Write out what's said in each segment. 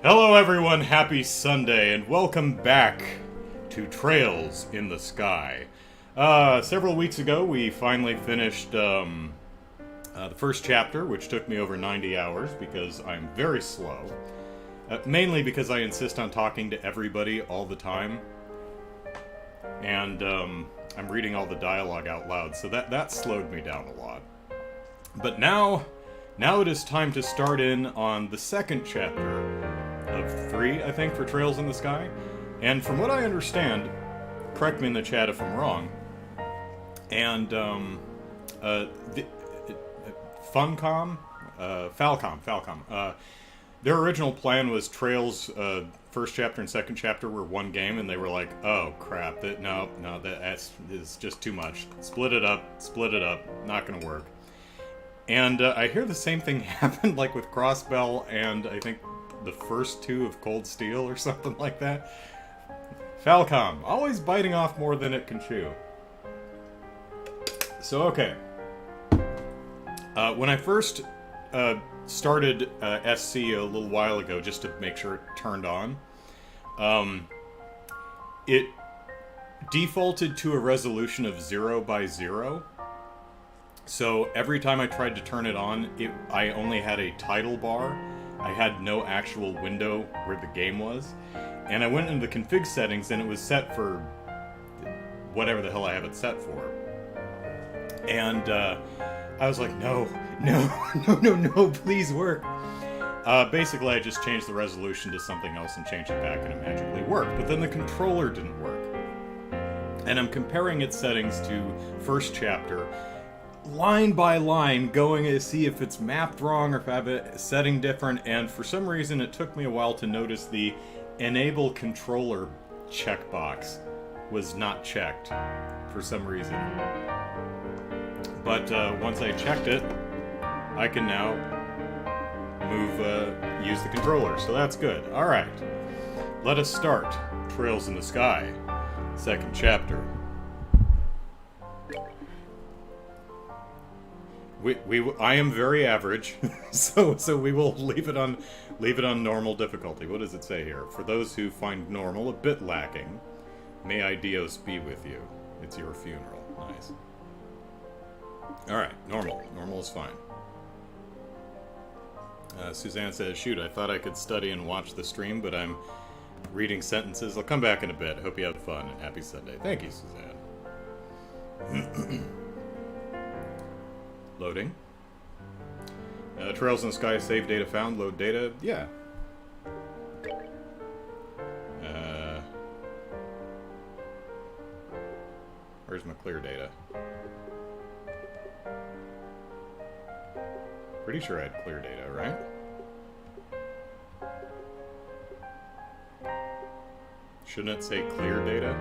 Hello everyone, happy Sunday, and welcome back to Trails in the Sky. Several weeks ago we finally finished the first chapter, which took me over 90 hours because I'm very slow. Mainly because I insist on talking to everybody all the time. And I'm reading all the dialogue out loud, so that slowed me down a lot. But now it is time to start in on the second chapter of 3, I think, for Trails in the Sky. And from what I understand, correct me in the chat if I'm wrong, and Falcom, their original plan was Trails first chapter and second chapter were one game, and they were like, oh crap, that's just too much. Split it up, not gonna work. And I hear the same thing happened like with Crossbell and I think the first 2 of Cold Steel or something like that. Falcom, always biting off more than it can chew. So, okay. When I first started SC a little while ago, just to make sure it turned on, it defaulted to a resolution of 0 by 0. So every time I tried to turn it on, I only had a title bar. I had no actual window where the game was. And I went into the config settings and it was set for whatever the hell I have it set for. And I was like, no, please work. Basically, I just changed the resolution to something else and changed it back and it magically worked. But then the controller didn't work. And I'm comparing its settings to first chapter, line by line, going to see if it's mapped wrong or if I have a setting different, and for some reason it took me a while to notice the enable controller checkbox was not checked for some reason. But once I checked it, I can now use the controller, so that's good. Alright, let us start Trails in the Sky, second chapter. I am very average, so we will leave it on normal difficulty. What does it say here? For those who find normal a bit lacking, may I Dios be with you. It's your funeral. Nice. Alright, normal. Normal is fine. Suzanne says, shoot, I thought I could study and watch the stream, but I'm reading sentences. I'll come back in a bit. Hope you have fun, and happy Sunday. Thank you, Suzanne. Loading. Trails in the Sky, save data found, load data. Yeah. Where's my clear data? Pretty sure I had clear data, right? Shouldn't it say clear data?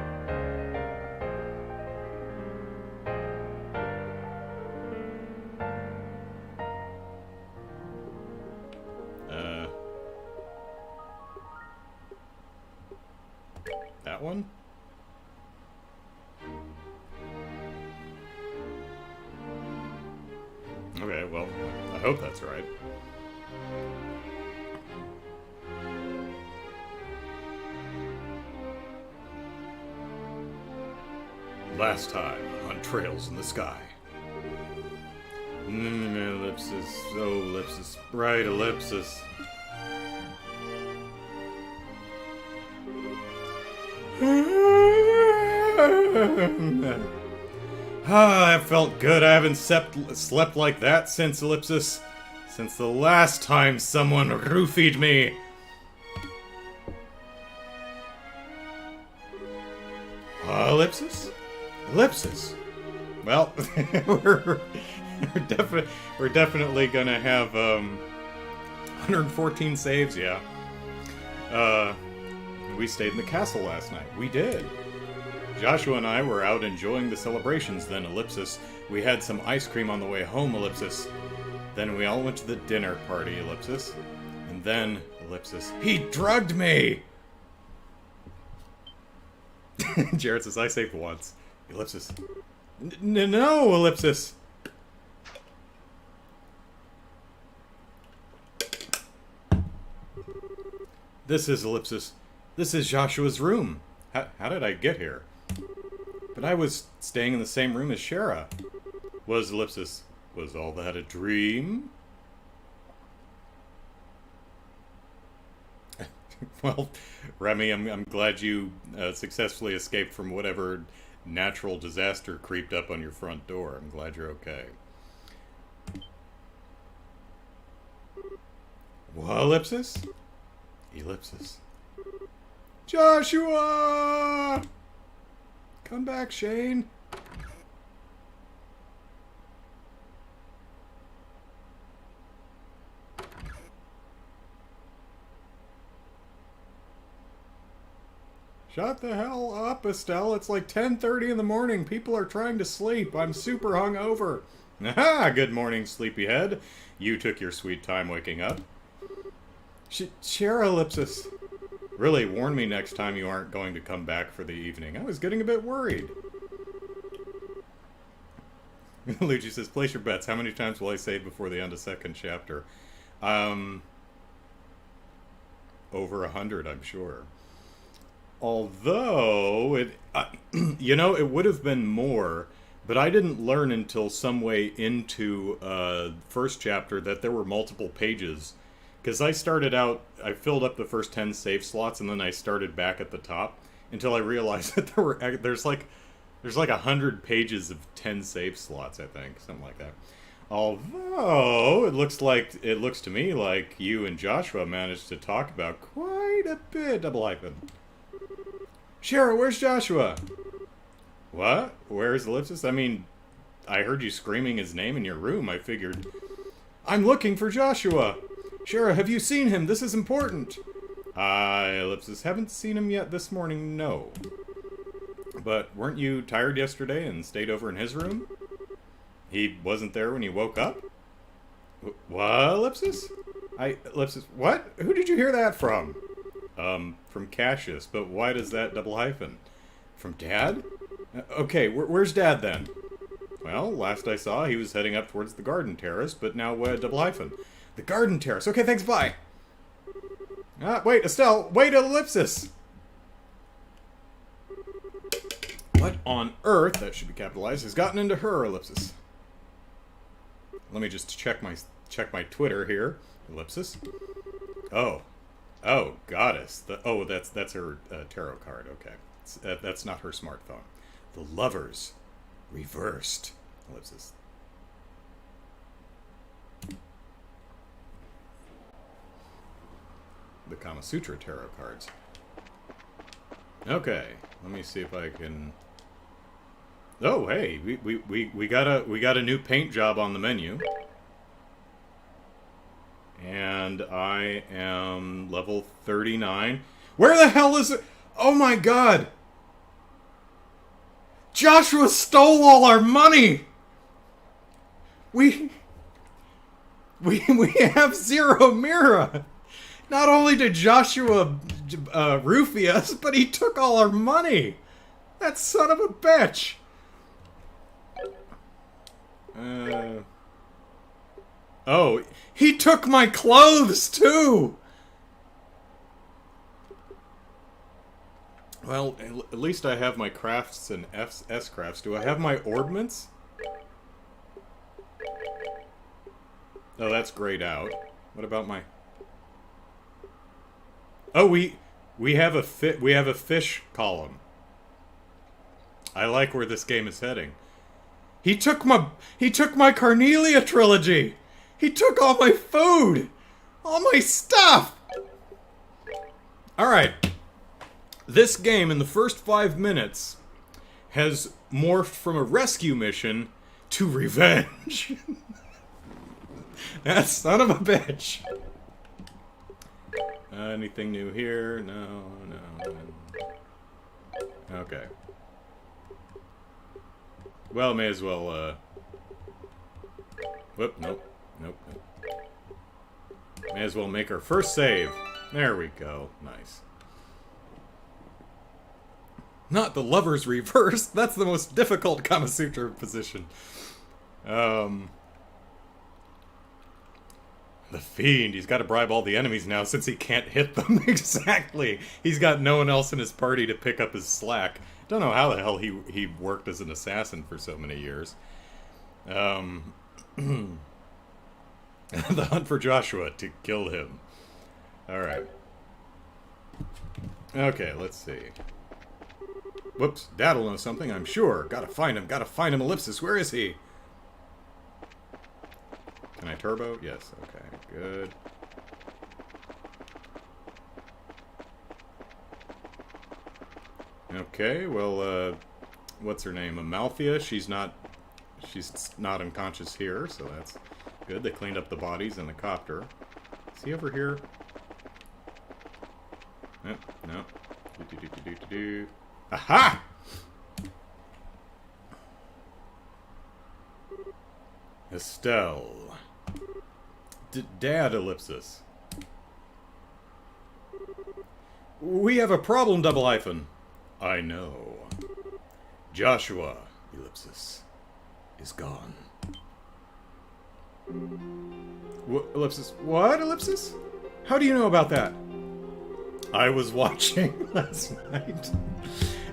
That one? Okay, well, I hope that's right. Last time on Trails in the Sky. Ellipsis, oh, ellipsis, right, ellipsis. That felt good. I haven't slept like that since ellipsis. Since the last time someone roofied me. Ellipsis? Ellipsis. Well, we're definitely gonna have 114 saves, yeah. We stayed in the castle last night. We did. Joshua and I were out enjoying the celebrations, then ellipsis. We had some ice cream on the way home, ellipsis. Then we all went to the dinner party, ellipsis. And then, ellipsis, he drugged me! Jared says, I saved once. Ellipsis. No, ellipsis! This is Ellipsis. This is Joshua's room. How did I get here? But I was staying in the same room as Shara. Was Ellipsis... Was all that a dream? Well, Remy, I'm glad you successfully escaped from whatever natural disaster creeped up on your front door. I'm glad you're okay. What, Ellipsis? Ellipsis. Joshua! Come back, Shane. Shut the hell up, Estelle. It's like 10:30 in the morning. People are trying to sleep. I'm super hungover. Aha! Good morning, sleepyhead. You took your sweet time waking up. Share Ellipsis. Really, warn me next time you aren't going to come back for the evening. I was getting a bit worried. Luigi says, place your bets. How many times will I save before the end of second chapter? Over 100, I'm sure. Although, you know, it would have been more, but I didn't learn until some way into first chapter that there were multiple pages. Because I started out, I filled up the first 10 save slots, and then I started back at the top until I realized that there's like 100 pages of 10 save slots, I think, something like that. Although it looks to me like you and Joshua managed to talk about quite a bit. Double hyphen. Shara, where's Joshua? What? Where's Ellipsis? I mean, I heard you screaming his name in your room. I figured, I'm looking for Joshua. Shara, have you seen him? This is important. Ellipsis, haven't seen him yet this morning, no. But weren't you tired yesterday and stayed over in his room? He wasn't there when you woke up? What, Ellipsis? Ellipsis, what? Who did you hear that from? From Cassius, but why does that double hyphen? From Dad? Okay, where's Dad then? Well, last I saw, he was heading up towards the garden terrace, but now double hyphen. The garden terrace. Okay, thanks, bye. Wait, Estelle, wait, Ellipsis! What on earth, that should be capitalized, has gotten into her, Ellipsis? Let me just check my Twitter here. Ellipsis. Oh, goddess. That's her tarot card. Okay, that's not her smartphone. The Lovers, reversed. Ellipsis. The Kama Sutra tarot cards. Okay, let me see if I can. Oh, hey, we got a new paint job on the menu. And I am level 39. Where the hell is it? Oh my god! Joshua stole all our money! We have zero Mira! Not only did Joshua roofie us, but he took all our money! That son of a bitch! Oh, he took my clothes, too! Well, at least I have my crafts and S crafts. Do I have my ordnance? Oh, that's grayed out. What about my... Oh, we have a fish column. I like where this game is heading. He took my Carnelia trilogy. He took all my food, all my stuff. All right. This game in the first 5 minutes has morphed from a rescue mission to revenge. That son of a bitch. Anything new here? No. Okay. Well, may as well, Whoop, nope. May as well make our first save. There we go. Nice. Not the Lover's reverse. That's the most difficult Kama Sutra position. The Fiend. He's got to bribe all the enemies now since he can't hit them. Exactly. He's got no one else in his party to pick up his slack. Don't know how the hell he worked as an assassin for so many years. The hunt for Joshua to kill him. Alright. Okay, let's see. Whoops, Dad'll know something, I'm sure. Gotta find him, Ellipsis, where is he? Can I turbo? Yes, okay, good. Okay, well, what's her name? Amalthea, she's not unconscious here, so that's good. They cleaned up the bodies in the copter. Is he over here? No. Aha! Estelle. Dad, Ellipsis. We have a problem, double hyphen. I know. Joshua, Ellipsis, is gone. Ellipsis. What, Ellipsis? How do you know about that? I was watching last night.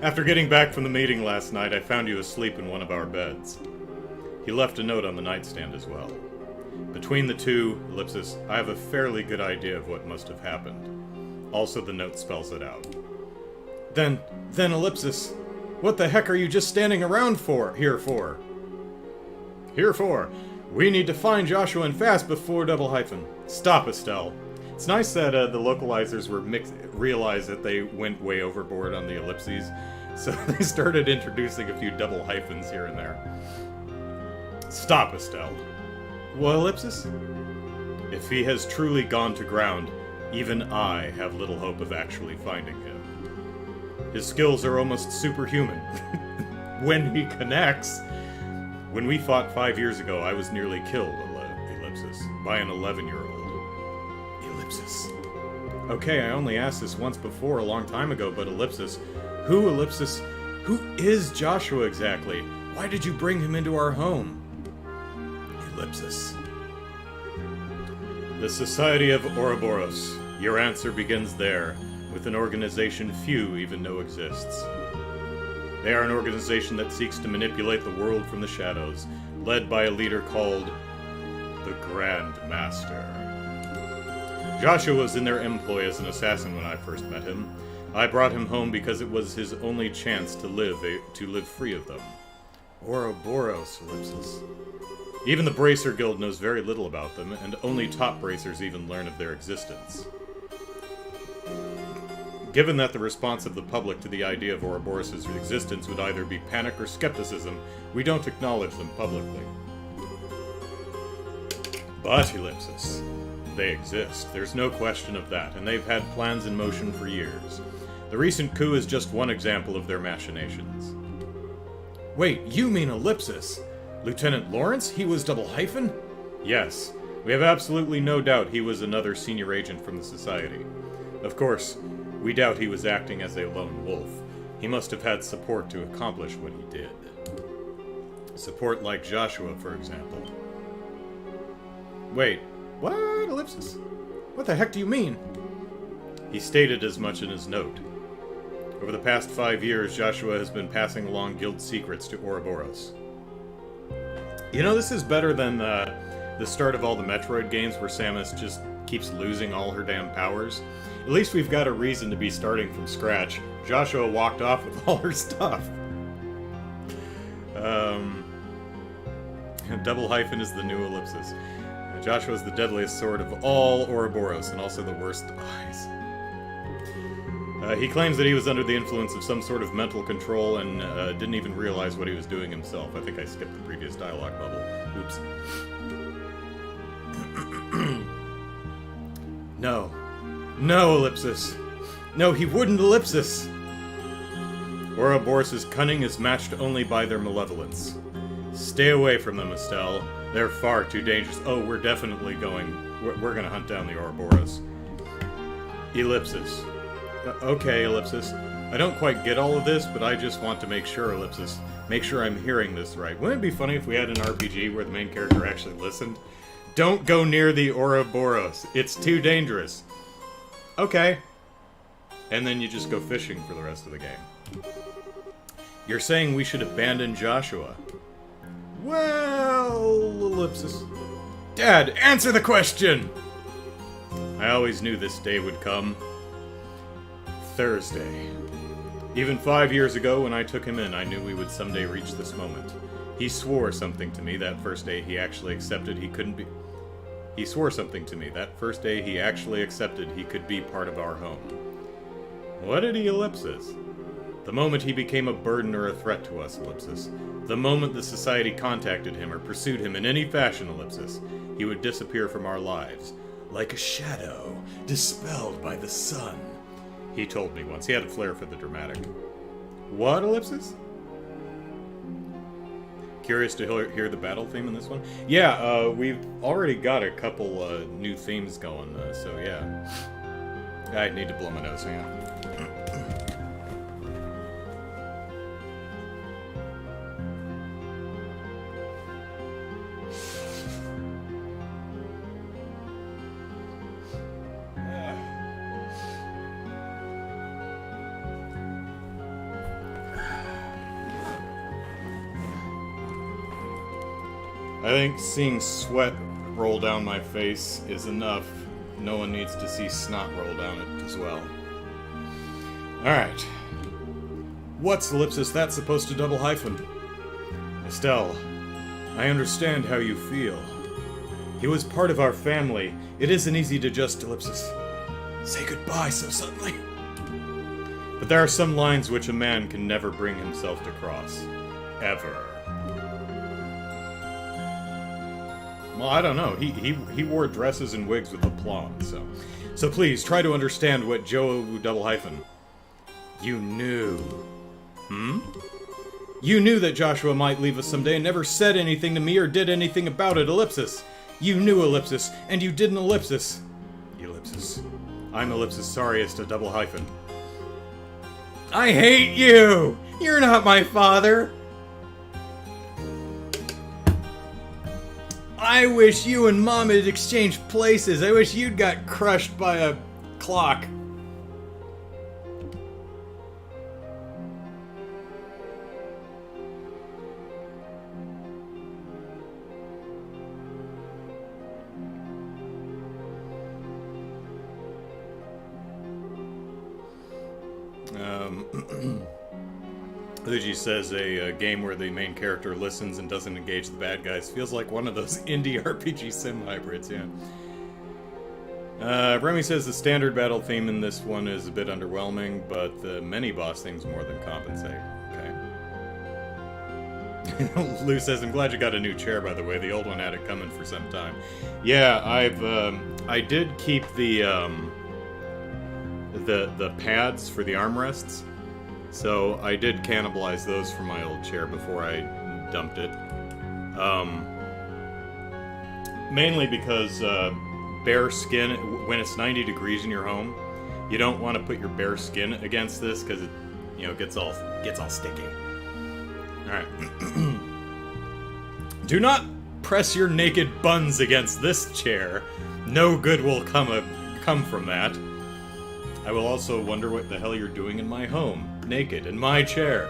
After getting back from the meeting last night, I found you asleep in one of our beds. He left a note on the nightstand as well. Between the two, Ellipsis, I have a fairly good idea of what must have happened. Also, the note spells it out. Then, Ellipsis, what the heck are you just standing around here for? We need to find Joshua and fast before double hyphen. Stop, Estelle. It's nice that the localizers realized that they went way overboard on the ellipses, so they started introducing a few double hyphens here and there. Stop, Estelle. What, Ellipsis? If he has truly gone to ground, even I have little hope of actually finding him. His skills are almost superhuman. When he connects. When we fought 5 years ago, I was nearly killed, Ellipsis, by an 11-year-old. Ellipsis. Okay, I only asked this once before, a long time ago, but Ellipsis? Who is Joshua exactly? Why did you bring him into our home? Ellipsis. The Society of Ouroboros. Your answer begins there, with an organization few even know exists. They are an organization that seeks to manipulate the world from the shadows, led by a leader called the Grand Master. Joshua was in their employ as an assassin when I first met him. I brought him home because it was his only chance to live free of them. Ouroboros, Ellipsis. Even the Bracer Guild knows very little about them, and only top bracers even learn of their existence. Given that the response of the public to the idea of Ouroboros' existence would either be panic or skepticism, we don't acknowledge them publicly. But, Ellipsis, they exist. There's no question of that, and they've had plans in motion for years. The recent coup is just one example of their machinations. Wait, you mean Ellipsis? Lieutenant Lawrence? He was double hyphen? Yes. We have absolutely no doubt he was another senior agent from the Society. Of course, we doubt he was acting as a lone wolf. He must have had support to accomplish what he did. Support like Joshua, for example. Wait, what, Ellipsis? What the heck do you mean? He stated as much in his note. Over the past 5 years, Joshua has been passing along guild secrets to Ouroboros. You know, this is better than the start of all the Metroid games where Samus just keeps losing all her damn powers. At least we've got a reason to be starting from scratch. Joshua walked off with all her stuff. Double hyphen is the new Ellipsis. Joshua is the deadliest sword of all Ouroboros, and also the worst eyes. He claims that he was under the influence of some sort of mental control and didn't even realize what he was doing himself. I think I skipped the previous dialogue bubble. Oops. No. No, Ellipsis. No, he wouldn't, Ellipsis. Ouroboros' cunning is matched only by their malevolence. Stay away from them, Estelle. They're far too dangerous. Oh, we're definitely we're gonna hunt down the Ouroboros. Ellipsis. Okay, Ellipsis. I don't quite get all of this, but I just want to make sure, Ellipsis. Make sure I'm hearing this right. Wouldn't it be funny if we had an RPG where the main character actually listened? Don't go near the Ouroboros. It's too dangerous. Okay. And then you just go fishing for the rest of the game. You're saying we should abandon Joshua. Well, ellipsis. Dad, answer the question! I always knew this day would come. Thursday. Even 5 years ago when I took him in, I knew we would someday reach this moment. He swore something to me that first day he actually accepted he couldn't be... He swore something to me that first day he actually accepted he could be part of our home. What did he ellipsis? The moment he became a burden or a threat to us, ellipsis. The moment the society contacted him or pursued him in any fashion, ellipsis. He would disappear from our lives. Like a shadow, dispelled by the sun. He told me once. He had a flair for the dramatic. What, ellipsis? Curious to hear the battle theme in this one? Yeah, we've already got a couple new themes going, so yeah. I need to blow my nose, hang on. I think seeing sweat roll down my face is enough. No one needs to see snot roll down it as well. Alright. What's ellipsis that's supposed to double hyphen? Estelle, I understand how you feel. He was part of our family. It isn't easy to just ellipsis say goodbye so suddenly. But there are some lines which a man can never bring himself to cross. Ever. Well, I don't know. He wore dresses and wigs with aplomb, so... So please, try to understand what Joe double hyphen... You knew. Hmm? You knew that Joshua might leave us someday and never said anything to me or did anything about it, ellipsis. You knew, ellipsis, and you didn't, ellipsis. Ellipsis. I'm ellipsis sorriest a double hyphen. I hate you! You're not my father! I wish you and Mom had exchanged places. I wish you'd got crushed by a clock. Luigi says a game where the main character listens and doesn't engage the bad guys feels like one of those indie RPG sim hybrids, yeah. Remy says the standard battle theme in this one is a bit underwhelming, but the mini-boss themes more than compensate. Okay. Lou says, I'm glad you got a new chair, by the way. The old one had it coming for some time. Yeah, I did keep the pads for the armrests. So I did cannibalize those from my old chair before I dumped it. Mainly because bare skin, when it's 90 degrees in your home, you don't want to put your bare skin against this because it, gets all sticky. All right. Do not press your naked buns against this chair. No good will come from that. I will also wonder what the hell you're doing in my home. Naked, in my chair.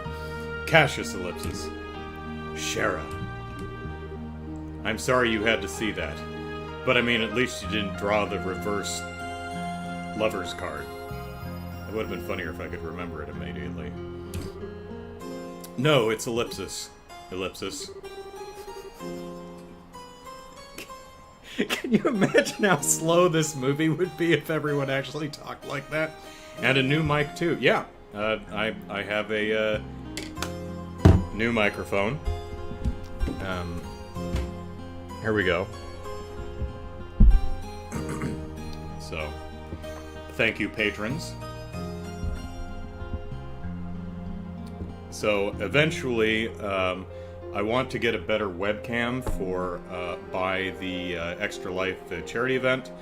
Cassius ellipsis. Shara. I'm sorry you had to see that. But I mean, at least you didn't draw the reverse lover's card. It would have been funnier if I could remember it immediately. No, it's ellipsis. Ellipsis. Can you imagine how slow this movie would be if everyone actually talked like that? And a new mic, too. Yeah. I have a new microphone. Here we go. So, thank you, patrons. So, eventually, I want to get a better webcam for by the Extra Life charity event.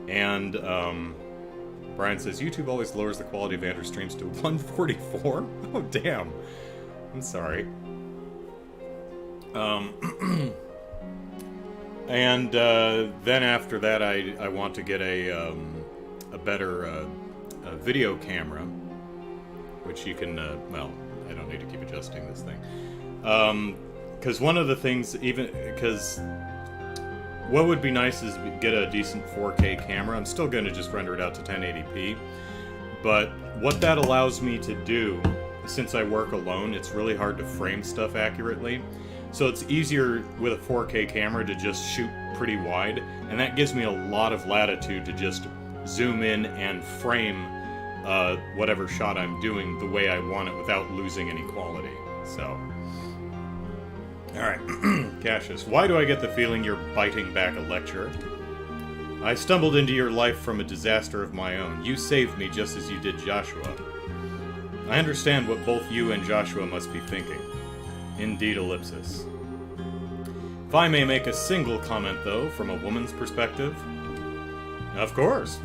And Brian says, YouTube always lowers the quality of Andrew streams to 144? Oh, damn. I'm sorry. And then after that, I want to get a better video camera, which you can, well, I don't need to keep adjusting this thing. Because one of the things, because what would be nice is get a decent 4K camera. I'm still going to just render it out to 1080p. But what that allows me to do, since I work alone, it's really hard to frame stuff accurately. So it's easier with a 4K camera to just shoot pretty wide, and that gives me a lot of latitude to just zoom in and frame whatever shot I'm doing the way I want it without losing any quality. So, alright, Cassius, why do I get the feeling you're biting back a lecture? I stumbled into your life from a disaster of my own. You saved me just as you did Joshua. I understand what both you and Joshua must be thinking. Indeed, ellipsis. If I may make a single comment, though, from a woman's perspective... Of course.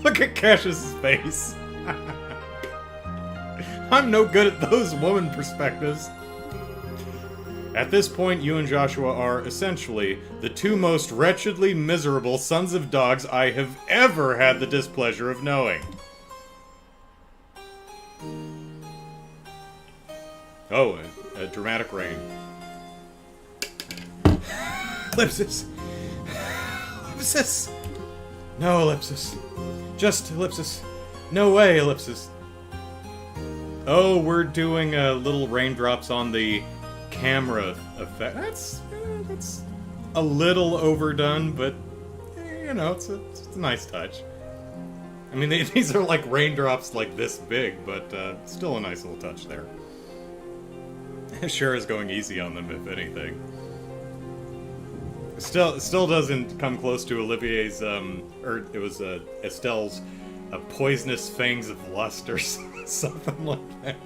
Look at Cassius' face. I'm no good at those woman perspectives. At this point, you and Joshua are, essentially, the two most wretchedly miserable sons of dogs I have ever had the displeasure of knowing. Oh, a dramatic rain. Ellipsis! Ellipsis! No, ellipsis. Just ellipsis. No way, ellipsis. Oh, we're doing little raindrops on the camera effect. That's a little overdone, but you know, it's a nice touch. I mean, these are like raindrops like this big, but still a nice little touch there. Sure is going easy on them, if anything. Still doesn't come close to Olivier's, or it was Estelle's poisonous fangs of lust or something like that.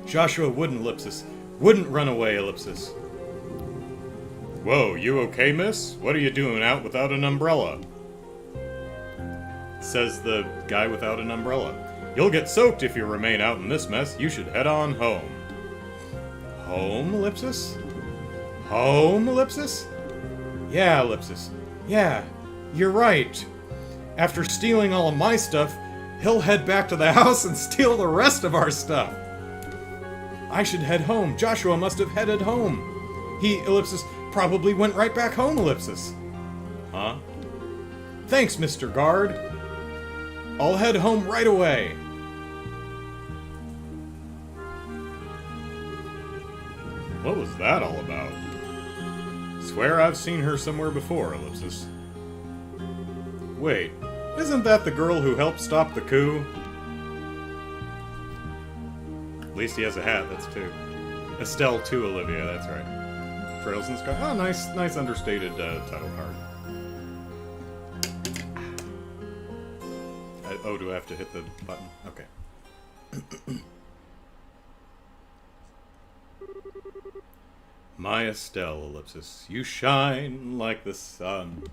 Joshua wouldn't, ellipsis. Wouldn't run away, ellipsis. Whoa, you okay, miss? What are you doing out without an umbrella? Says the guy without an umbrella. You'll get soaked if you remain out in this mess. You should head on home. Home, ellipsis? Home, ellipsis? Yeah, ellipsis. Yeah, you're right. After stealing all of my stuff, he'll head back to the house and steal the rest of our stuff. I should head home. Joshua must have headed home. He, ellipsis, probably went right back home, ellipsis. Huh? Thanks, Mr. Guard. I'll head home right away. What was that all about? Swear I've seen her somewhere before, ellipsis. Wait, isn't that the girl who helped stop the coup? At least he has a hat, that's two. Estelle to Olivia, that's right. Trails in the Sky. Oh, nice understated title card. Oh, do I have to hit the button? Okay. My Estelle, ellipsis, you shine like the sun.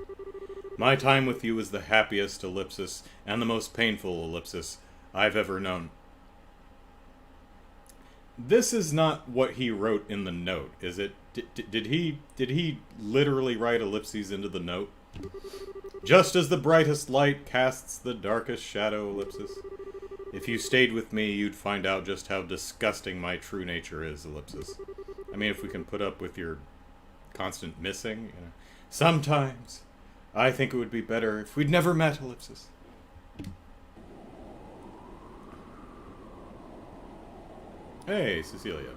My time with you is the happiest, ellipsis, and the most painful, ellipsis, I've ever known. This is not what he wrote in the note, is it? Did he literally write ellipses into the note? Just as the brightest light casts the darkest shadow, ellipsis. If you stayed with me, you'd find out just how disgusting my true nature is, ellipsis. I mean, if we can put up with your constant missing, you know. Sometimes, I think it would be better if we'd never met, ellipsis. Hey, Cecilia.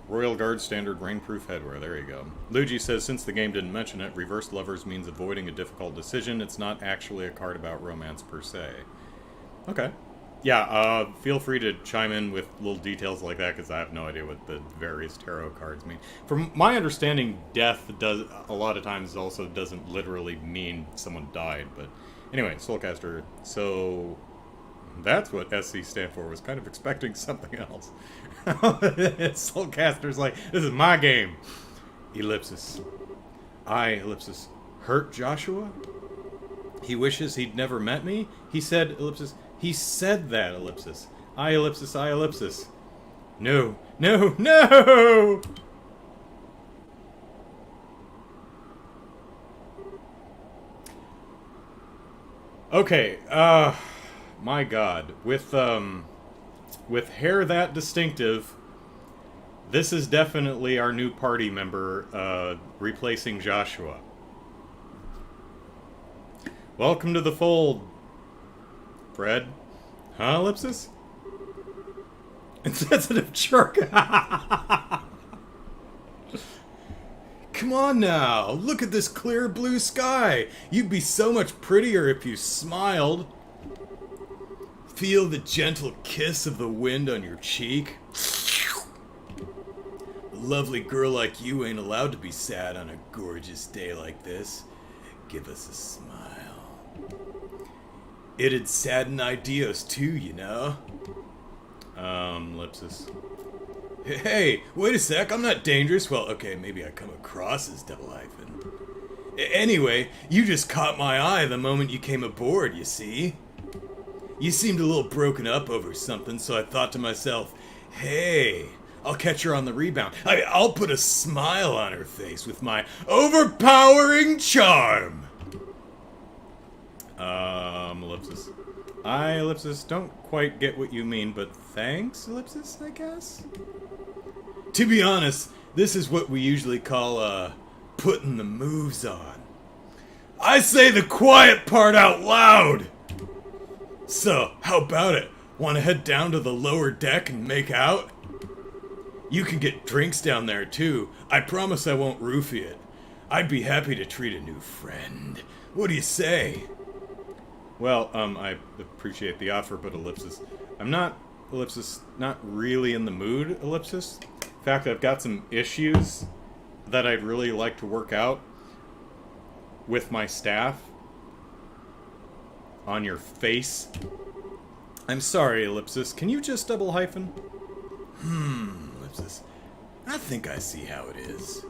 Royal Guard standard rainproof headwear. There you go. Luigi says, since the game didn't mention it, reverse lovers means avoiding a difficult decision. It's not actually a card about romance per se. Okay. Yeah, feel free to chime in with little details like that, because I have no idea what the various tarot cards mean. From my understanding, death does a lot of times also doesn't literally mean someone died, but anyway, Soulcaster. So that's what SC stand for. Was kind of expecting something else. Soulcaster's like, this is my game. Ellipsis. I, ellipsis, hurt Joshua? He wishes he'd never met me? He said, ellipsis, He said that, ellipsis. I ellipsis, I ellipsis. No, no, no! Okay, my god. With hair that distinctive, this is definitely our new party member, replacing Joshua. Welcome to the fold, Fred. Huh, ellipsis? Insensitive jerk. Come on now, look at this clear blue sky. You'd be so much prettier if you smiled. Feel the gentle kiss of the wind on your cheek. A lovely girl like you ain't allowed to be sad on a gorgeous day like this. Give us a smile. It'd sadden ideas too, you know? Ellipsis. Hey, wait a sec, I'm not dangerous. Well, okay, maybe I come across as double hyphen. Anyway, you just caught my eye the moment you came aboard, you see? You seemed a little broken up over something, so I thought to myself, hey, I'll catch her on the rebound. I'll put a smile on her face with my overpowering charm. Ellipsis. Ellipsis, don't quite get what you mean, but thanks, ellipsis, I guess? To be honest, this is what we usually call, putting the moves on. I say the quiet part out loud! So, how about it? Want to head down to the lower deck and make out? You can get drinks down there, too. I promise I won't roofie it. I'd be happy to treat a new friend. What do you say? Well, I appreciate the offer, but ellipsis. I'm not, ellipsis, not really in the mood, ellipsis. In fact, I've got some issues that I'd really like to work out with my staff. On your face. I'm sorry, ellipsis. Can you just double hyphen? Ellipsis. I think I see how it is.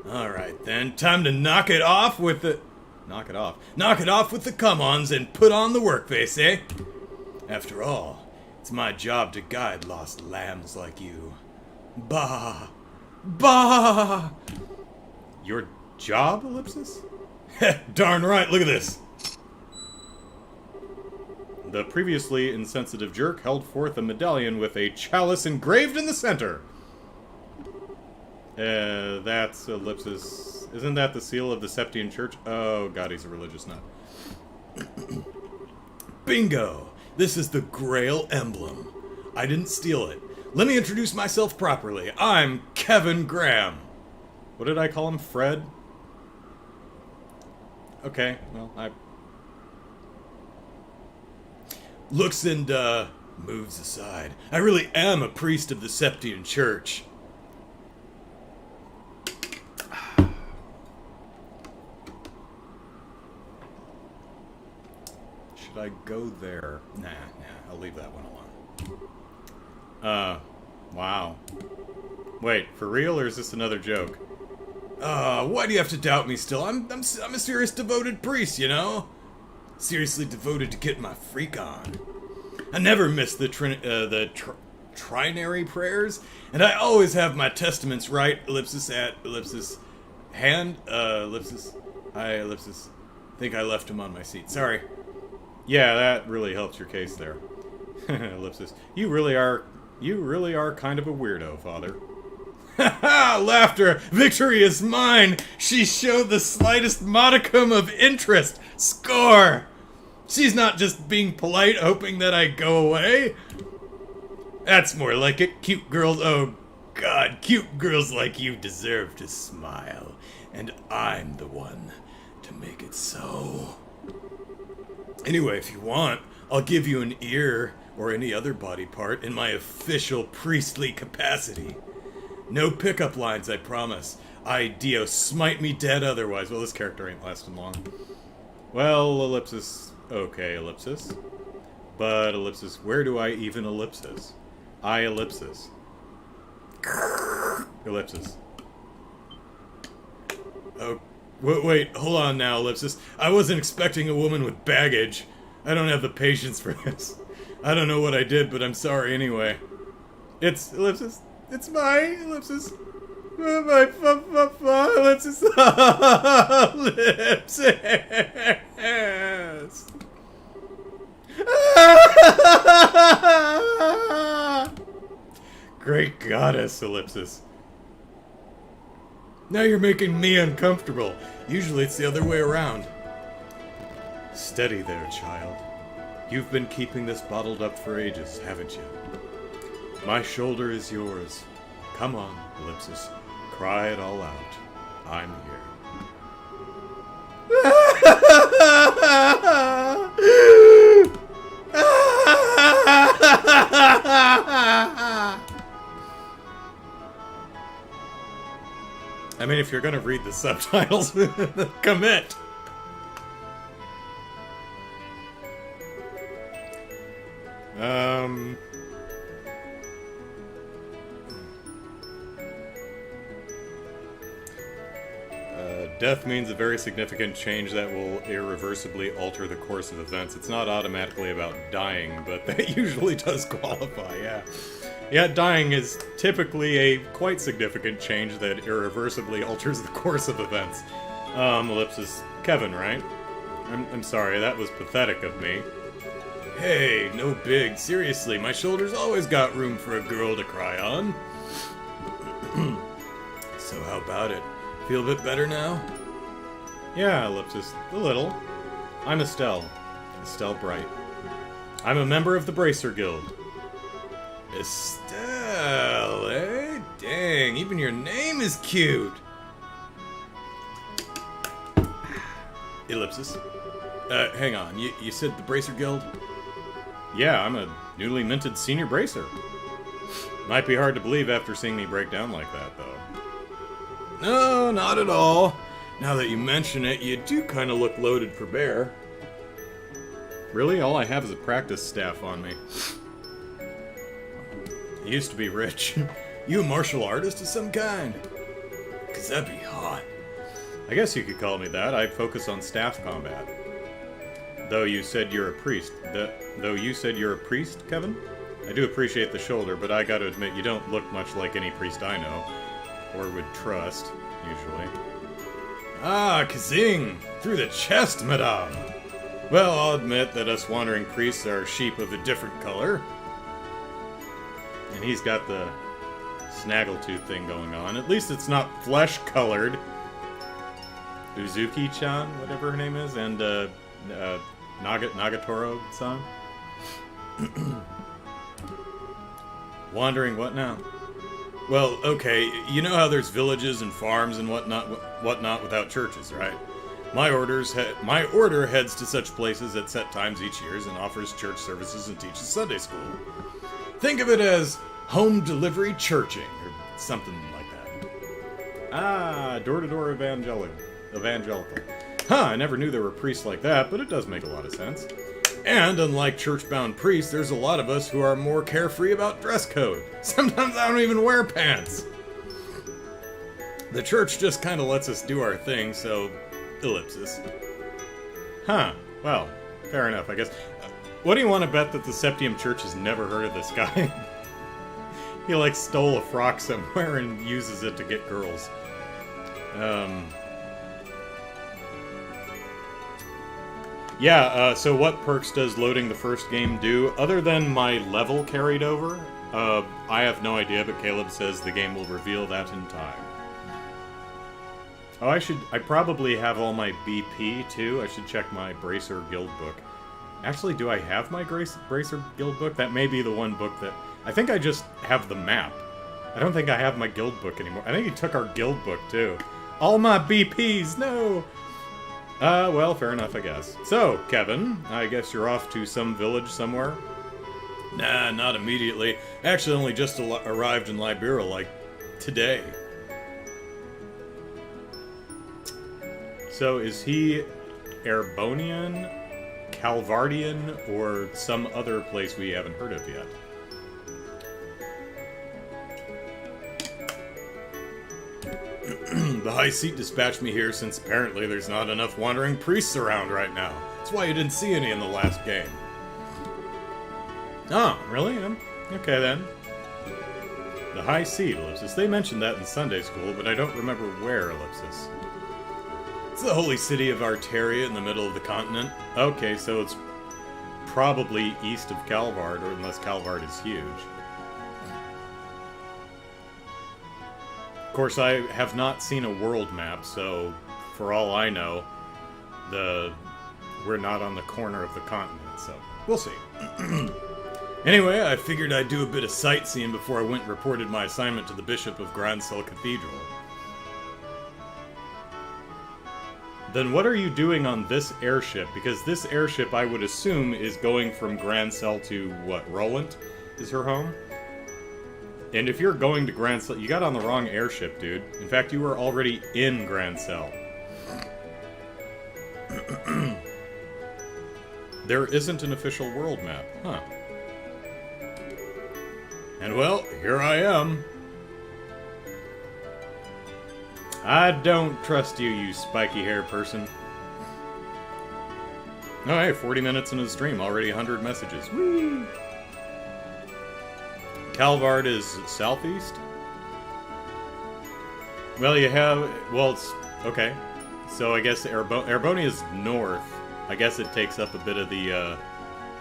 Alright then, time to knock it off with the... Knock it off. Knock it off with the come-ons and put on the work face, eh? After all, it's my job to guide lost lambs like you. Bah! Bah! Your job, ellipsis? Darn right, look at this! The previously insensitive jerk held forth a medallion with a chalice engraved in the center. That's ellipsis. Isn't that the seal of the Hepting Church? Oh god, he's a religious nut. Bingo! This is the Grail emblem. I didn't steal it. Let me introduce myself properly. I'm Kevin Graham. What did I call him? Fred? Okay, well, Looks and, moves aside. I really am a priest of the Hepting Church. Should I go there? Nah, I'll leave that one alone. Wow. Wait, for real, or is this another joke? Why do you have to doubt me still? I'm a serious devoted priest, you know? Seriously devoted to getting my freak on. I never miss the trinary prayers, and I always have my testaments right, ellipsis at, ellipsis, hand, ellipsis, I, ellipsis, think I left them on my seat, sorry. Yeah, that really helps your case there. Ellipsis, you really are kind of a weirdo, Father. Ha ha! Laughter! Victory is mine! She showed the slightest modicum of interest! Score! She's not just being polite, hoping that I go away. That's more like it. Cute girls, oh god, cute girls like you deserve to smile. And I'm the one to make it so. Anyway, if you want, I'll give you an ear or any other body part in my official priestly capacity. No pickup lines, I promise. Ay, Dio, smite me dead otherwise. Well, this character ain't lasting long. Well, ellipsis. Okay, ellipsis. But, ellipsis, where do I even ellipsis? I ellipsis. Ellipsis. Oh, wait, hold on now, ellipsis. I wasn't expecting a woman with baggage. I don't have the patience for this. I don't know what I did, but I'm sorry anyway. It's ellipsis. It's my ellipsis. My ellipsis. Ellipsis. Great goddess, ellipsis. Now you're making me uncomfortable. Usually it's the other way around. Steady there, child. You've been keeping this bottled up for ages, haven't you? My shoulder is yours. Come on, ellipsis. Cry it all out. I'm here. I mean, if you're gonna read the subtitles, commit! Death means a very significant change that will irreversibly alter the course of events. It's not automatically about dying, but that usually does qualify, yeah. Yeah, dying is typically a quite significant change that irreversibly alters the course of events. Ellipsis. Kevin, right? I'm sorry, that was pathetic of me. Hey, no big. Seriously, my shoulder's always got room for a girl to cry on. So how about it? Feel a bit better now? Yeah, ellipsis. A little. I'm Estelle. Estelle Bright. I'm a member of the Bracer Guild. Estelle, eh? Dang, even your name is cute! Ellipsis. Hang on, you said the Bracer Guild? Yeah, I'm a newly minted senior bracer. Might be hard to believe after seeing me break down like that, though. No, not at all. Now that you mention it, you do kind of look loaded for bear. Really? All I have is a practice staff on me. I used to be rich. You a martial artist of some kind? 'Cause that'd be hot. I guess you could call me that. I focus on staff combat. Though you said you're a priest. Kevin? I do appreciate the shoulder, but I gotta admit you don't look much like any priest I know. Or would trust, usually. Ah, kazing! Through the chest, madame! Well, I'll admit that us wandering priests are sheep of a different color. And he's got the snaggletooth thing going on. At least it's not flesh-colored. Uzuki-chan, whatever her name is, and Nagatoro-san. Wandering what now? Well, okay, you know how there's villages and farms and whatnot without churches, right? My order heads to such places at set times each year and offers church services and teaches Sunday school. Think of it as home delivery churching, or something like that. Ah, door-to-door evangelical. Huh, I never knew there were priests like that, but it does make a lot of sense. And unlike church-bound priests, there's a lot of us who are more carefree about dress code. Sometimes I don't even wear pants. The church just kind of lets us do our thing, so... ellipsis. Huh. Well, fair enough, I guess. What do you want to bet that the Septium Church has never heard of this guy? He, like, stole a frock somewhere and uses it to get girls. Yeah, so what perks does loading the first game do? Other than my level carried over, I have no idea, but Caleb says the game will reveal that in time. Oh, I probably have all my BP, too. I should check my Bracer Guild book. Actually, do I have my Bracer Guild book? That may be the one book that... I think I just have the map. I don't think I have my guild book anymore. I think he took our guild book, too. All my BPs, no! Well, fair enough, I guess. So, Kevin, I guess you're off to some village somewhere? Nah, not immediately. Actually, only just arrived in Libera, like, today. So, is he Airbonian, Calvardian, or some other place we haven't heard of yet? The High Seat dispatched me here since apparently there's not enough wandering priests around right now. That's why you didn't see any in the last game. Oh, really? Okay then. The High Seat, Ellipsis. They mentioned that in Sunday school, but I don't remember where, Ellipsis. It's the holy city of Arteria in the middle of the continent. Okay, so it's probably east of Calvard, or unless Calvard is huge. Of course, I have not seen a world map, so for all I know, we're not on the corner of the continent, so we'll see. Anyway, I figured I'd do a bit of sightseeing before I went and reported my assignment to the Bishop of Grancel Cathedral. Then what are you doing on this airship? Because this airship, I would assume, is going from Grancel to, what, Roland is her home? And if you're going to Grancel, you got on the wrong airship, dude. In fact, you were already in Grancel. There isn't an official world map, huh? And well, here I am. I don't trust you, you spiky hair person. Oh, hey, 40 minutes into the stream, already 100 messages. Whee! Calvard is southeast? Well, you have... Well, it's... Okay. So I guess Erebonia is north. I guess it takes up a bit of the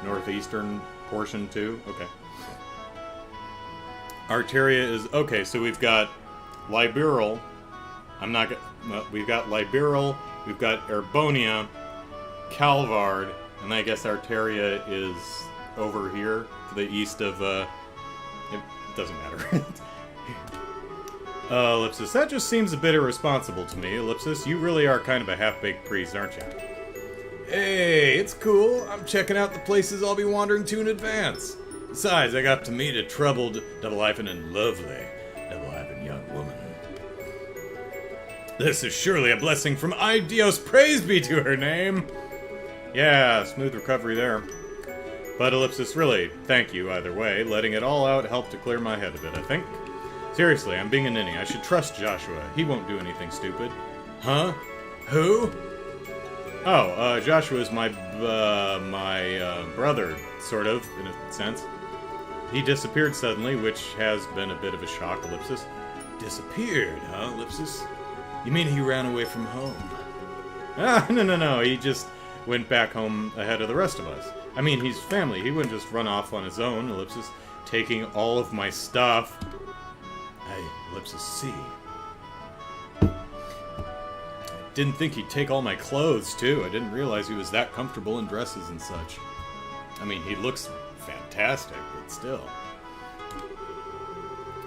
northeastern portion, too. Okay. Arteria is... Okay, so we've got Liberal. I'm not... Well, we've got Liberal, we've got Erebonia, Calvard, and I guess Arteria is over here, to the east of... It doesn't matter. Ellipsis, that just seems a bit irresponsible to me. Ellipsis, you really are kind of a half-baked priest, aren't you? Hey, it's cool. I'm checking out the places I'll be wandering to in advance. Besides, I got to meet a troubled, double-hyphen and lovely, double-hyphen young woman. This is surely a blessing from Idios, praise be to her name! Yeah, smooth recovery there. But Ellipsis, really, thank you either way. Letting it all out helped to clear my head a bit, I think. Seriously, I'm being a ninny. I should trust Joshua. He won't do anything stupid. Huh? Who? Oh, Joshua is my brother, sort of, in a sense. He disappeared suddenly, which has been a bit of a shock, Ellipsis. Disappeared, huh, Ellipsis? You mean he ran away from home? Ah, no, he just went back home ahead of the rest of us. I mean, he's family. He wouldn't just run off on his own, Ellipsis, taking all of my stuff. Hey, Ellipsis, see. Didn't think he'd take all my clothes, too. I didn't realize he was that comfortable in dresses and such. I mean, he looks fantastic, but still.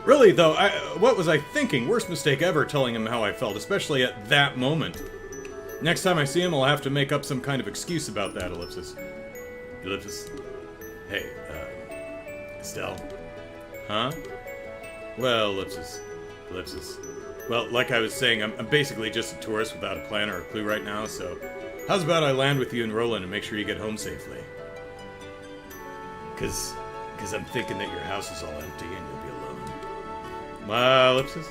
Really, though, what was I thinking? Worst mistake ever telling him how I felt, especially at that moment. Next time I see him, I'll have to make up some kind of excuse about that, Ellipsis. Ellipsis? Hey, Estelle? Huh? Well, Ellipsis. Well, like I was saying, I'm basically just a tourist without a plan or a clue right now, so... How's about I land with you in Roland and make sure you get home safely? Cause I'm thinking that your house is all empty and you'll be alone. Well, Ellipsis?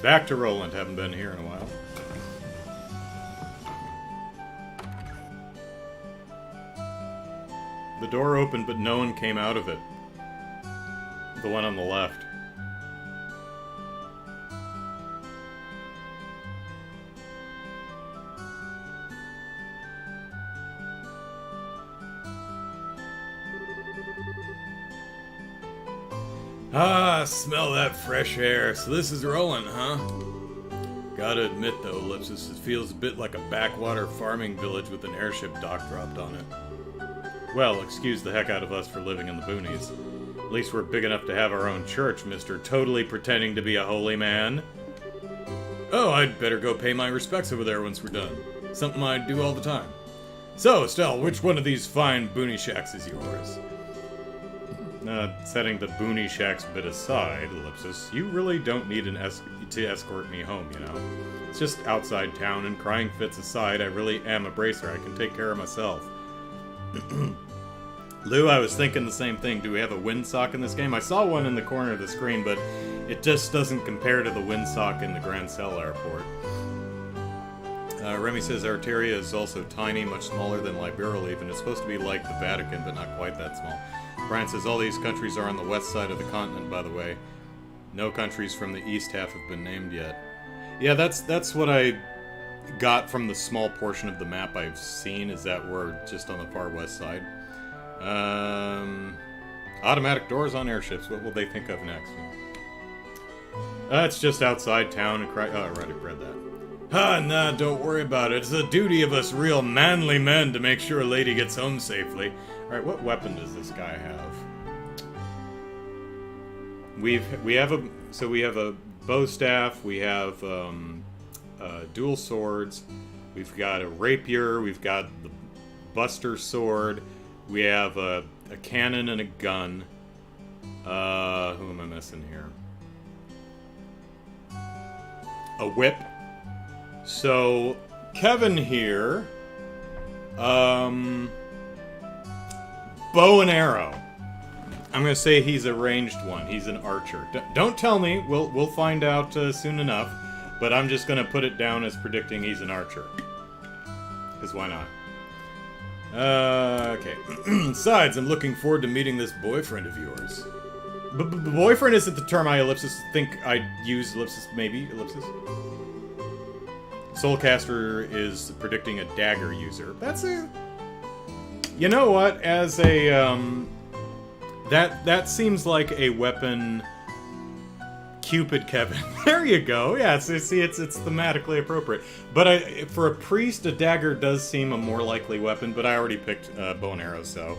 Back to Roland, haven't been here in a while. The door opened, but no one came out of it. The one on the left. Ah, smell that fresh air. So this is Roland, huh? Gotta admit though, Ellipsis, it feels a bit like a backwater farming village with an airship dock dropped on it. Well, excuse the heck out of us for living in the boonies. At least we're big enough to have our own church, Mr. Totally pretending to be a holy man. Oh, I'd better go pay my respects over there once we're done. Something I do all the time. So, Estelle, which one of these fine boonie shacks is yours? Setting the boonie shacks bit aside, Ellipsis, you really don't need to escort me home, you know. It's just outside town, and crying fits aside, I really am a bracer. I can take care of myself. Lou, I was thinking the same thing. Do we have a windsock in this game? I saw one in the corner of the screen, but it just doesn't compare to the windsock in the Grancel Airport. Remy says Arteria is also tiny, much smaller than Liberal even. It's supposed to be like the Vatican, but not quite that small. Brian says all these countries are on the west side of the continent, by the way. No countries from the east half have been named yet. Yeah, that's what I got from the small portion of the map I've seen, is that we're just on the far west side. Automatic doors on airships. What will they think of next? It's just outside town. Oh, I already read that. Nah, don't worry about it. It's the duty of us real manly men to make sure a lady gets home safely. Alright, what weapon does this guy have? We have a bow staff, we have dual swords, we've got a rapier, we've got the buster sword, we have a cannon and a gun. Who am I missing here? A whip. So, Kevin here, bow and arrow. I'm gonna say he's a ranged one. He's an archer. Don't tell me. We'll find out soon enough. But I'm just gonna put it down as predicting he's an archer. Because why not? Okay. Besides, I'm looking forward to meeting this boyfriend of yours. Boyfriend isn't the term I think I'd use. Maybe ellipsis. Soulcaster is predicting a dagger user. That's a... You know what? As a, That seems like a weapon... Cupid Kevin. There you go. Yeah, it's thematically appropriate. But for a priest, a dagger does seem a more likely weapon, but I already picked bow and arrow, so...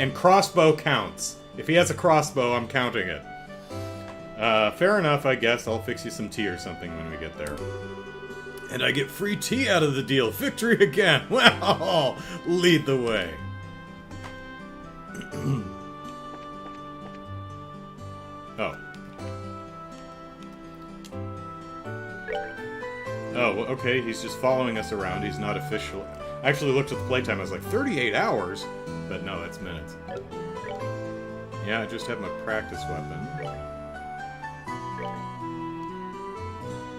and crossbow counts. If he has a crossbow, I'm counting it. Fair enough, I guess. I'll fix you some tea or something when we get there. And I get free tea out of the deal. Victory again! Well, lead the way. Oh. Oh, okay, he's just following us around. He's not official. I actually looked at the playtime. I was like, 38 hours? But no, that's minutes. Yeah, I just have my practice weapon.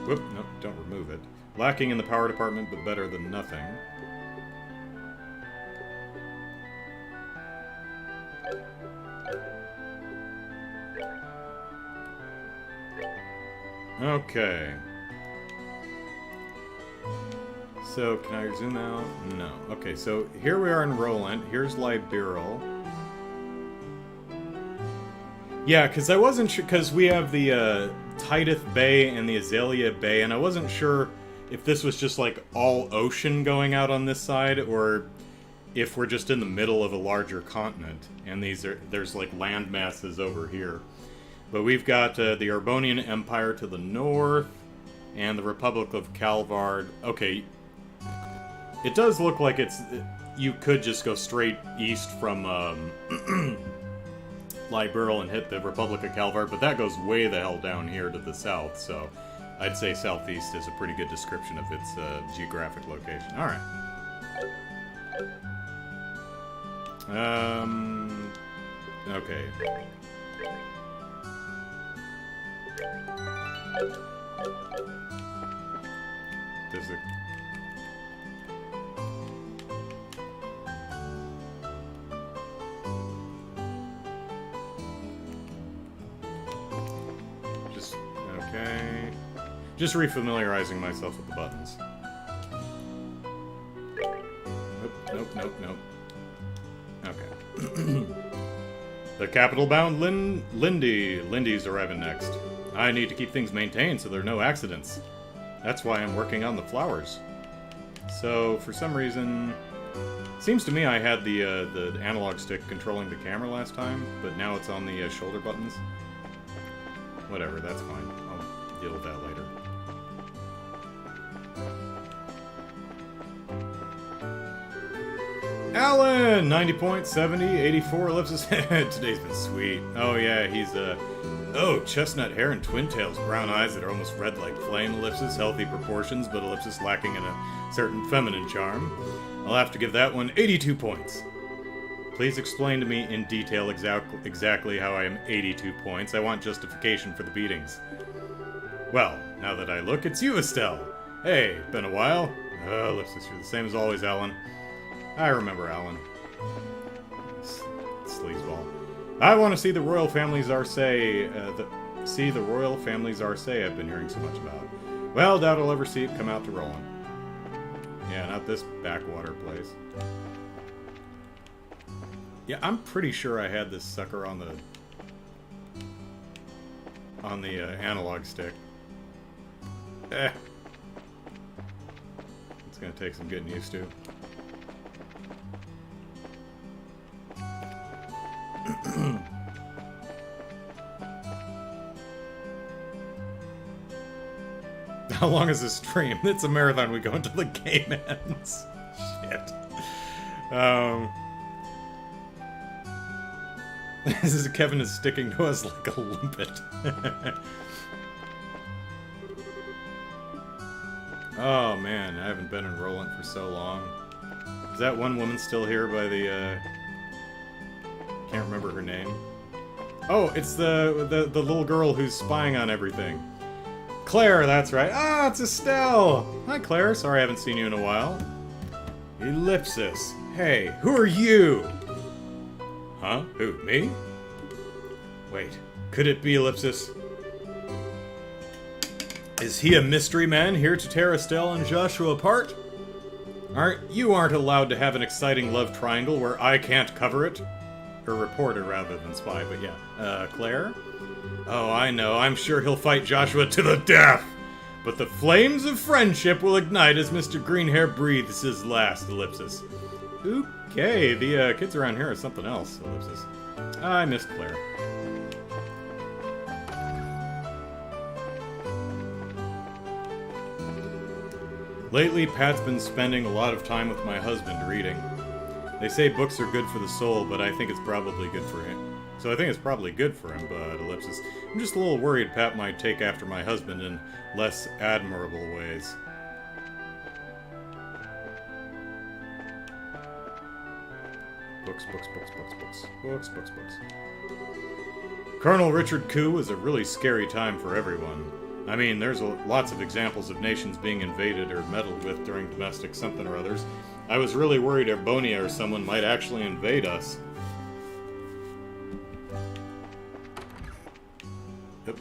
Whoop, no, don't remove it. Lacking in the power department, but better than nothing. Okay. So, can I zoom out? No. Okay, so here we are in Roland. Here's Liberal. Yeah, because I wasn't sure, because we have the Tideth Bay and the Azalea Bay, and I wasn't sure if this was just like all ocean going out on this side, or if we're just in the middle of a larger continent, and there's like land masses over here. But we've got the Arbonian Empire to the north, and the Republic of Calvard. Okay, it does look like you could just go straight east from Liberal and hit the Republic of Calvard, but that goes way the hell down here to the south, so I'd say southeast is a pretty good description of its geographic location. Alright. Okay. Does it... Okay. Just refamiliarizing myself with the buttons. Nope. Okay. The capital-bound Lindy. Lindy's arriving next. I need to keep things maintained so there are no accidents. That's why I'm working on the flowers. So, for some reason... Seems to me I had the analog stick controlling the camera last time, but now it's on the shoulder buttons. Whatever, that's fine. I'll deal with that later. Alan! 90 points, 70, 84 ellipsis. Today's been sweet. Oh yeah, he's oh, chestnut hair and twin tails, brown eyes that are almost red like flame, ellipsis, healthy proportions, but ellipsis lacking in a certain feminine charm. I'll have to give that one 82 points. Please explain to me in detail exactly how I am 82 points. I want justification for the beatings. Well, now that I look, it's you, Estelle. Hey, been a while. Ellipsis, you're the same as always, Alan. I remember Alan. Sleazeball. I want to see the royal family's Arcee, the royal family's Arcee I've been hearing so much about. Well, doubt I'll ever see it come out to Roland. Yeah, not this backwater place. Yeah, I'm pretty sure I had this sucker on the analog stick. It's gonna take some getting used to. How long is this stream? It's a marathon. We go until the game ends. Shit. This is Kevin is sticking to us like a limpet. Oh man, I haven't been in Roland for so long. Is that one woman still here by the can't remember her name. Oh, it's the little girl who's spying on everything. Claire, that's right. Ah, it's Estelle! Hi, Claire. Sorry I haven't seen you in a while. Ellipsis. Hey, who are you? Huh? Who, me? Wait, could it be Ellipsis? Is he a mystery man here to tear Estelle and Joshua apart? You aren't allowed to have an exciting love triangle where I can't cover it? Or reporter rather than spy, but yeah. Claire? Oh, I know. I'm sure he'll fight Joshua to the death! But the flames of friendship will ignite as Mr. Greenhair breathes his last, Ellipsis. Okay, the kids around here are something else, Ellipsis. I miss Claire. Lately, Pat's been spending a lot of time with my husband reading. They say books are good for the soul, but I think it's probably good for him. So I think it's probably good for him, but Ellipsis. I'm just a little worried Pat might take after my husband in less admirable ways. Books. Colonel Richard Coup was a really scary time for everyone. I mean, there's lots of examples of nations being invaded or meddled with during domestic something or others. I was really worried Erbonia or someone might actually invade us. Yep.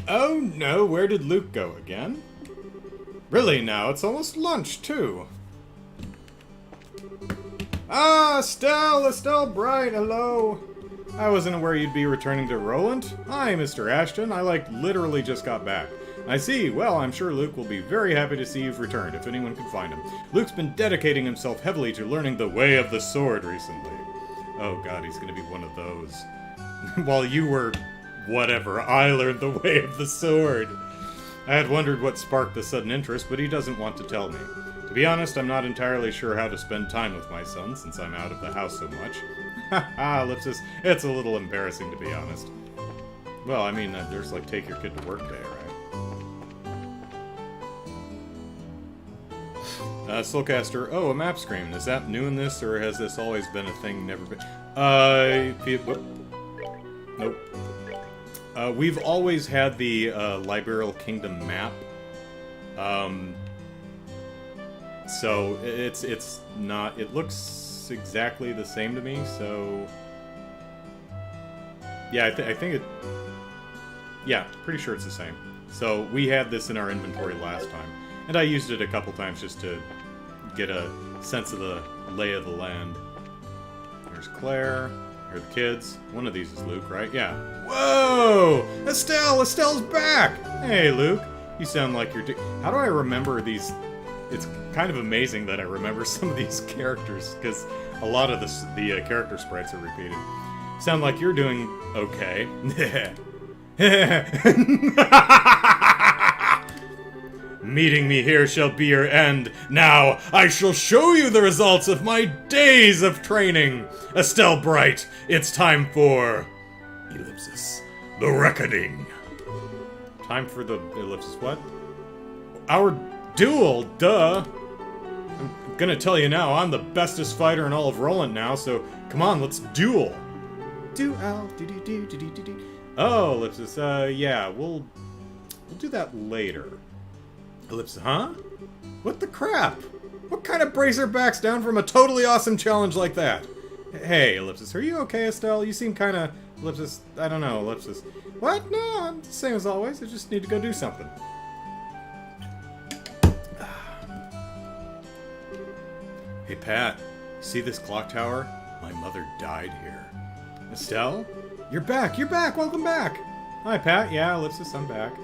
Oh no, where did Luke go again? Really now, it's almost lunch too. Ah, Estelle Bright, hello. I wasn't aware you'd be returning to Roland. Hi, Mr. Ashton. I, literally just got back. I see. Well, I'm sure Luke will be very happy to see you've returned, if anyone can find him. Luke's been dedicating himself heavily to learning the way of the sword recently. Oh god, he's gonna be one of those. While you were... whatever, I learned the way of the sword. I had wondered what sparked the sudden interest, but he doesn't want to tell me. To be honest, I'm not entirely sure how to spend time with my son, since I'm out of the house so much. Haha, Ellipsis, it's a little embarrassing to be honest. Well, I mean, there's take your kid to work day, right? Soulcaster, oh, a map screen. Is that new in this, or has this always been a thing, never been? Nope. We've always had the Liberal Kingdom map. So it's not. It looks exactly the same to me. So yeah, I think it. Yeah, pretty sure it's the same. So we had this in our inventory last time, and I used it a couple times just to get a sense of the lay of the land. There's Claire. Here are the kids. One of these is Luke, right? Yeah. Whoa! Estelle! Estelle's back! Hey, Luke. You sound like you're... How do I remember these... It's kind of amazing that I remember some of these characters, because a lot of the character sprites are repeated. Sound like you're doing okay. Meeting me here shall be your end. Now, I shall show you the results of my days of training. Estelle Bright, it's time for... Ellipsis. The Reckoning. Time for the... Ellipsis what? Our duel, duh. I'm gonna tell you now, I'm the bestest fighter in all of Roland now, so come on, let's duel. Duel. Oh, Ellipsis, yeah, we'll We'll do that later. Ellipsis, huh? What the crap? What kind of bracer backs down from a totally awesome challenge like that? Hey, Ellipsis, are you okay, Estelle? You seem kind of... Ellipsis, I don't know, Ellipsis. What? No, I'm the same as always. I just need to go do something. Hey, Pat, see this clock tower? My mother died here. Estelle? You're back! You're back! Welcome back! Hi, Pat. Yeah, Ellipsis, I'm back.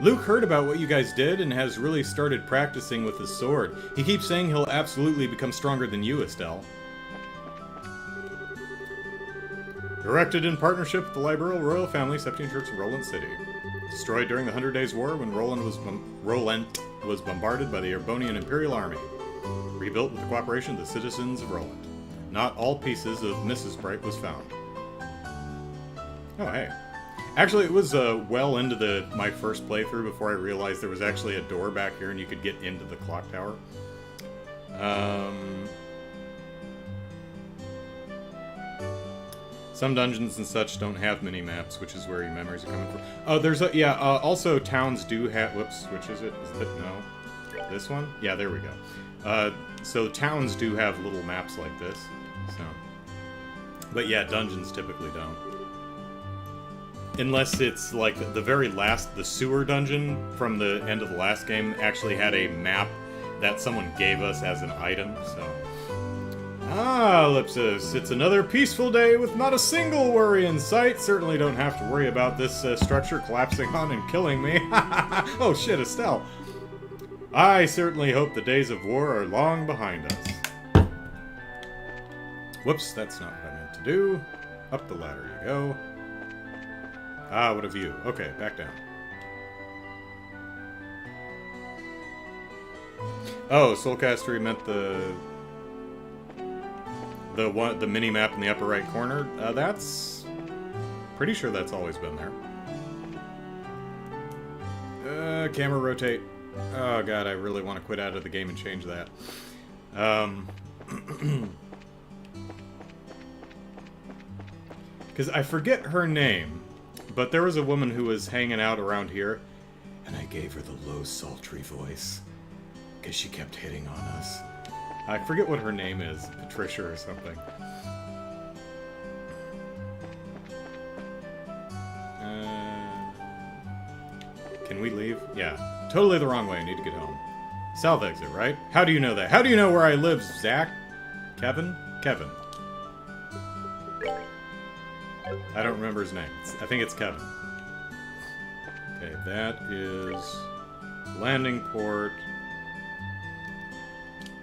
Luke heard about what you guys did and has really started practicing with his sword. He keeps saying he'll absolutely become stronger than you, Estelle. Erected in partnership with the Liberal Royal Family, Hepting Church in Roland City. Destroyed during the 100 Days War when Roland was bombarded by the Erebonian Imperial Army. Rebuilt with the cooperation of the citizens of Roland. Not all pieces of Mrs. Bright was found. Oh, hey. Actually, it was well into my first playthrough before I realized there was actually a door back here and you could get into the clock tower. Some dungeons and such don't have mini-maps, which is where your memories are coming from. Oh, there's a... Yeah, also towns do have... Whoops, which is it? Is it... No. This one? Yeah, there we go. So towns do have little maps like this. So... But yeah, dungeons typically don't. Unless it's like the very last... The sewer dungeon from the end of the last game actually had a map that someone gave us as an item, so... Ah, Ellipsis, it's another peaceful day with not a single worry in sight. Certainly don't have to worry about this structure collapsing on and killing me. Oh shit, Estelle. I certainly hope the days of war are long behind us. Whoops, that's not what I meant to do. Up the ladder you go. Ah, what a view. Okay, back down. Oh, Soulcastery meant the mini map in the upper right corner. That's pretty sure that's always been there. Camera rotate. Oh god, I really want to quit out of the game and change that. Because I forget her name, but there was a woman who was hanging out around here, and I gave her the low, sultry voice because she kept hitting on us. I forget what her name is, Patricia or something. Can we leave? Yeah. Totally the wrong way. I need to get home. South exit, right? How do you know that? How do you know where I live, Zach? Kevin? Kevin. I don't remember his name. I think it's Kevin. Okay, that is... landing port...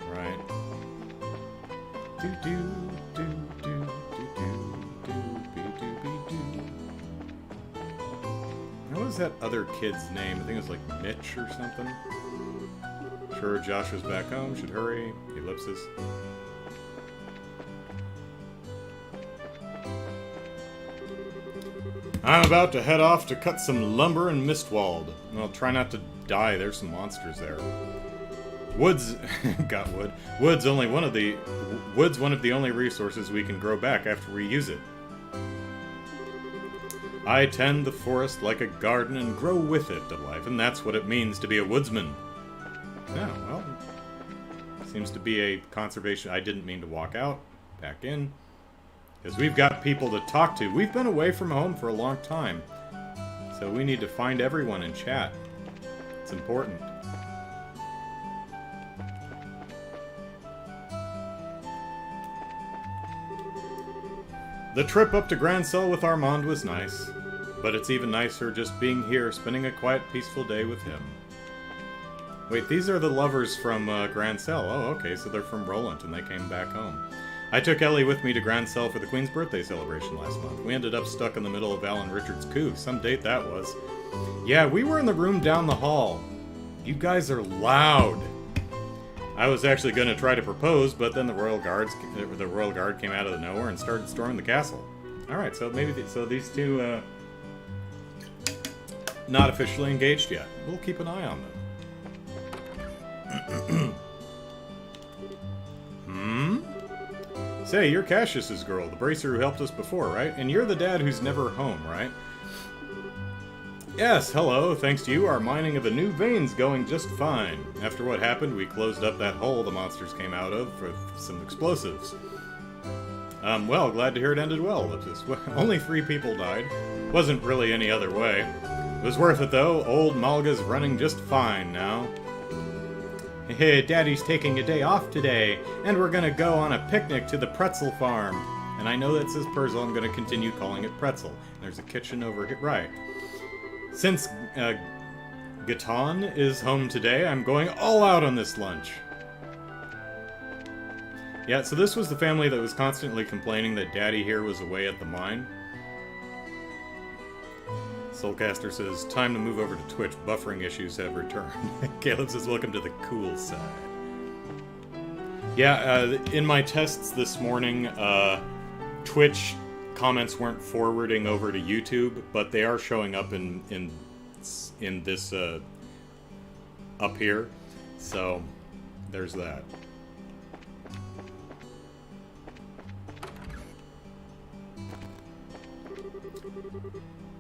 Right. Do do do do do do do do. What was that other kid's name? I think it was like Mitch or something. Sure, Josh was back home. Should hurry. Ellipsis. I'm about to head off to cut some lumber in Mistwald. Well, try not to die. There's some monsters there. Wood's got wood. Wood's one of the only resources we can grow back after we use it. I tend the forest like a garden and grow with it to life, and that's what it means to be a woodsman. Yeah, well, seems to be a conservation. I didn't mean to walk out. Back in. Because we've got people to talk to. We've been away from home for a long time. So we need to find everyone and chat. It's important. The trip up to Grand Cell with Armand was nice, but it's even nicer just being here, spending a quiet, peaceful day with him. Wait, these are the lovers from Grand Cell. Oh, okay, so they're from Roland and they came back home. I took Ellie with me to Grand Cell for the Queen's birthday celebration last month. We ended up stuck in the middle of Alan Richards' coup. Some date that was. Yeah, we were in the room down the hall. You guys are loud. I was actually going to try to propose, but then the Royal Guard came out of the nowhere and started storming the castle. Alright, so maybe these two, not officially engaged yet. We'll keep an eye on them. Say, you're Cassius's girl, the bracer who helped us before, right? And you're the dad who's never home, right? Yes, hello. Thanks to you, our mining of a new vein's going just fine. After what happened, we closed up that hole the monsters came out of for some explosives. Well, glad to hear it ended well. Only 3 people died. Wasn't really any other way. It was worth it, though. Old Malga's running just fine now. Hey, Daddy's taking a day off today, and we're gonna go on a picnic to the pretzel farm. And I know that says Perzel, I'm gonna continue calling it pretzel. There's a kitchen over here, right. Since Gatan is home today, I'm going all out on this lunch. Yeah, so this was the family that was constantly complaining that Daddy here was away at the mine. Soulcaster says, time to move over to Twitch. Buffering issues have returned. Caleb says, welcome to the cool side. Yeah, in my tests this morning, Twitch comments weren't forwarding over to YouTube, but they are showing up in this up here. So there's that.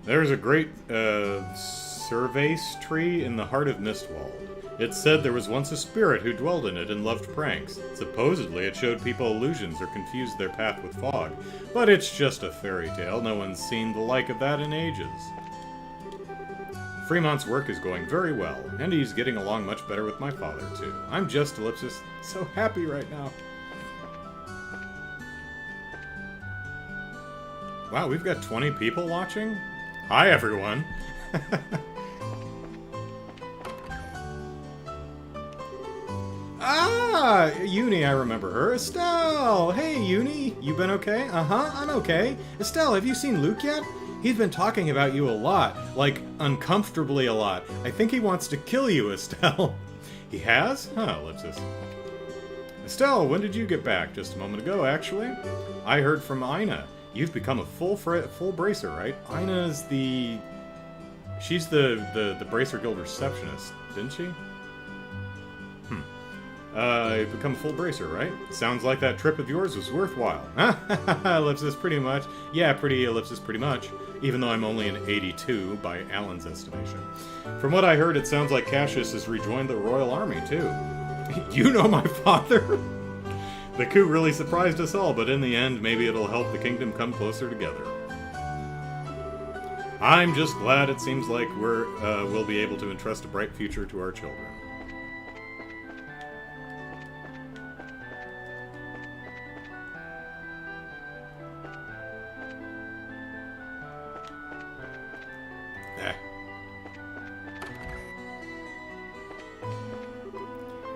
There's a great Cervace tree in the heart of Mistwald. It said there was once a spirit who dwelled in it and loved pranks. Supposedly it showed people illusions or confused their path with fog. But it's just a fairy tale. No one's seen the like of that in ages. Fremont's work is going very well, and he's getting along much better with my father, too. I'm just, ellipsis, so happy right now. Wow, we've got 20 people watching? Hi, everyone! Ah, Uni, I remember her. Estelle! Hey, Uni, you been okay? Uh-huh, I'm okay. Estelle, have you seen Luke yet? He's been talking about you a lot. Like, uncomfortably a lot. I think he wants to kill you, Estelle. He has? Huh, ellipsis. Estelle, when did you get back? Just a moment ago, actually. I heard from Ina. You've become a full bracer, right? Ina's the... She's the Bracer Guild receptionist, didn't she? You've become a full bracer, right? Sounds like that trip of yours was worthwhile. Ellipsis, pretty much. Yeah, pretty ellipsis, pretty much. Even though I'm only an 82 by Alan's estimation. From what I heard, it sounds like Cassius has rejoined the Royal Army, too. You know my father? The coup really surprised us all, but in the end, maybe it'll help the kingdom come closer together. I'm just glad it seems like we'll be able to entrust a bright future to our children.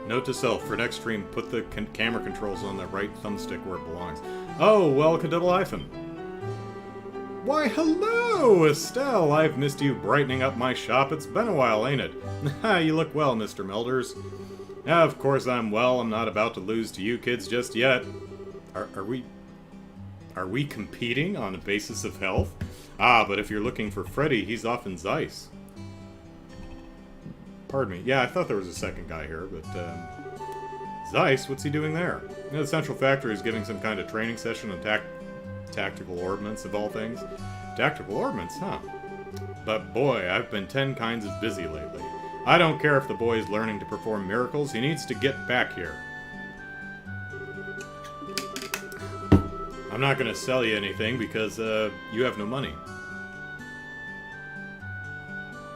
Note to self, for next stream, put the camera controls on the right thumbstick where it belongs. Oh, well, Double Hyphen. Why, hello, Estelle! I've missed you brightening up my shop. It's been a while, ain't it? You look well, Mr. Melders. Yeah, of course I'm well. I'm not about to lose to you kids just yet. Are we competing on a basis of health? Ah, but if you're looking for Freddy, he's off in Zeiss. Pardon me. Yeah, I thought there was a second guy here, but, Zeiss, what's he doing there? You know, the Central Factory is giving some kind of training session on tactical ordnance, of all things. Tactical ordnance, huh? But boy, I've been 10 kinds of busy lately. I don't care if the boy's learning to perform miracles, he needs to get back here. I'm not gonna sell you anything because, you have no money.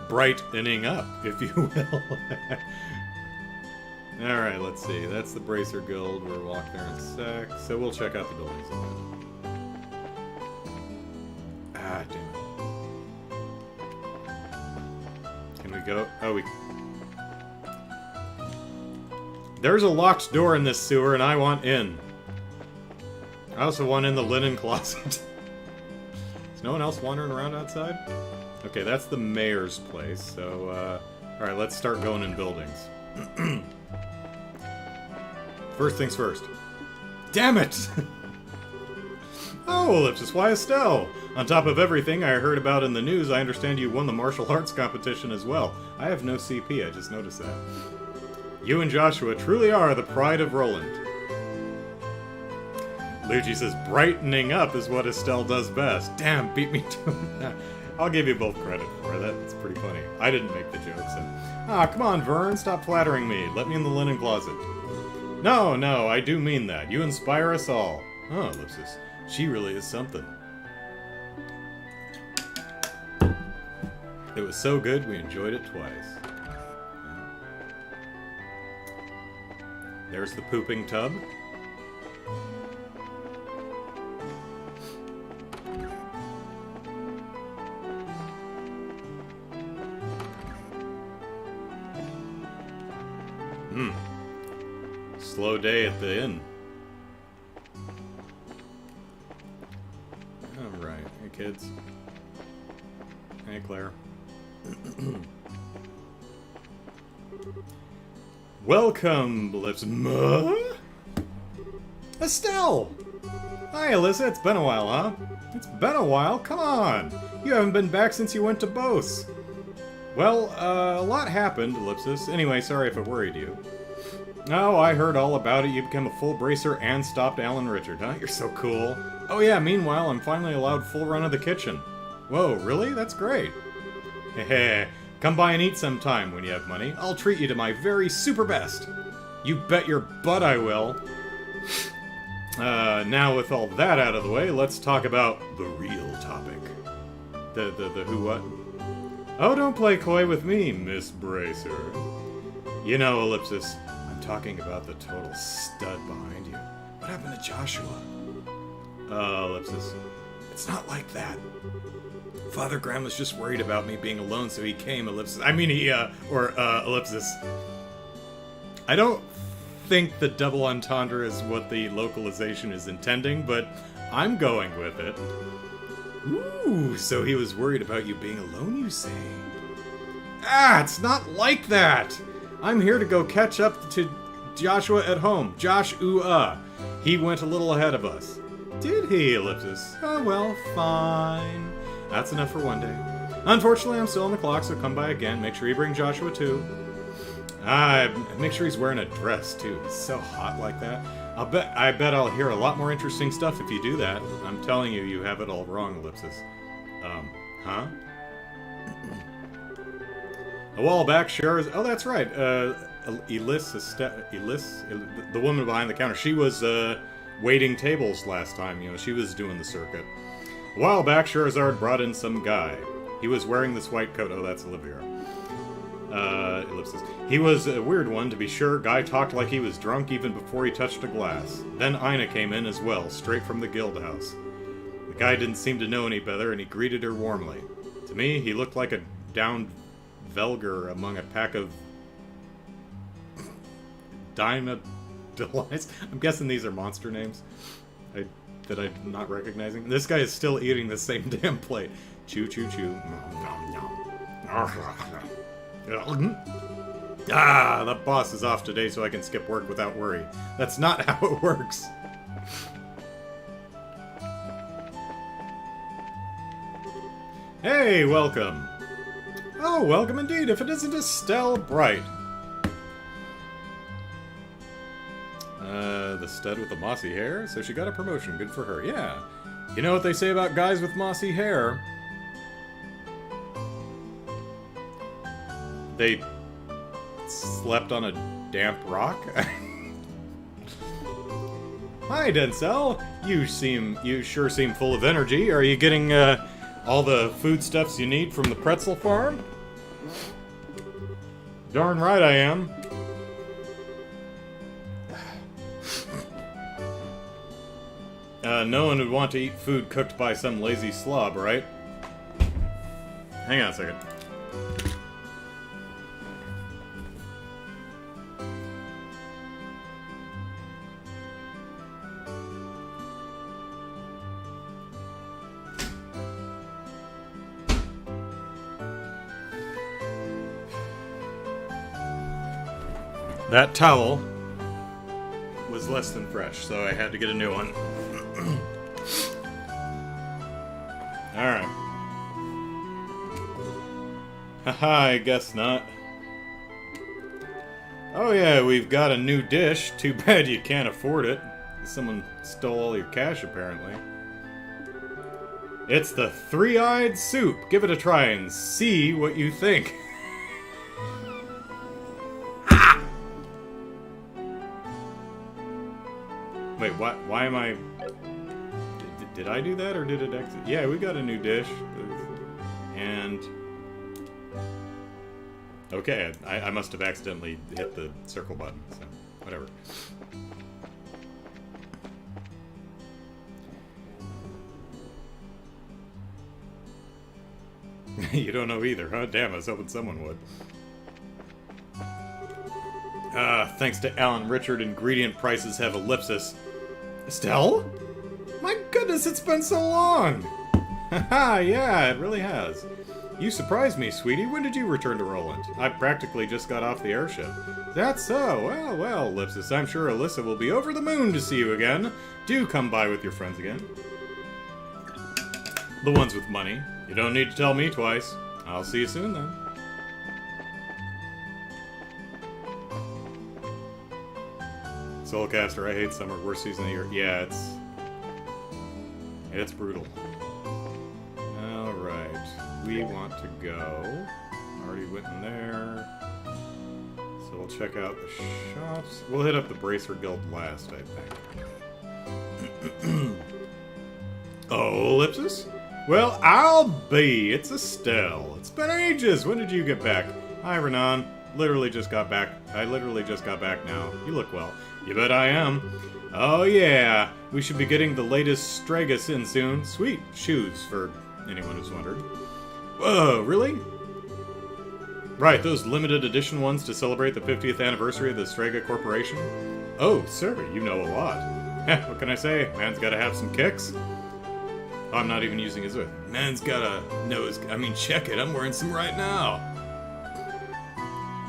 Brightening up, if you will. Alright, let's see. That's the Bracer Guild. We'll walk there in a sec. So we'll check out the buildings a bit. Ah, damn it. Can we go? Oh, we... There's a locked door in this sewer, and I want in. I also want in the linen closet. Is no one else wandering around outside? Okay, that's the mayor's place, so, alright, let's start going in buildings. First things first. Damn it! Oh, Ellipsis, why Estelle? On top of everything I heard about in the news, I understand you won the martial arts competition as well. I have no CP, I just noticed that. You and Joshua truly are the pride of Roland. Luigi says, brightening up is what Estelle does best. Damn, beat me to it. I'll give you both credit for it. That's pretty funny. I didn't make the joke, so... Ah, come on, Vern. Stop flattering me. Let me in the linen closet. No, no, I do mean that. You inspire us all. Oh, Ellipsis. She really is something. It was so good, we enjoyed it twice. There's the pooping tub. Slow day at the inn. Alright, hey kids. Hey Claire. Welcome, Estelle! Hi, Alyssa, it's been a while, huh? It's been a while, come on! You haven't been back since you went to Bose. Well, a lot happened, Ellipsis. Anyway, sorry if it worried you. Oh, I heard all about it. You became a full bracer and stopped Alan Richard, huh? You're so cool. Oh yeah, meanwhile, I'm finally allowed full run of the kitchen. Whoa, really? That's great. Heh, come by and eat sometime when you have money. I'll treat you to my very super best. You bet your butt I will. Now with all that out of the way, let's talk about the real topic. The who what? Oh, don't play coy with me, Miss Bracer. You know, Ellipsis, I'm talking about the total stud behind you. What happened to Joshua? Ellipsis, it's not like that. Father Graham was just worried about me being alone, so he came, Ellipsis. I mean, Ellipsis. I don't think the double entendre is what the localization is intending, but I'm going with it. Ooh, so he was worried about you being alone, you say? Ah, it's not like that! I'm here to go catch up to Joshua at home. Josh-ooh-ah. He went a little ahead of us. Did he, Ellipsis? Oh, well, fine. That's enough for one day. Unfortunately, I'm still on the clock, so come by again. Make sure you bring Joshua, too. Make sure he's wearing a dress, too. He's so hot like that. I bet I'll hear a lot more interesting stuff if you do that. I'm telling you, you have it all wrong, Ellipsis. Huh? A while back, Cher's... Oh, that's right. Elise, the woman behind the counter, she was, waiting tables last time. You know, she was doing the circuit. A while back, Scherzard brought in some guy. He was wearing this white coat. Oh, that's Olivia. Ellipsis. He was a weird one, to be sure. Guy talked like he was drunk even before he touched a glass. Then Ina came in as well, straight from the guild house. The guy didn't seem to know any better, and he greeted her warmly. To me, he looked like a downed Velger among a pack of Dinah Delights. I'm guessing these are monster names that I'm not recognizing. This guy is still eating the same damn plate. Chew, chew, chew. Ah, the boss is off today so I can skip work without worry. That's not how it works. Hey, welcome. Oh, welcome indeed, if it isn't Estelle Bright. The stud with the mossy hair? So she got a promotion, good for her. Yeah. You know what they say about guys with mossy hair? They slept on a damp rock? Hi, Denzel. You sure seem full of energy. Are you getting, all the foodstuffs you need from the pretzel farm? Darn right I am. No one would want to eat food cooked by some lazy slob, right? Hang on a second. That towel was less than fresh, so I had to get a new one. Alright. Haha, I guess not. Oh yeah, we've got a new dish. Too bad you can't afford it. Someone stole all your cash, apparently. It's the three-eyed soup. Give it a try and see what you think. Wait, what? Why am I... Did I do that, or did it exit? Yeah, we got a new dish. And... Okay, I must have accidentally hit the circle button, so whatever. You don't know either, huh? Damn, I was hoping someone would. Thanks to Alan Richard, ingredient prices have ellipsis. Estelle? My goodness, it's been so long! Haha, yeah, it really has. You surprised me, sweetie. When did you return to Roland? I practically just got off the airship. That's so. Well, well, Ellipsis, I'm sure Alyssa will be over the moon to see you again. Do come by with your friends again. The ones with money. You don't need to tell me twice. I'll see you soon, then. Soulcaster, I hate summer. Worst season of the year. Yeah, it's brutal. Alright. We want to go. Already went in there. So we'll check out the shops. We'll hit up the Bracer Guild last, I think. Oh, Ellipsis? Well, I'll be. It's Estelle. It's been ages. When did you get back? Hi, Renan. Literally just got back. I literally just got back now. You look well. You bet I am. Oh, yeah. We should be getting the latest Stragus in soon. Sweet shoes, for anyone who's wondered. Whoa, really? Right, those limited edition ones to celebrate the 50th anniversary of the Strega Corporation? Oh, sir, you know a lot. What can I say? Man's gotta have some kicks. Oh, I'm not even using his voice. Man's gotta know his... I mean, check it, I'm wearing some right now.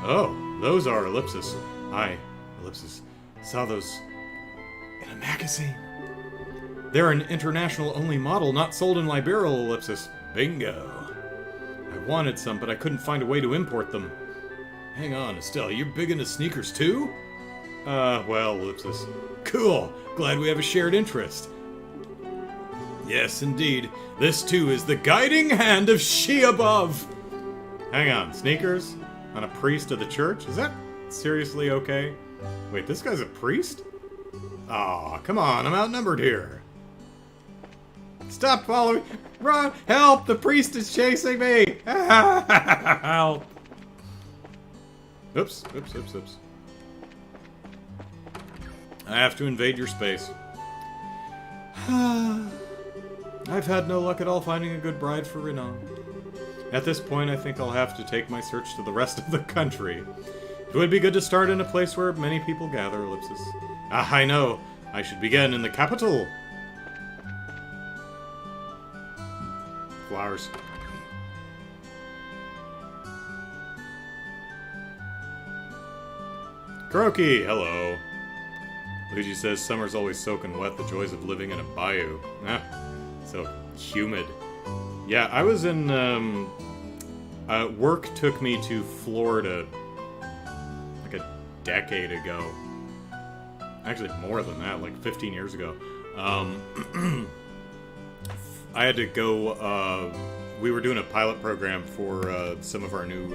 Oh, those are Ellipsis. I, Ellipsis, saw those in a magazine. They're an international-only model, not sold in Liberal, Ellipsis. Bingo. I wanted some, but I couldn't find a way to import them. Hang on, Estelle, you're big into sneakers too? Well, Ellipsis. Cool. Glad we have a shared interest. Yes, indeed. This, too, is the guiding hand of She Above. Hang on, sneakers? On a priest of the church? Is that seriously okay? Wait, this guy's a priest? Aw, come on, I'm outnumbered here. Stop following! Run! Help! The priest is chasing me! Help! Oops, oops, oops, oops. I have to invade your space. I've had no luck at all finding a good bride for Renan. At this point, I think I'll have to take my search to the rest of the country. It would be good to start in a place where many people gather, Ellipsis. Ah, I know. I should begin in the capital. Flowers. Kuroki, hello. Luigi says summer's always soaking wet, the joys of living in a bayou. Ah, so humid. Yeah, I was in, work took me to Florida like a decade ago. Actually, more than that, like 15 years ago. I had to go, we were doing a pilot program for some of our new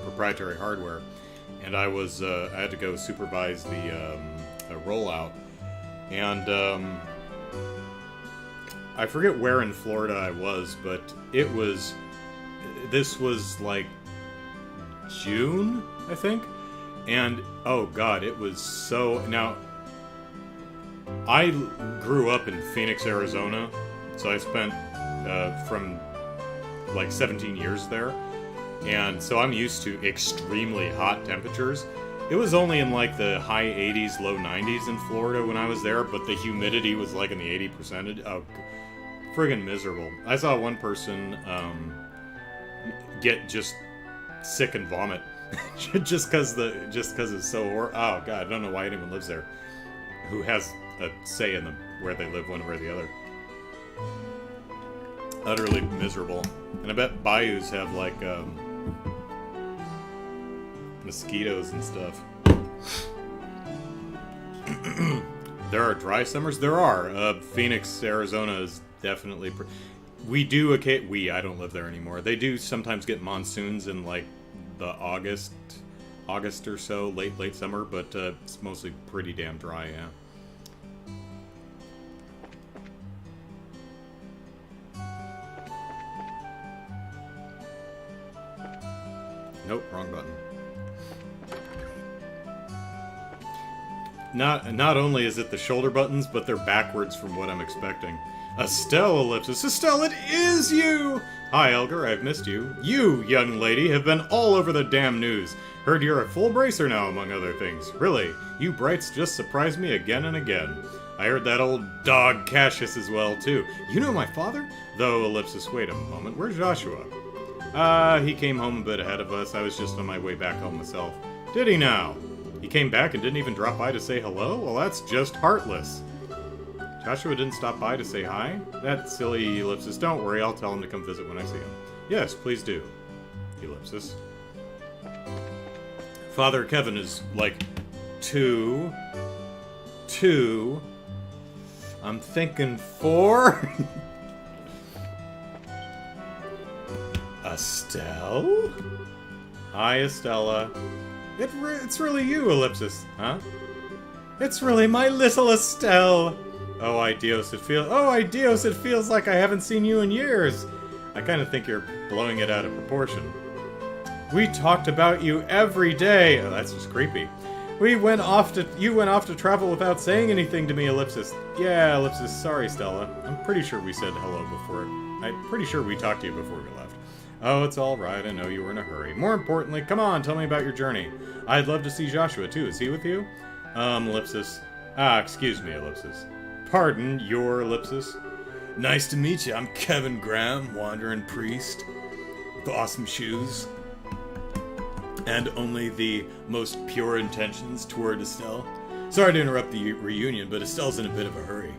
proprietary hardware, and I had to go supervise the rollout, and I forget where in Florida I was, but this was like June, I think, and oh god, it was so... Now, I grew up in Phoenix, Arizona, so I spent from like 17 years there, and so I'm used to extremely hot temperatures. It was only in like the high 80s, low 90s in Florida when I was there, but the humidity was like in the 80%. Oh, friggin' miserable. I saw one person get just sick and vomit just because it's so horrible. Oh god, I don't know why anyone lives there who has a say in them where they live, one way or the other. Utterly miserable. And I bet bayous have like mosquitoes and stuff. There are dry summers? There are. Phoenix, Arizona is definitely... We do, okay, I don't live there anymore. They do sometimes get monsoons in, like, the August or so, late summer, but it's mostly pretty damn dry, yeah. Nope, wrong button. Not only is it the shoulder buttons, but they're backwards from what I'm expecting. Estelle, ellipsis. Estelle, it is you! Hi, Elgar, I've missed you. You, young lady, have been all over the damn news. Heard you're a full bracer now, among other things. Really, you brights just surprise me again and again. I heard that old dog Cassius as well, too. You know my father? Though, ellipsis, wait a moment, where's Joshua? He came home a bit ahead of us. I was just on my way back home myself. Did he now? He came back and didn't even drop by to say hello? Well, that's just heartless. Joshua didn't stop by to say hi? That silly ellipsis. Don't worry, I'll tell him to come visit when I see him. Yes, please do. Ellipsis. Father Kevin is like 2. I'm thinking 4. Estelle? Hi, Estella. It's really you, ellipsis, huh? It's really my little Estelle. Oh, Dios, it feels like I haven't seen you in years. I kind of think you're blowing it out of proportion. We talked about you every day. Oh, that's just creepy. You went off to travel without saying anything to me, ellipsis. Yeah, ellipsis, sorry, Stella. I'm pretty sure we said hello before. I'm pretty sure we talked to you before we left. Oh, it's all right. I know you were in a hurry. More importantly, come on, tell me about your journey. I'd love to see Joshua, too. Is he with you? Ellipsis. Excuse me, ellipsis. Pardon, your ellipsis. Nice to meet you. I'm Kevin Graham, wandering priest, with awesome shoes, and only the most pure intentions toward Estelle. Sorry to interrupt the reunion, but Estelle's in a bit of a hurry.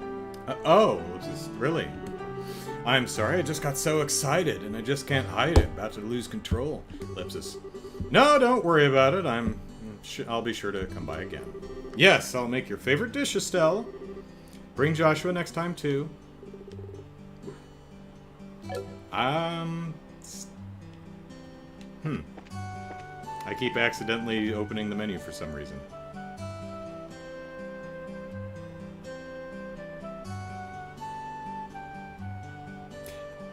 Ellipsis, really? I'm sorry, I just got so excited, and I just can't hide it. About to lose control. Ellipsis. No, don't worry about it. I'll be sure to come by again. Yes, I'll make your favorite dish, Estelle. Bring Joshua next time, too. I keep accidentally opening the menu for some reason.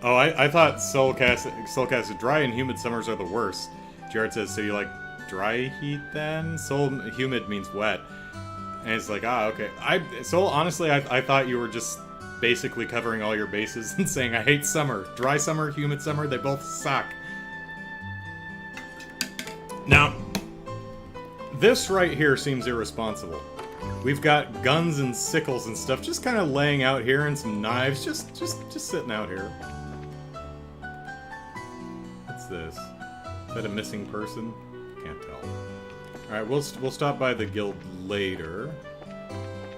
Oh, I thought Soulcast dry and humid summers are the worst. Jared says, so you like dry heat then? Humid means wet. And it's like, okay. Honestly, I thought you were just basically covering all your bases and saying, I hate summer. Dry summer, humid summer, they both suck. Now, this right here seems irresponsible. We've got guns and sickles and stuff just kind of laying out here, and some knives just sitting out here. What's this? Is that a missing person? Can't tell. Alright, we'll stop by the guild later.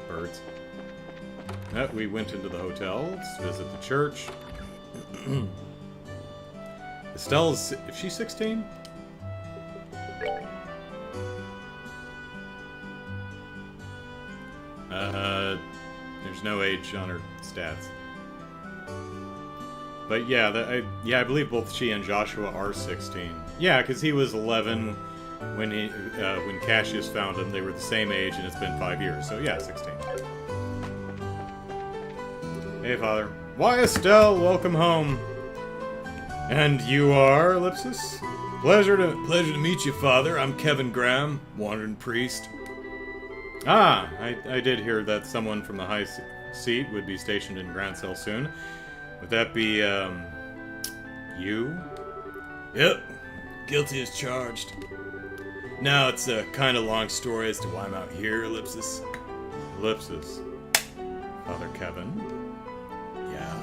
Birds. We went into the hotel. Let's visit the church. Estelle is she 16? There's no age on her stats. But yeah, I believe both she and Joshua are 16. Yeah, because he was 11 when Cassius found him. They were the same age, and it's been 5 years. So yeah, 16. Hey, Father. Why, Estelle, welcome home. And you are, ellipsis? Pleasure to meet you, Father. I'm Kevin Graham, wandering priest. I did hear that someone from the high seat would be stationed in Grand Cell soon. Would that be, you? Yep. Guilty as charged. Now, it's a kind of long story as to why I'm out here, ellipsis. Ellipsis. Father Kevin? Yeah.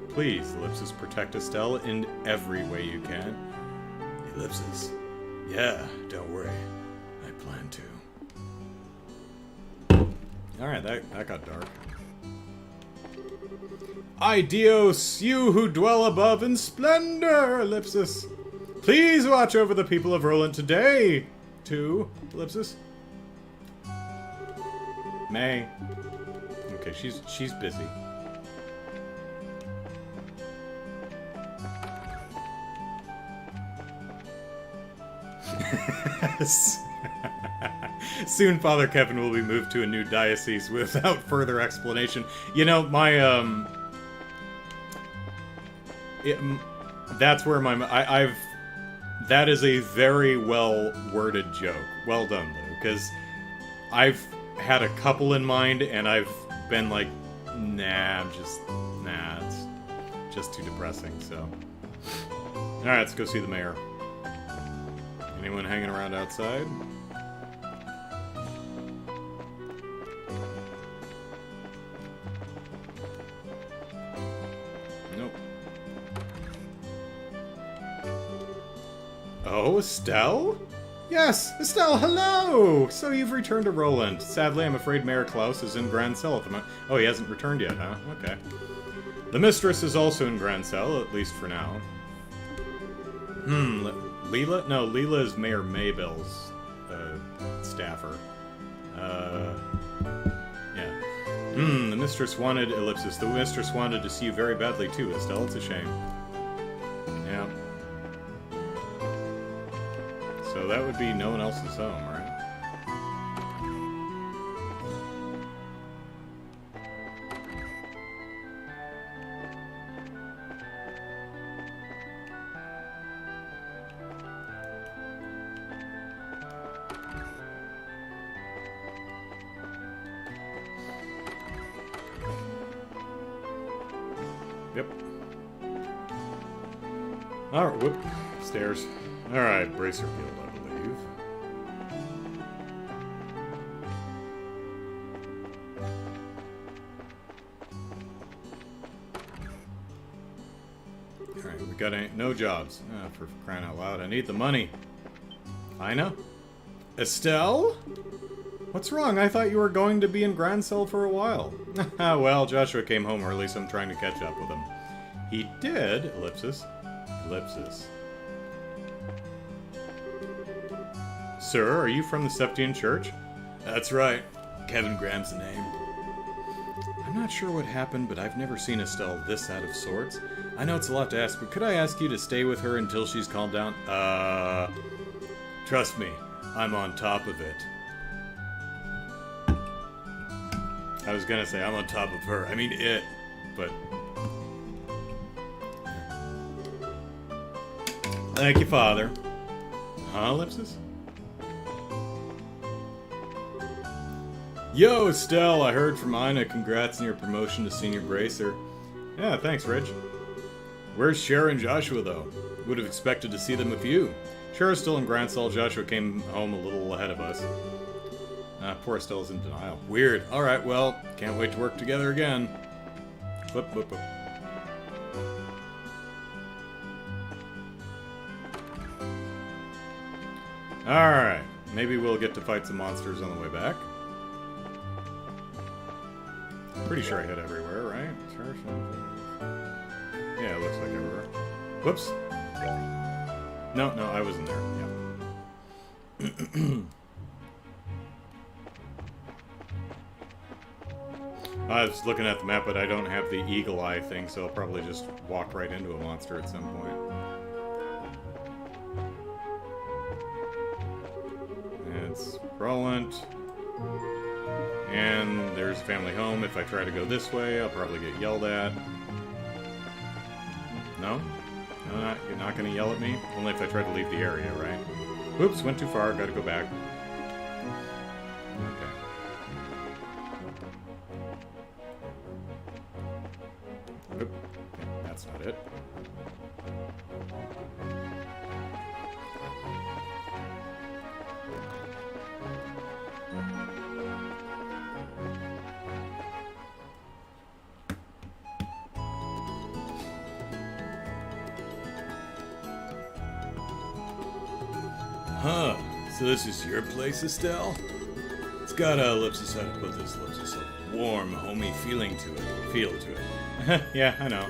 Please, ellipsis, protect Estelle in every way you can. Ellipsis. Yeah, don't worry. I plan to. Alright, that got dark. Dios, you who dwell above in splendor, ellipsis. Please watch over the people of Roland today, too, ellipsis. May. Okay, she's busy. Soon Father Kevin will be moved to a new diocese without further explanation. You know, that's where I've... That is a very well-worded joke. Well done, Lou, because I've had a couple in mind, and I've been like, nah, it's just too depressing, so... Alright, let's go see the mayor. Anyone hanging around outside? Nope. Oh, Estelle? Yes, Estelle, hello! So you've returned to Roland. Sadly, I'm afraid Mayor Klaus is in Grand Cell at the moment. Oh, he hasn't returned yet, huh? Okay. The mistress is also in Grand Cell, at least for now. Leela? No, Leela is Mayor Maybell's staffer. Yeah. The mistress wanted... Ellipsis. The mistress wanted to see you very badly, too, Estelle. It's a shame. Yeah. So that would be no one else's home, right? Yep. Alright, whoop. Stairs. Alright, Bracer Guild, I believe. Alright, we got no jobs. For crying out loud, I need the money. Ina? Estelle? What's wrong? I thought you were going to be in Grand Cell for a while. Well, Joshua came home early, so I'm trying to catch up with him. He did? Ellipsis. Ellipsis. Sir, are you from the Septian Church? That's right. Kevin Graham's the name. I'm not sure what happened, but I've never seen Estelle this out of sorts. I know it's a lot to ask, but could I ask you to stay with her until she's calmed down? Trust me, I'm on top of it. I was gonna say, I'm on top of her. I mean it, but... Thank you, Father. Huh, Ellipsis? Yo, Estelle, I heard from Ina. Congrats on your promotion to Senior Bracer. Yeah, thanks, Rich. Where's Cher and Joshua, though? Would have expected to see them with you. Cher's still in Grand Cell. Joshua came home a little ahead of us. Poor Estelle's in denial. Weird. Alright, well, can't wait to work together again. Whoop, whoop, whoop. Alright, maybe we'll get to fight some monsters on the way back. Pretty sure I hit everywhere, right? Yeah, it looks like everywhere. Whoops. No, I wasn't there. Yeah. I was looking at the map, but I don't have the eagle eye thing, so I'll probably just walk right into a monster at some point. It's Roland. And there's family home. If I try to go this way, I'll probably get yelled at. No? No, you're not going to yell at me? Only if I try to leave the area, right? Whoops, went too far. Gotta go back. Okay. Oop. Okay, that's not it. Huh, so this is your place, Estelle? It's got a, ellipsis, how to put this, ellipsis, a warm, homey feel to it. Yeah, I know.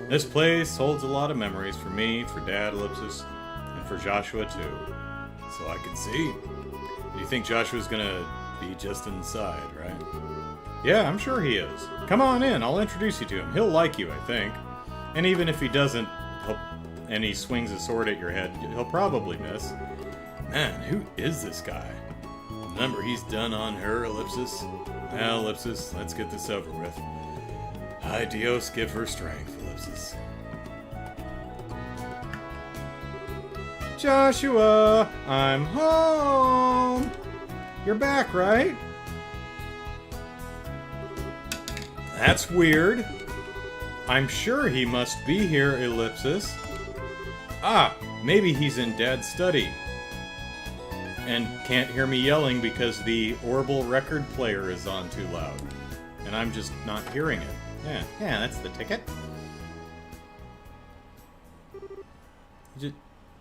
This place holds a lot of memories for me, for Dad, ellipsis, and for Joshua, too. So I can see. You think Joshua's gonna be just inside, right? Yeah, I'm sure he is. Come on in, I'll introduce you to him. He'll like you, I think. And even if he doesn't, and he swings a sword at your head, he'll probably miss. Man, who is this guy? The number he's done on her, Ellipsis. Well, Ellipsis, let's get this over with. Hi, Dios, give her strength, Ellipsis. Joshua, I'm home! You're back, right? That's weird. I'm sure he must be here, Ellipsis. Ah, maybe he's in Dad's study. And can't hear me yelling because the Orbital record player is on too loud. And I'm just not hearing it. Yeah, that's the ticket.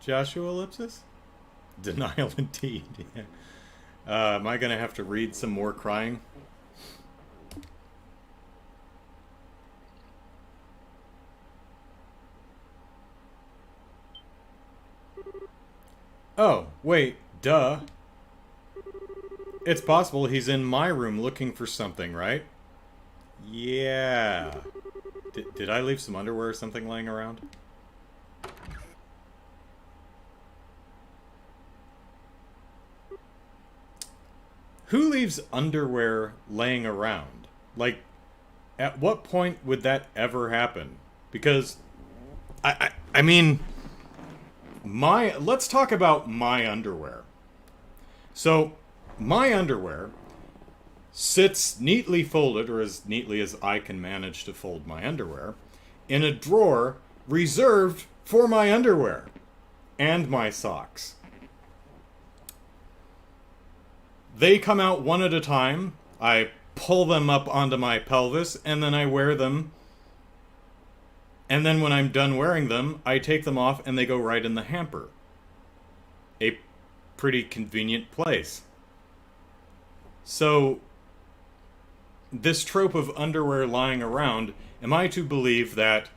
Joshua Ellipsis? Denial indeed. Yeah. Am I going to have to read some more crying? Oh, wait, duh. It's possible he's in my room looking for something, right? Yeah. Did I leave some underwear or something laying around? Who leaves underwear laying around? Like, at what point would that ever happen? Because, I mean, let's talk about my underwear. So, my underwear sits neatly folded, or as neatly as I can manage to fold my underwear, in a drawer reserved for my underwear and my socks. They come out one at a time. I pull them up onto my pelvis, and then I wear them. And then when I'm done wearing them, I take them off and they go right in the hamper. A pretty convenient place. So, this trope of underwear lying around, am I to believe that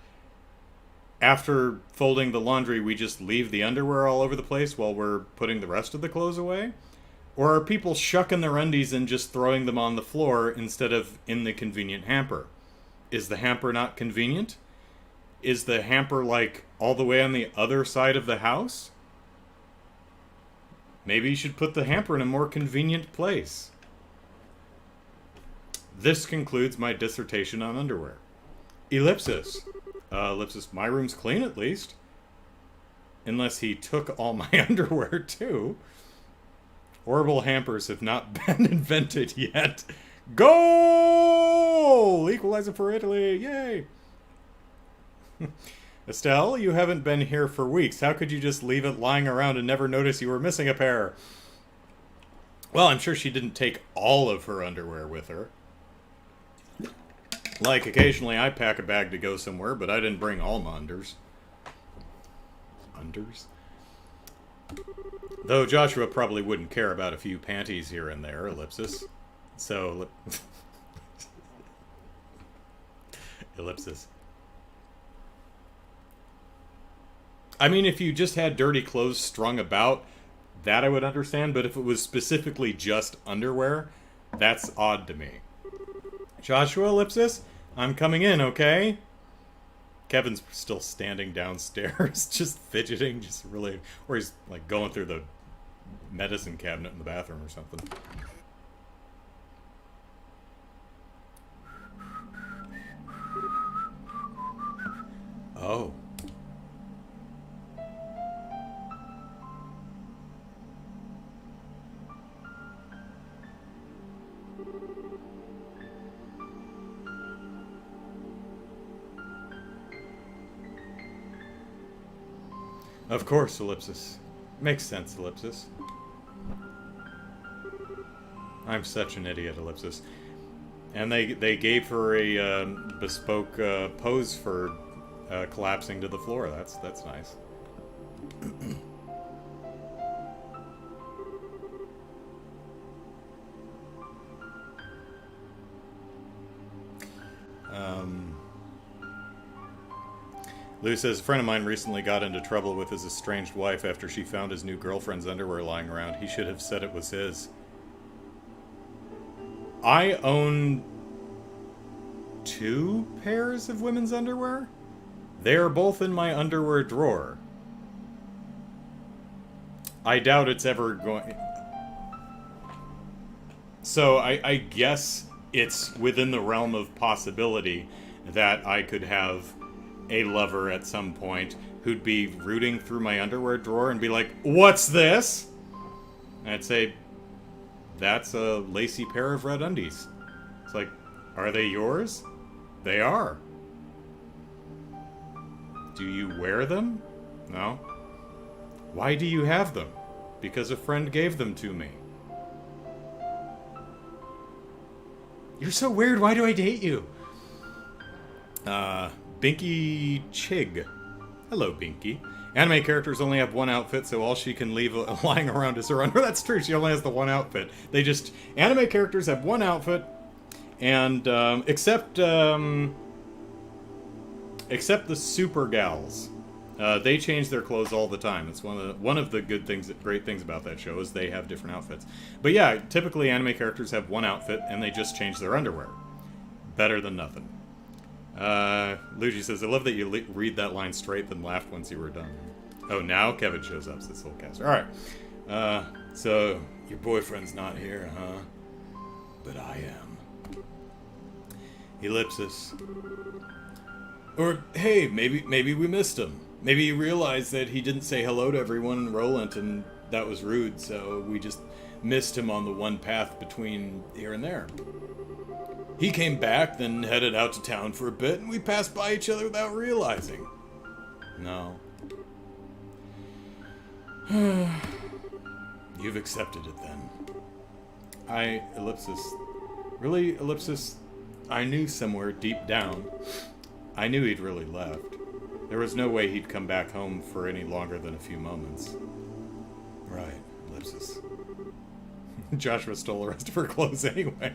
after folding the laundry we just leave the underwear all over the place while we're putting the rest of the clothes away? Or are people shucking their undies and just throwing them on the floor instead of in the convenient hamper? Is the hamper not convenient? Is the hamper, like, all the way on the other side of the house? Maybe you should put the hamper in a more convenient place. This concludes my dissertation on underwear. Ellipsis. Ellipsis, my room's clean at least. Unless he took all my underwear too. Orbital hampers have not been invented yet. Goal! Equalizer for Italy! Yay! Estelle, you haven't been here for weeks. How could you just leave it lying around and never notice you were missing a pair? Well, I'm sure she didn't take all of her underwear with her. Like, occasionally I pack a bag to go somewhere, but I didn't bring all my unders. Unders? Though Joshua probably wouldn't care about a few panties here and there, Ellipsis. So, Ellipsis. I mean, if you just had dirty clothes strung about, that I would understand, but if it was specifically just underwear, that's odd to me. Joshua, Ellipsis, I'm coming in, okay? Kevin's still standing downstairs, just fidgeting, just really... Or he's, like, going through the medicine cabinet in the bathroom or something. Oh. Of course, Ellipsis. Makes sense, Ellipsis. I'm such an idiot, Ellipsis. And they gave her a bespoke pose for collapsing to the floor. That's nice. Lou says, a friend of mine recently got into trouble with his estranged wife after she found his new girlfriend's underwear lying around. He should have said it was his. I own 2 pairs of women's underwear. They are both in my underwear drawer. I doubt it's ever going... So I guess it's within the realm of possibility that I could have a lover at some point who'd be rooting through my underwear drawer and be like, "What's this?" And I'd say, "That's a lacy pair of red undies." It's like, "Are they yours?" They are. Do you wear them? No. Why do you have them? Because a friend gave them to me. You're so weird, why do I date you? Binky Chig. Hello, Binky. Anime characters only have one outfit, so all she can leave lying around is her underwear. That's true, she only has the one outfit. Anime characters have one outfit, and, except the super gals. They change their clothes all the time. It's one of the great things about that show is they have different outfits. But yeah, typically anime characters have one outfit and they just change their underwear. Better than nothing. Luigi says, "I love that you read that line straight, then laughed once you were done." Oh, now Kevin shows up, says Soulcaster. All right. So your boyfriend's not here, huh? But I am. Ellipsis. Or hey, maybe we missed him. Maybe he realized that he didn't say hello to everyone in Roland, and that was rude, so we just missed him on the one path between here and there. He came back, then headed out to town for a bit, and we passed by each other without realizing. No. You've accepted it then. Ellipsis. Really, Ellipsis? I knew somewhere deep down. I knew he'd really left. There was no way he'd come back home for any longer than a few moments. Right, Ellipsis. Joshua stole the rest of her clothes anyway.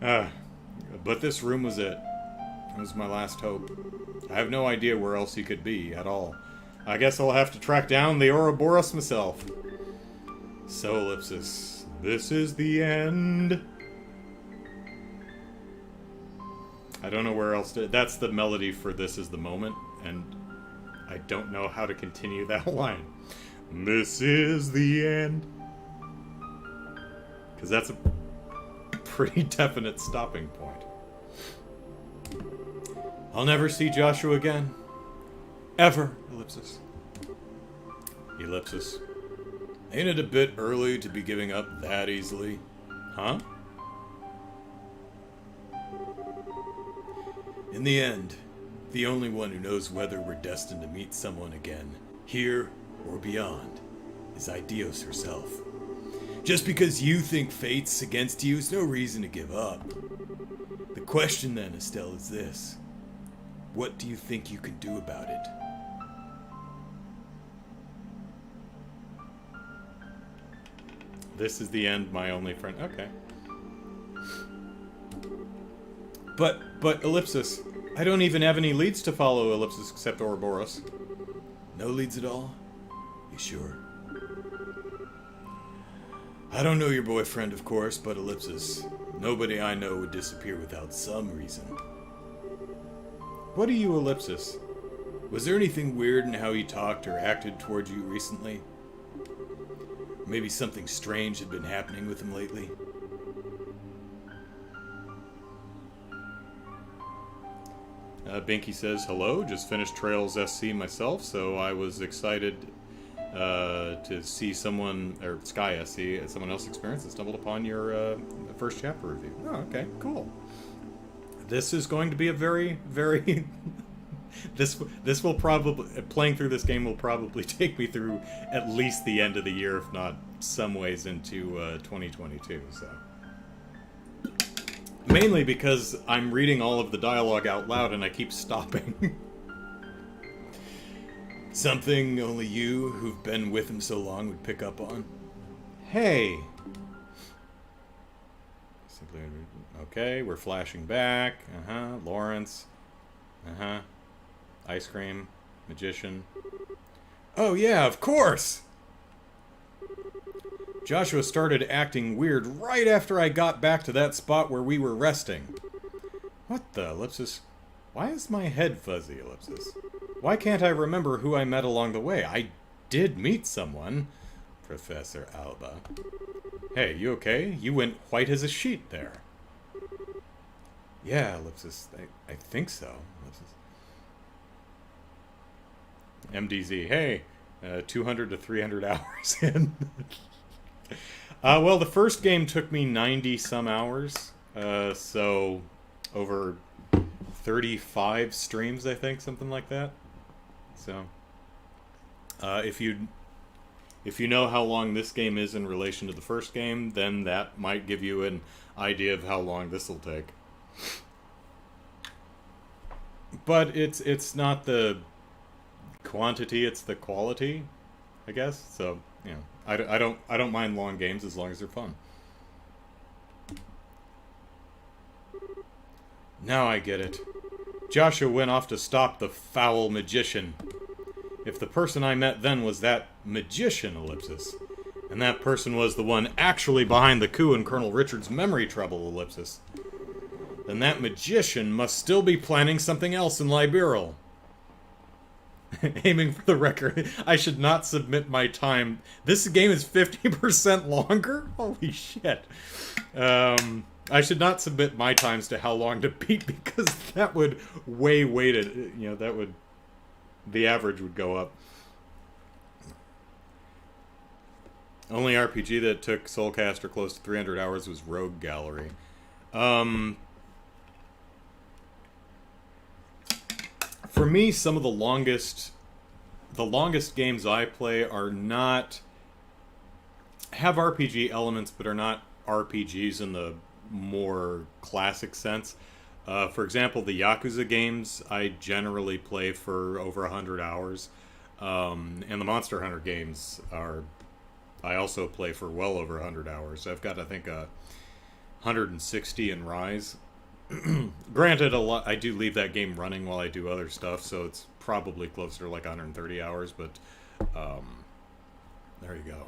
But this room was it. It was my last hope. I have no idea where else he could be, at all. I guess I'll have to track down the Ouroboros myself. So, Ellipsis, this is the end. I don't know where else to... That's the melody for This Is the Moment, and I don't know how to continue that line. This is the end. Because that's a pretty definite stopping point. I'll never see Joshua again. Ever. Ellipsis. Ellipsis. Ain't it a bit early to be giving up that easily? Huh? In the end, the only one who knows whether we're destined to meet someone again, here or beyond, is Idios herself. Just because you think fate's against you is no reason to give up. The question then, Estelle, is this. What do you think you can do about it? This is the end, my only friend. Okay. But Ellipsis, I don't even have any leads to follow, Ellipsis, except Ouroboros. No leads at all? You sure? I don't know your boyfriend, of course, but Ellipsis, nobody I know would disappear without some reason. What are you, Ellipsis? Was there anything weird in how he talked or acted towards you recently? Maybe something strange had been happening with him lately? Binky says, hello, just finished Trails SC myself, so I was excited to see someone, or Sky SC, someone else experience and stumbled upon your first chapter review. Oh, okay, cool. This is going to be a very, very... this will probably... Playing through this game will probably take me through at least the end of the year, if not some ways into 2022, so... Mainly because I'm reading all of the dialogue out loud and I keep stopping. Something only you, who've been with him so long, would pick up on. Hey! Okay, we're flashing back. Lawrence. Ice cream. Magician. Oh yeah, of course! Joshua started acting weird right after I got back to that spot where we were resting. What the, Ellipsis? Why is my head fuzzy, Ellipsis? Why can't I remember who I met along the way? I did meet someone. Professor Alba. Hey, you okay? You went white as a sheet there. Yeah, Ellipsis. I think so. Ellipsis. MDZ. Hey, 200 to 300 hours in. Well, the first game took me 90 some hours. So over 35 streams, I think, something like that. So if you know how long this game is in relation to the first game, then that might give you an idea of how long this will take. But it's not the quantity, it's the quality, I guess. So, you know, I don't mind long games as long as they're fun. Now I get it. Joshua went off to stop the foul magician. If the person I met then was that magician, Ellipsis, and that person was the one actually behind the coup in Colonel Richard's memory trouble, Ellipsis, then that magician must still be planning something else in Liberal. Aiming for the record, I should not submit my time. This game is 50% longer? Holy shit. I should not submit my times to how long to beat, because that would weight it. You know, that would... the average would go up. Only RPG that took Soulcaster close to 300 hours was Rogue Gallery. For me, some of the longest games I play are not... have RPG elements, but are not RPGs in the more classic sense. For example, the Yakuza games, I generally play for over 100 hours. And the Monster Hunter games I also play for well over 100 hours. I've got, I think, 160 in Rise. Granted, I do leave that game running while I do other stuff, so it's probably closer to like 130 hours, but there you go.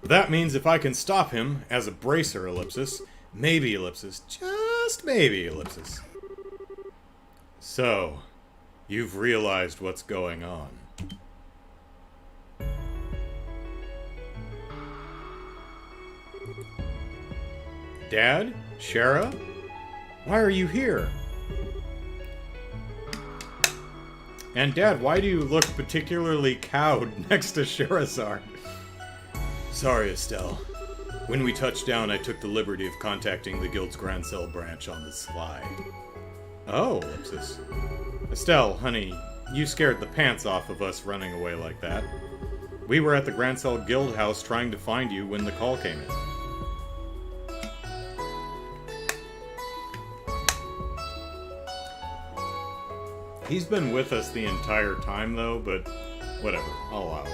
That means if I can stop him as a bracer, Ellipsis, maybe, Ellipsis, just maybe, Ellipsis. So, you've realized what's going on. Dad? Shara? Why are you here? And Dad, why do you look particularly cowed next to Sherazard? Sorry, Estelle. When we touched down, I took the liberty of contacting the Guild's Grand Cell branch on the sly. Oh, Ellipsis. Estelle, honey, you scared the pants off of us running away like that. We were at the Grand Cell Guild house trying to find you when the call came in. He's been with us the entire time, though, but whatever. I'll allow it.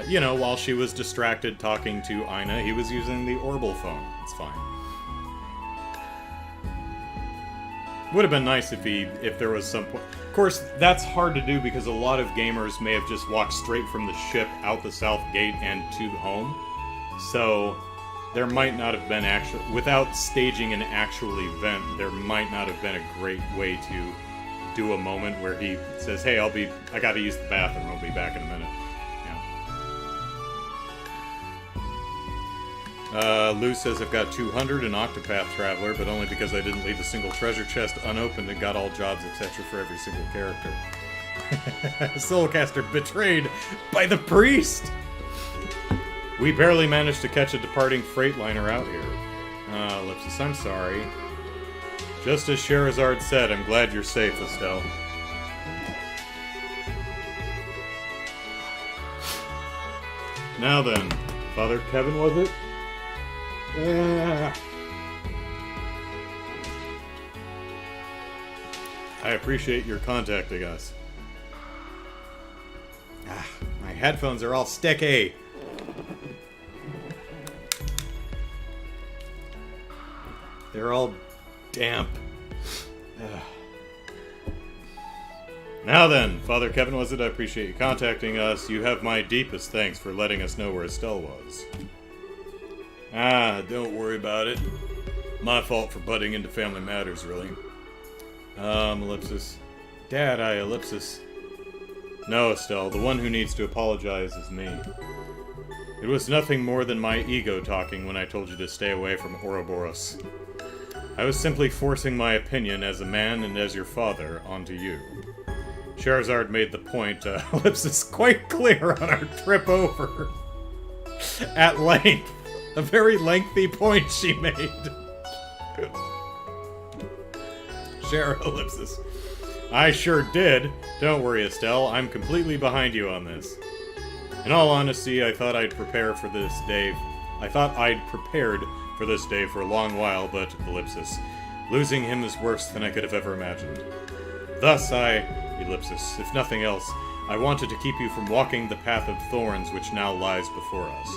You know, while she was distracted talking to Ina, he was using the Orbital phone. It's fine. Would have been nice if there was some point. Of course, that's hard to do because a lot of gamers may have just walked straight from the ship out the south gate and to the home. So there might not have been without staging an actual event, there might not have been a great way to do a moment where he says, hey, I gotta use the bathroom, I'll be back in a minute. Lou says I've got 200 in Octopath Traveler, but only because I didn't leave a single treasure chest unopened and got all jobs, etc. for every single character. Soulcaster betrayed by the priest! We barely managed to catch a departing freightliner out here. Ellipsis, I'm sorry. Just as Sherazard said, I'm glad you're safe, Estelle. Now then, Father Kevin, was it? I appreciate your contacting us. My headphones are all sticky. They're all damp. Now then, Father Kevin, was it? I appreciate you contacting us. You have my deepest thanks for letting us know where Estelle was. Don't worry about it. My fault for butting into family matters, really. Ellipsis. Dad, I ellipsis. No, Estelle, the one who needs to apologize is me. It was nothing more than my ego talking when I told you to stay away from Ouroboros. I was simply forcing my opinion as a man and as your father onto you. Scheherazade made the point, ellipsis, quite clear on our trip over. At length. A very lengthy point she made. Cher, ellipsis. I sure did. Don't worry, Estelle. I'm completely behind you on this. In all honesty, I thought I'd prepared for this day for a long while, but, ellipsis, losing him is worse than I could have ever imagined. Thus ellipsis, if nothing else, I wanted to keep you from walking the path of thorns which now lies before us.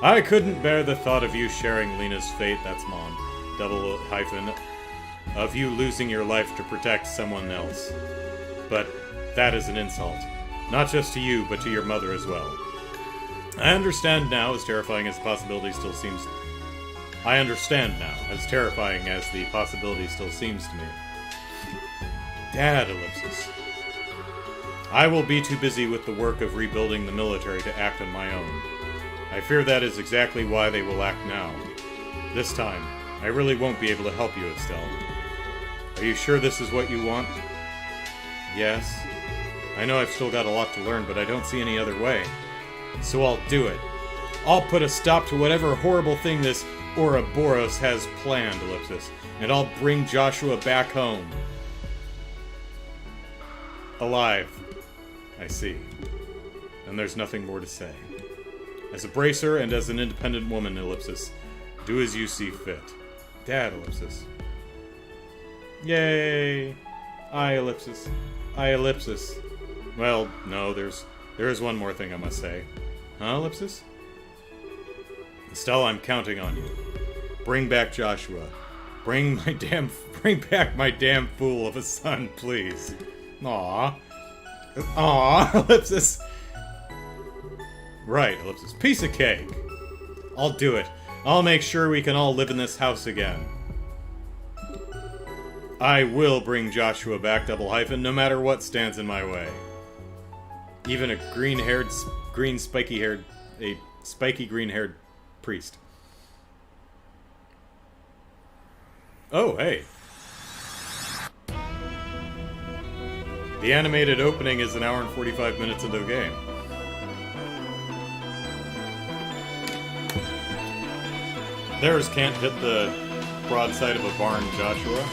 I couldn't bear the thought of you sharing Lena's fate, that's Mom, double hyphen, of you losing your life to protect someone else. But that is an insult. Not just to you, but to your mother as well. I understand now, as terrifying as the possibility still seems to me. Dad, ellipsis. I will be too busy with the work of rebuilding the military to act on my own. I fear that is exactly why they will act now. This time, I really won't be able to help you, Estelle. Are you sure this is what you want? Yes. I know I've still got a lot to learn, but I don't see any other way. So I'll do it. I'll put a stop to whatever horrible thing this Ouroboros has planned, ellipsis, and I'll bring Joshua back home. Alive. I see. And there's nothing more to say. As a bracer and as an independent woman, ellipsis, do as you see fit. Dad, ellipsis. Yay! I ellipsis. Well, no, there is one more thing I must say. Huh, ellipsis? Estelle, I'm counting on you. Bring back Joshua. Bring back my damn fool of a son, please. Aww, ellipsis. Right, ellipsis. Piece of cake. I'll do it. I'll make sure we can all live in this house again. I will bring Joshua back, double hyphen, no matter what stands in my way. Even a spiky green-haired priest. Oh, hey. The animated opening is an hour and 45 minutes into the game. Theirs can't hit the broadside of a barn, Joshua.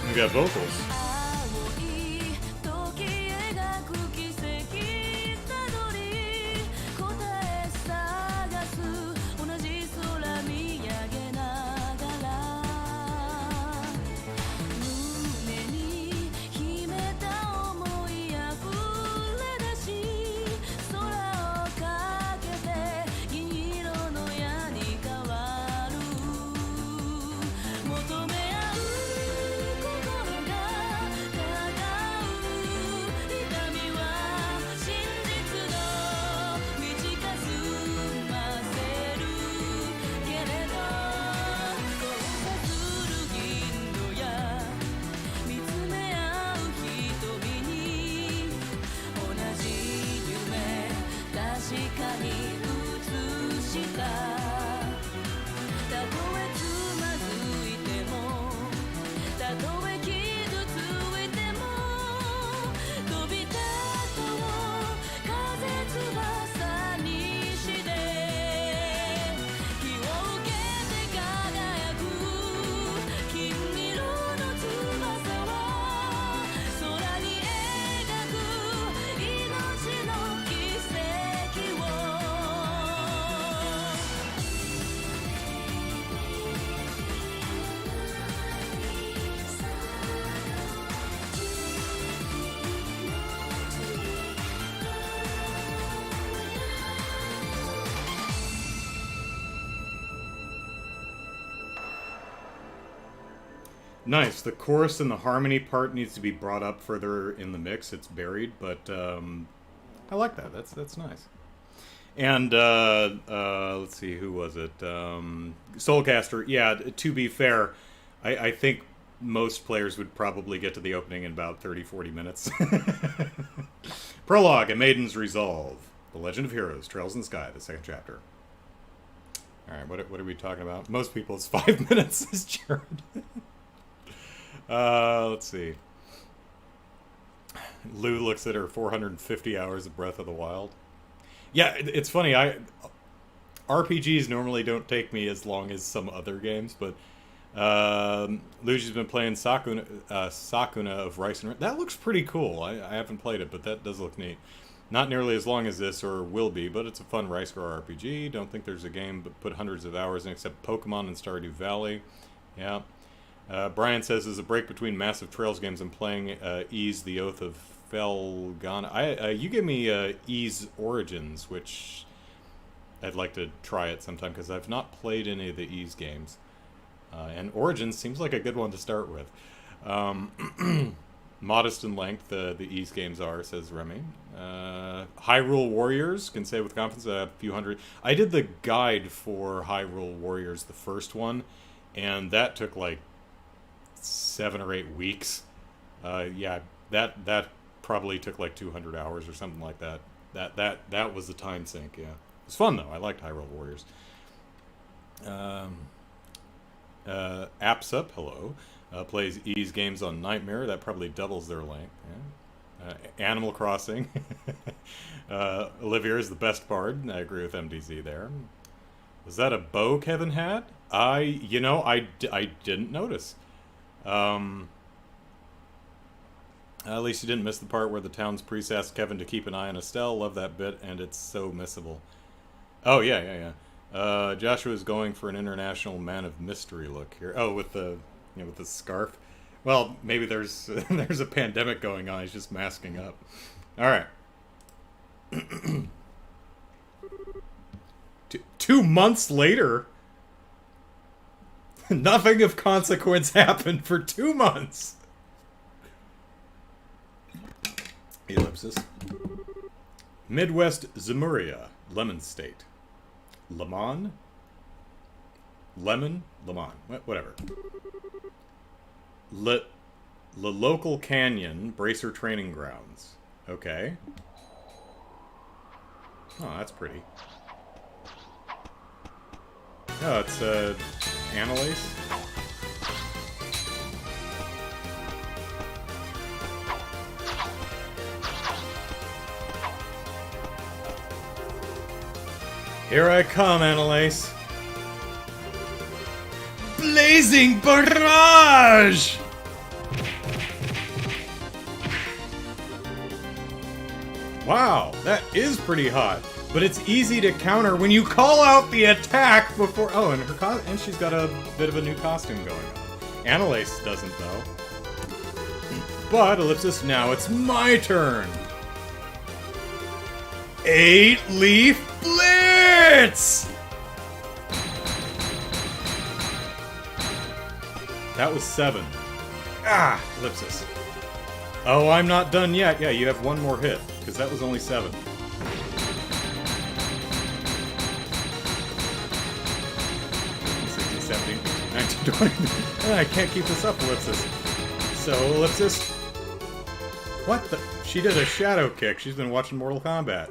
We got vocals. Nice. The chorus and the harmony part needs to be brought up further in the mix. It's buried, but I like that. That's nice. And let's see, who was it? Soulcaster. Yeah. To be fair, I think most players would probably get to the opening in about 30-40 minutes. Prologue: A Maiden's Resolve. The Legend of Heroes: Trails in the Sky. The second chapter. All right. What are we talking about? Most people, it's 5 minutes. Is Jared. Let's see. Lou looks at her 450 hours of Breath of the Wild. Yeah, it's funny. RPGs normally don't take me as long as some other games, but Luigi's been playing Sakuna of Rice and that looks pretty cool. I haven't played it, but that does look neat. Not nearly as long as this, or will be, but it's a fun Rice Grower RPG. Don't think there's a game but put hundreds of hours in except Pokemon and Stardew Valley. Yeah. Brian says there's a break between massive Trails games and playing Ys the Oath of Felghana. You gave me Ys Origins, which I'd like to try it sometime because I've not played any of the Ys games. And Origins seems like a good one to start with. Modest in length, the Ys games are, says Remy. Hyrule Warriors, can say with confidence a few hundred. I did the guide for Hyrule Warriors, the first one, and that took like 7 or 8 weeks. Yeah, that probably took like 200 hours or something like that. That was the time sink. Yeah, it's fun though. I liked Hyrule Warriors. Apps Up, hello. Plays Ys games on Nightmare. That probably doubles their length. Yeah. Animal Crossing. Olivia is the best part. I agree with MDZ there. Was that a bow Kevin had? I didn't notice. At least you didn't miss the part where the town's priest asked Kevin to keep an eye on Estelle. Love that bit, and it's so missable. Oh, yeah. Joshua is going for an international man of mystery look here. Oh, with the scarf. Well, maybe there's a pandemic going on. He's just masking up. All right. 2 months later, nothing of consequence happened for 2 months. Ellipsis. Midwest Zemuria, Lemon State. Lemon? Lemon? Lemon. Whatever. The local canyon, Bracer Training Grounds. Okay. Oh, that's pretty. Oh, it's, Annalise? Here I come, Annalise. Blazing barrage! Wow, that is pretty hot. But it's easy to counter when you call out the attack before... Oh, and she's got a bit of a new costume going on. Annalise doesn't, though. But, ellipsis, now it's my turn. 8-leaf blitz! That was 7. Ah, ellipsis. Oh, I'm not done yet. Yeah, you have one more hit, because that was only 7. 16, 17, 18, 19, 20. I can't keep this up, ellipsis. So, ellipsis. What the? She did a shadow kick. She's been watching Mortal Kombat.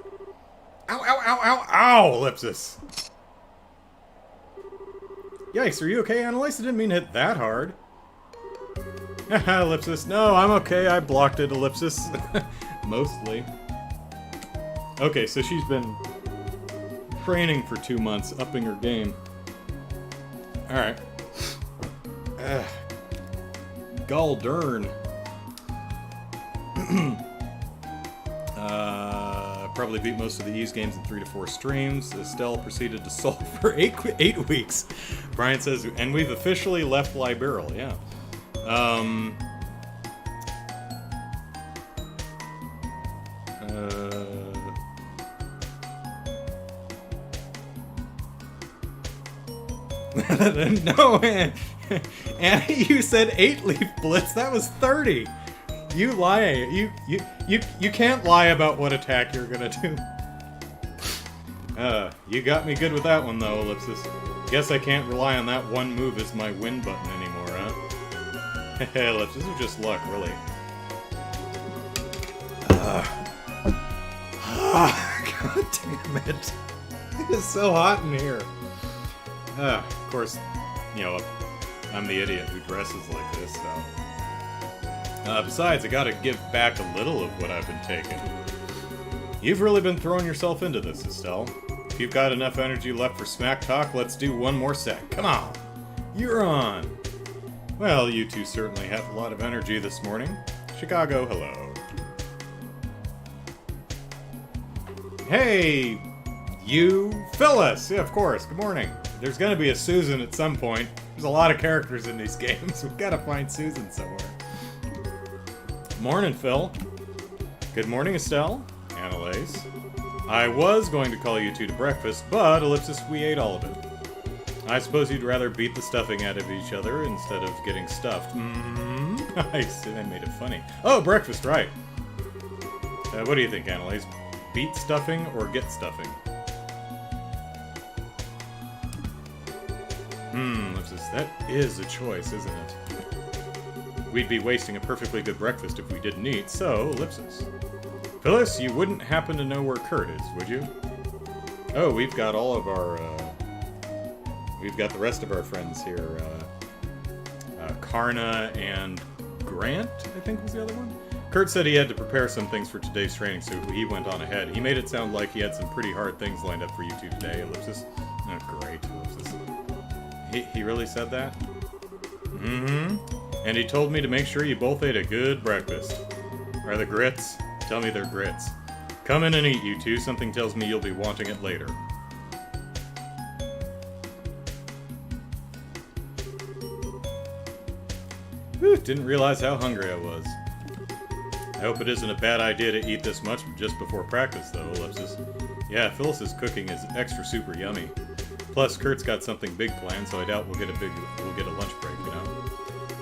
Ow, ow, ow, ow, ow, ellipsis. Yikes, are you okay, Annalise? I didn't mean to hit that hard. Haha, ellipsis. No, I'm okay. I blocked it, ellipsis. Mostly. Okay, so she's been training for 2 months, upping her game. Alright. Galdern. Probably beat most of the Ys games in 3 to 4 streams. Estelle proceeded to solve for 8 weeks. Brian says, and we've officially left Liberal, yeah. No, And you said 8-leaf blitz. That was 30. You lie. You can't lie about what attack you're gonna do. You got me good with that one though, Ellipsis. Guess I can't rely on that one move as my win button anymore, huh? Ellipsis, this is just luck, really. God damn it. It is so hot in here. Of course, you know, I'm the idiot who dresses like this, so... besides, I gotta give back a little of what I've been taking. You've really been throwing yourself into this, Estelle. If you've got enough energy left for smack talk, let's do one more set. Come on! You're on! Well, you two certainly have a lot of energy this morning. Chicago, hello. Hey! You... Phyllis! Yeah, of course. Good morning. There's gonna be a Susan at some point. There's a lot of characters in these games. We've gotta find Susan somewhere. Morning, Phil. Good morning, Estelle. Annalise. I was going to call you two to breakfast, but, Ellipsis, we ate all of it. I suppose you'd rather beat the stuffing out of each other instead of getting stuffed. I see, I made it funny. Oh, breakfast, right. What do you think, Annalise? Beat stuffing or get stuffing? Ellipsis, that is a choice, isn't it? We'd be wasting a perfectly good breakfast if we didn't eat, so, Ellipsis. Phyllis, you wouldn't happen to know where Kurt is, would you? Oh, we've got all of our, we've got the rest of our friends here. Karna and Grant, I think was the other one? Kurt said he had to prepare some things for today's training, so he went on ahead. He made it sound like he had some pretty hard things lined up for you two today, Ellipsis. Oh, great, Ellipsis. He really said that? Mm-hmm. And he told me to make sure you both ate a good breakfast. Are the grits? Tell me they're grits. Come in and eat, you two. Something tells me you'll be wanting it later. Whew, didn't realize how hungry I was. I hope it isn't a bad idea to eat this much just before practice, though, Ellipsis. Yeah, Phyllis's cooking is extra super yummy. Plus, Kurt's got something big planned, so I doubt we'll get a lunch break, you know?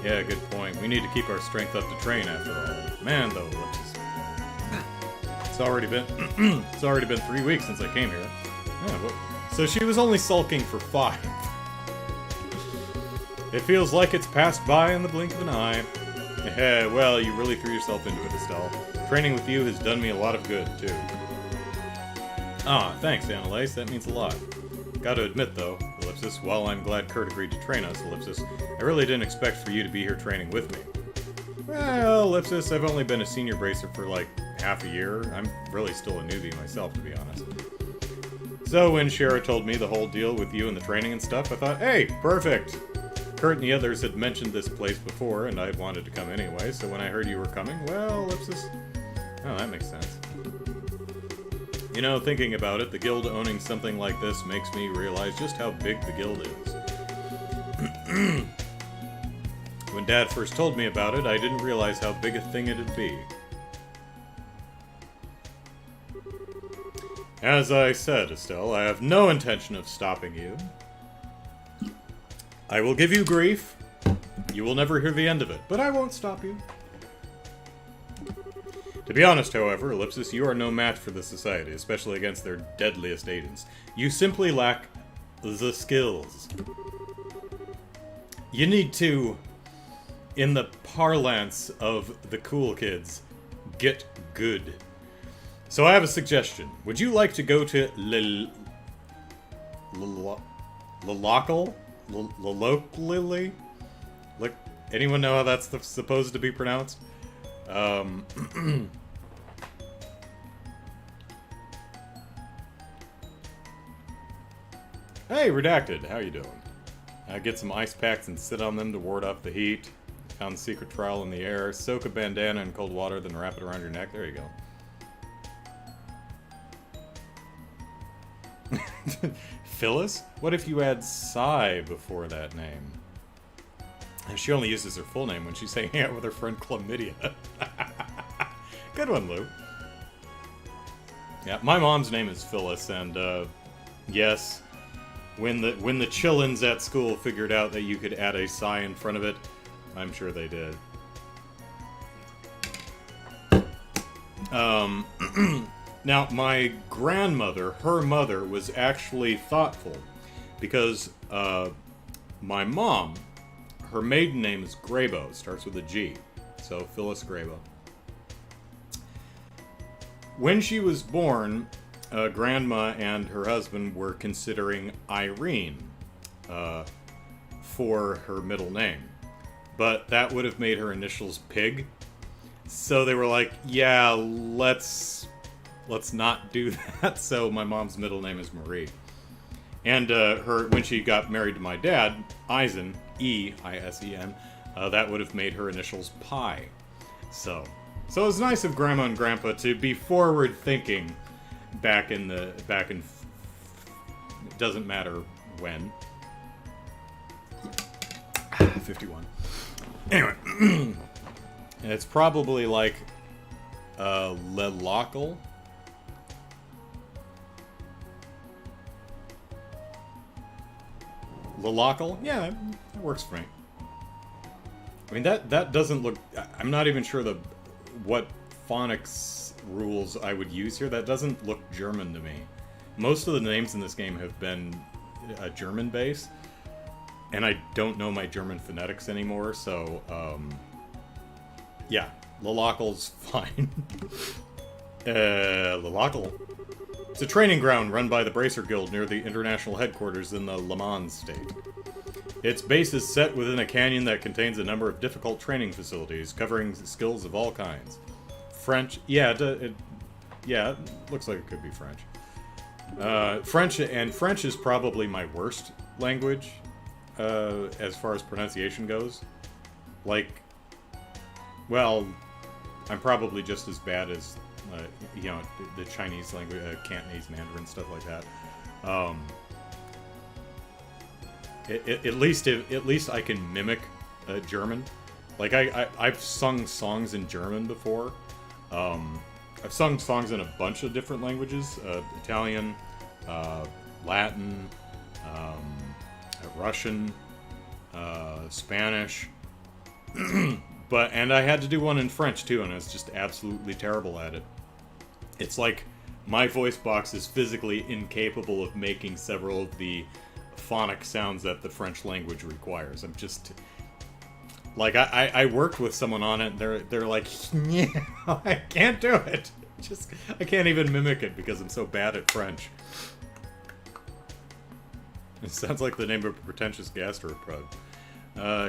Yeah, good point. We need to keep our strength up to train, after all. Man, though, Ellipsis. It's already been 3 weeks since I came here. Yeah, well, so she was only sulking for 5. It feels like it's passed by in the blink of an eye. Well, you really threw yourself into it, Estelle. Training with you has done me a lot of good, too. Ah, thanks, Annalise. That means a lot. Gotta admit, though, Ellipsis, while I'm glad Kurt agreed to train us, Ellipsis, I really didn't expect for you to be here training with me. Well, Ellipsis, I've only been a senior bracer for, like, half a year. I'm really still a newbie myself, to be honest. So when Shara told me the whole deal with you and the training and stuff, I thought, hey, perfect! Kurt and the others had mentioned this place before, and I had wanted to come anyway, so when I heard you were coming, well, Ellipsis... Oh, that makes sense. You know, thinking about it, the guild owning something like this makes me realize just how big the guild is. When Dad first told me about it, I didn't realize how big a thing it'd be. As I said, Estelle, I have no intention of stopping you. I will give you grief. You will never hear the end of it, but I won't stop you. To be honest, however, Ellipsis, you are no match for the Society, especially against their deadliest agents. You simply lack the skills. You need to, in the parlance of the cool kids, get good. So I have a suggestion. Would you like to go to Locally? Look, anyone know how that's supposed to be pronounced? Hey, Redacted, how you doing? Get some ice packs and sit on them to ward off the heat. Found the secret trowel in the air. Soak a bandana in cold water, then wrap it around your neck. There you go. Phyllis? What if you add Psy before that name? And she only uses her full name when she's hanging out with her friend Chlamydia. Good one, Lou. Yeah, my mom's name is Phyllis, and, yes, When the chillins at school figured out that you could add a psi in front of it, I'm sure they did. Now, my grandmother, her mother, was actually thoughtful because my mom, her maiden name is Grabo, starts with a G, so Phyllis Grabo. When she was born, Grandma and her husband were considering Irene for her middle name, but that would have made her initials Pig. So they were like, yeah, let's not do that. So my mom's middle name is Marie. And when she got married to my dad, Eisen, E-I-S-E-N, that would have made her initials Pi. So it was nice of Grandma and Grandpa to be forward thinking back in it doesn't matter when. 51. Anyway. It's probably like Lelockle. Lelockle? Yeah, that works for me. I mean, that doesn't look... I'm not even sure what phonics rules I would use here. That doesn't look German to me. Most of the names in this game have been German-based, and I don't know my German phonetics anymore, so... yeah, Lelockle's fine. Lelockle. It's a training ground run by the Bracer Guild near the international headquarters in the Le Mans state. Its base is set within a canyon that contains a number of difficult training facilities, covering skills of all kinds. French, yeah, it looks like it could be French. French is probably my worst language, as far as pronunciation goes. Like, well, I'm probably just as bad as, the Chinese language, Cantonese, Mandarin, stuff like that. At least I can mimic German. Like, I've sung songs in German before. I've sung songs in a bunch of different languages. Italian, Latin, Russian, Spanish. And I had to do one in French, too, and I was just absolutely terrible at it. It's like my voice box is physically incapable of making several of the phonic sounds that the French language requires. I'm just... Like, I worked with someone on it, and they're like, yeah, I can't do it. I can't even mimic it because I'm so bad at French. It sounds like the name of a pretentious gastropub.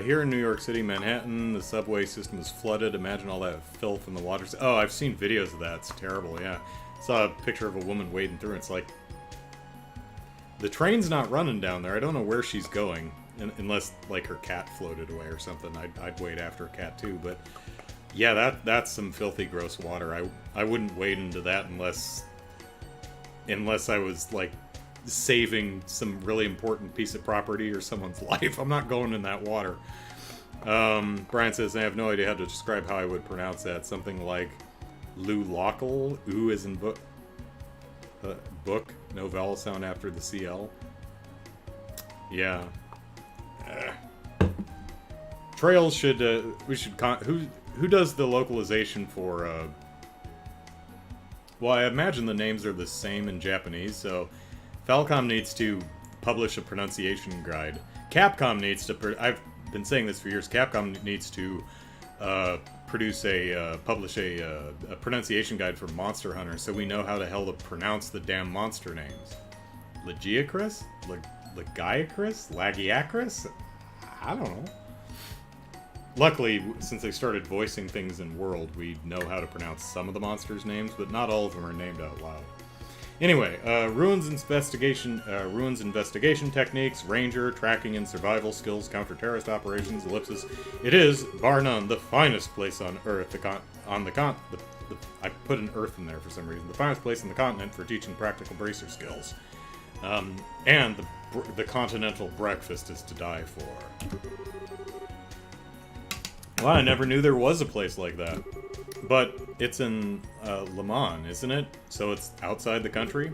Here in New York City, Manhattan, the subway system is flooded. Imagine all that filth in the water. Oh, I've seen videos of that. It's terrible, yeah. Saw a picture of a woman wading through. It's like, the train's not running down there. I don't know where she's going. Unless, like, her cat floated away or something. I'd wade after a cat, too. But, yeah, that's some filthy, gross water. I wouldn't wade into that unless I was, like, saving some really important piece of property or someone's life. I'm not going in that water. Brian says, I have no idea how to describe how I would pronounce that. Something like Lelockle. Ooh as in book. Book. No vowel sound after the CL. Yeah. Trails should, who does the localization for, well, I imagine the names are the same in Japanese, so Falcom needs to publish a pronunciation guide. Capcom needs to, I've been saying this for years, Capcom needs to, publish a pronunciation guide for Monster Hunter so we know how the hell to pronounce the damn monster names. Legiacris? Legiacris? Lagiacris? I don't know. Luckily, since they started voicing things in World, we know how to pronounce some of the monsters' names, but not all of them are named out loud. Anyway, Ruins investigation techniques, Ranger, tracking and survival skills, counter-terrorist operations, ellipsis. It is, bar none, the finest place on Earth, I put an Earth in there for some reason, the finest place on the continent for teaching practical bracer skills. And the continental breakfast is to die for. Well, I never knew there was a place like that. But it's in Le Mans, isn't it? So it's outside the country?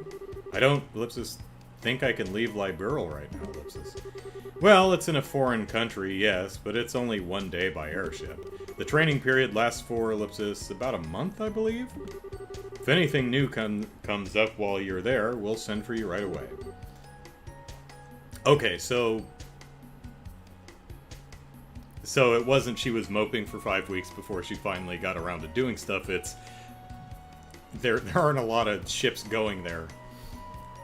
Ellipsis. think I can leave Liberal right now, ellipsis. Well, it's in a foreign country, yes, but it's only 1 day by airship. The training period lasts for, ellipsis, about a month, I believe? If anything new comes up while you're there, we'll send for you right away. Okay, so it wasn't she was moping for 5 weeks before she finally got around to doing stuff. It's there aren't a lot of ships going there.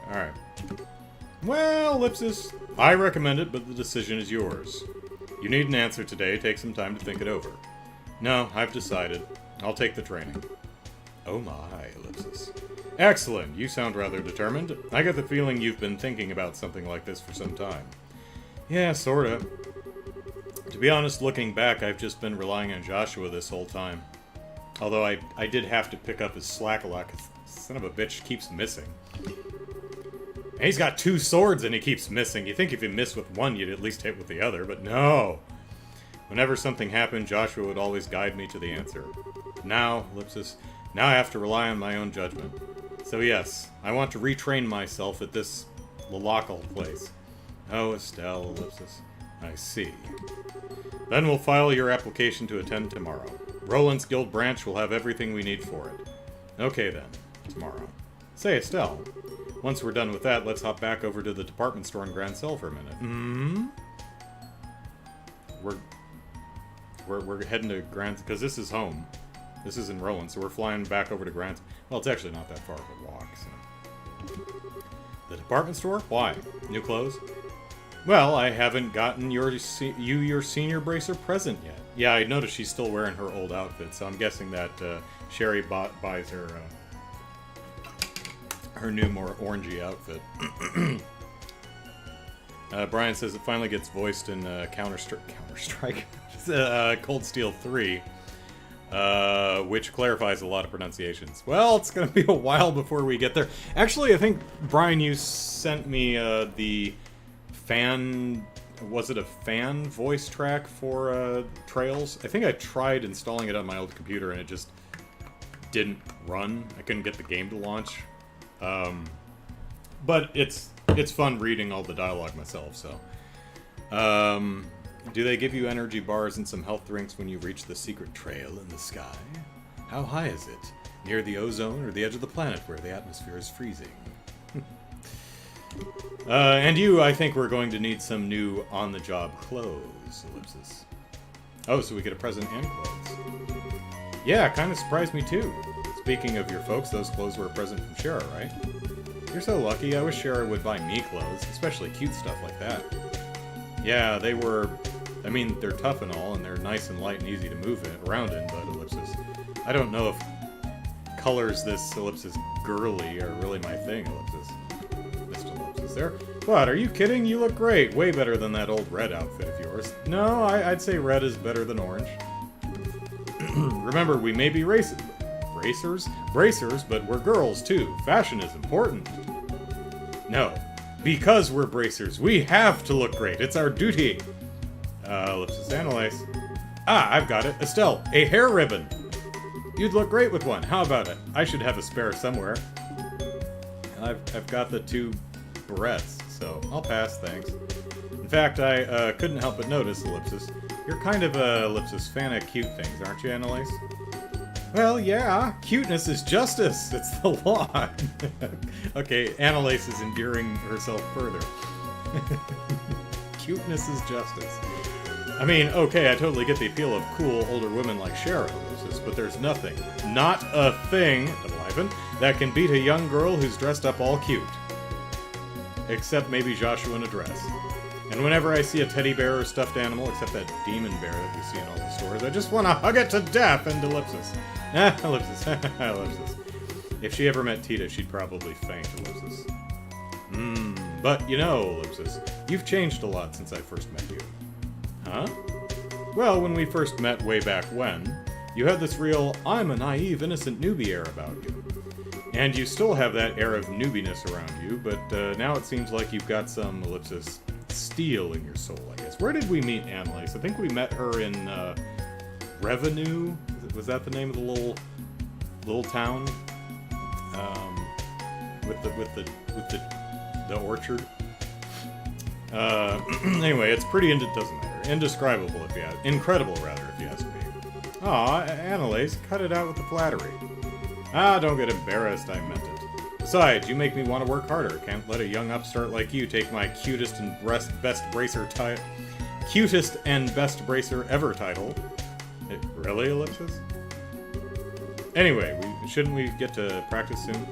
Alright. Well, ellipsis, I recommend it, but the decision is yours. You need an answer today. Take some time to think it over. No, I've decided. I'll take the training. Oh my, ellipsis. Excellent. You sound rather determined. I get the feeling you've been thinking about something like this for some time. Yeah, sorta. To be honest, looking back, I've just been relying on Joshua this whole time. Although I did have to pick up his slack a lot, because son of a bitch keeps missing. And he's got 2 swords and he keeps missing. You think if you missed with one, you'd at least hit with the other, but no. Whenever something happened, Joshua would always guide me to the answer. Now, ellipsis, now I have to rely on my own judgment. So yes, I want to retrain myself at this Lalacal place. Oh, Estelle, ellipsis. I see. Then we'll file your application to attend tomorrow. Roland's Guild branch will have everything we need for it. Okay then, tomorrow. Say, Estelle, once we're done with that, let's hop back over to the department store in Grand Cell for a minute. Mm-hmm. We're heading to Grand, because this is home. This is in Roland, so we're flying back over to Grand. Well, it's actually not that far of a walk, so. The department store? Why? New clothes? Well, I haven't gotten your senior bracer present yet. Yeah, I noticed she's still wearing her old outfit, so I'm guessing that Sherry buys her her new, more orangey outfit. Brian says it finally gets voiced in Counter-Strike, Cold Steel 3, which clarifies a lot of pronunciations. Well, it's going to be a while before we get there. Actually, I think, Brian, you sent me the fan... Was it a fan voice track for Trails? I think I tried installing it on my old computer and it just didn't run. I couldn't get the game to launch. But it's fun reading all the dialogue myself, so. Do they give you energy bars and some health drinks when you reach the secret trail in the sky? How high is it? Near the ozone or the edge of the planet where the atmosphere is freezing? And you, I think we're going to need some new on-the-job clothes, ellipsis. Oh, so we get a present and clothes. Yeah, kind of surprised me too. Speaking of your folks, those clothes were a present from Shara, right? You're so lucky. I wish Shara would buy me clothes, especially cute stuff like that. Yeah, they were... I mean, they're tough and all, and they're nice and light and easy to move around in, but ellipsis. I don't know if colors this ellipsis girly are really my thing, ellipsis. There. What, are you kidding? You look great. Way better than that old red outfit of yours. No, I'd say red is better than orange. Remember, we may be bracers, but we're girls too. Fashion is important. No, because we're bracers, we have to look great. It's our duty. Ellipsis Analyze. Ah, I've got it. Estelle, a hair ribbon. You'd look great with one. How about it? I should have a spare somewhere. I've got the 2 barrettes, so I'll pass, thanks. In fact, I couldn't help but notice, ellipsis. You're kind of a, ellipsis, fan of cute things, aren't you, Annalise? Well, yeah, cuteness is justice. It's the law. Okay, Annalise is endearing herself further. Cuteness is justice. I mean, okay, I totally get the appeal of cool older women like Shara, ellipsis, but there's nothing, not a thing, double-hyphen, that can beat a young girl who's dressed up all cute. Except maybe Joshua in a dress. And whenever I see a teddy bear or stuffed animal, except that demon bear that we see in all the stores, I just want to hug it to death, and ellipsis. Ellipsis. Ellipsis. If she ever met Tita, she'd probably faint, ellipsis. But, you know, ellipsis, you've changed a lot since I first met you. Huh? Well, when we first met way back when, you had this real, I'm a naive, innocent newbie air about you. And you still have that air of newbiness around you, but now it seems like you've got some, ellipsis, steel in your soul, I guess. Where did we meet Annalise? I think we met her in Revenue? Was that the name of the little town? With the the orchard. Anyway, it's pretty doesn't matter. Indescribable if you ask. Incredible, rather, if you ask me. Aw, Annalise, cut it out with the flattery. Ah, don't get embarrassed, I meant it. Besides, you make me want to work harder. Can't let a young upstart like you take my cutest and best bracer ever title. Really, Ellipsis? Anyway, shouldn't we get to practice soon?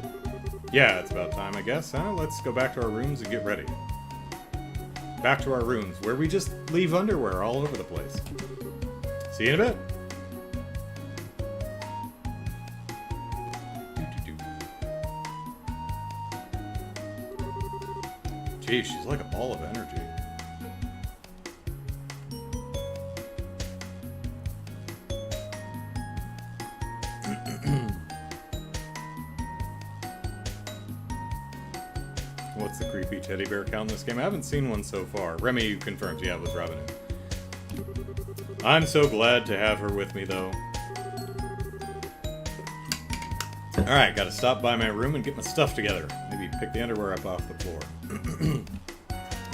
Yeah, it's about time, I guess, huh? Let's go back to our rooms and get ready. Back to our rooms, where we just leave underwear all over the place. See you in a bit. Geez, she's like a ball of energy. What's the creepy teddy bear count in this game? I haven't seen one so far. Remy confirms, yeah, it was Revenue. I'm so glad to have her with me, though. Alright, gotta stop by my room and get my stuff together. Maybe pick the underwear up off the floor.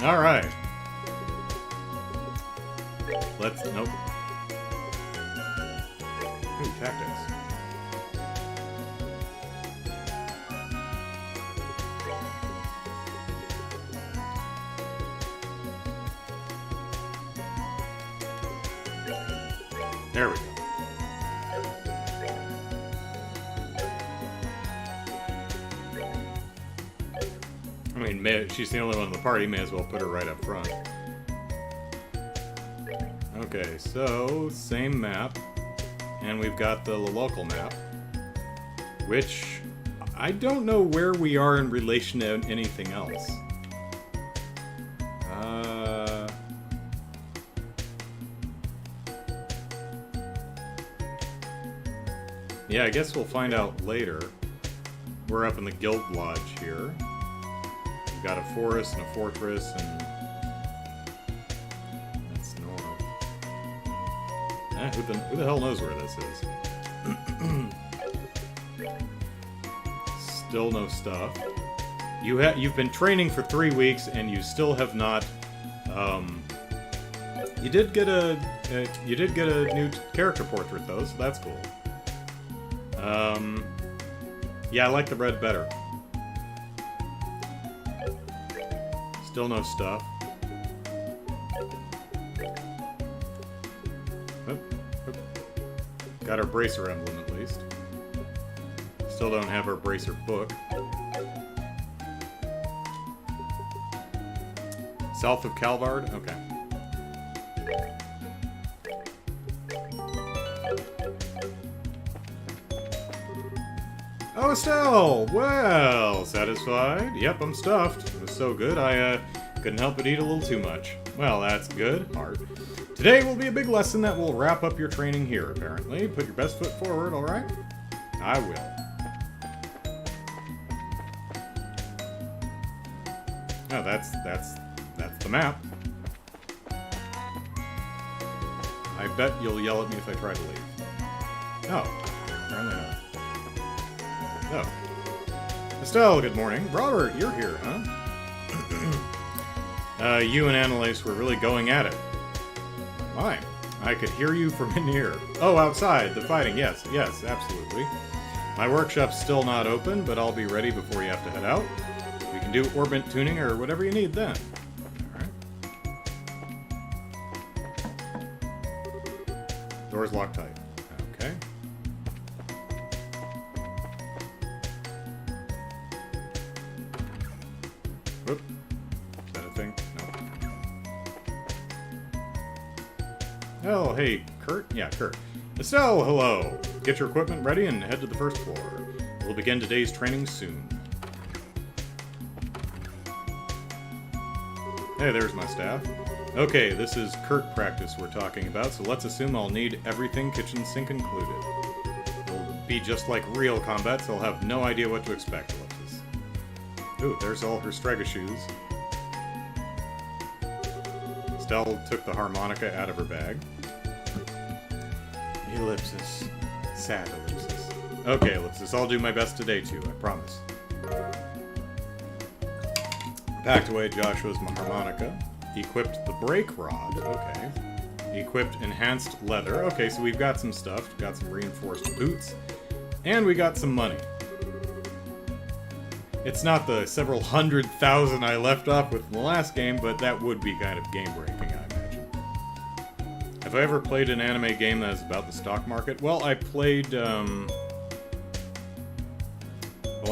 Alright. Nope. Ooh, tactics. There we go. I mean, she's the only one in the party, may as well put her right up front. Okay, so, same map. And we've got the local map. Which, I don't know where we are in relation to anything else. Yeah, I guess we'll find out later. We're up in the Guild Lodge here. We've got a forest and a fortress, and that's north. Who the hell knows where this is? Still no stuff. You've been training for 3 weeks, and you still have not. You did get a new character portrait though, so that's cool. Yeah, I like the red better. Still no stuff. Oop, oop. Got our bracer emblem at least. Still don't have our bracer book. South of Calvard? Okay. Oh, Estelle! Well, satisfied? Yep, I'm stuffed. It was so good, I couldn't help but eat a little too much. Well, that's good. Heart. Today will be a big lesson that will wrap up your training here, apparently. Put your best foot forward, alright? I will. Oh, that's the map. I bet you'll yell at me if I try to leave. No, apparently not. Oh. Estelle, good morning. Robert, you're here, huh? You and Annalise were really going at it. My, I could hear you from in here. Oh, outside, the fighting, yes, absolutely. My workshop's still not open, but I'll be ready before you have to head out. We can do orbit tuning or whatever you need then. Alright. Door's locked tight. Okay. Whoop. Is that a thing? No. Oh, hey, Kurt? Yeah, Kurt. Estelle, hello! Get your equipment ready and head to the first floor. We'll begin today's training soon. Hey, there's my staff. Okay, this is Kurt practice we're talking about, so let's assume I'll need everything, kitchen sink included. It'll be just like real combat, so I'll have no idea what to expect, Ellipsis. Ooh, there's all her Strega shoes. Estelle took the harmonica out of her bag. Ellipsis. Sad Ellipsis. Okay, Ellipsis, I'll do my best today too, I promise. Packed away Joshua's harmonica. Equipped the brake rod. Okay. Equipped enhanced leather. Okay, so we've got some stuff. Got some reinforced boots. And we got some money. It's not the several 100,000 I left off with in the last game, but that would be kind of game-breaking, I imagine. Have I ever played an anime game that is about the stock market? Well, I played, well,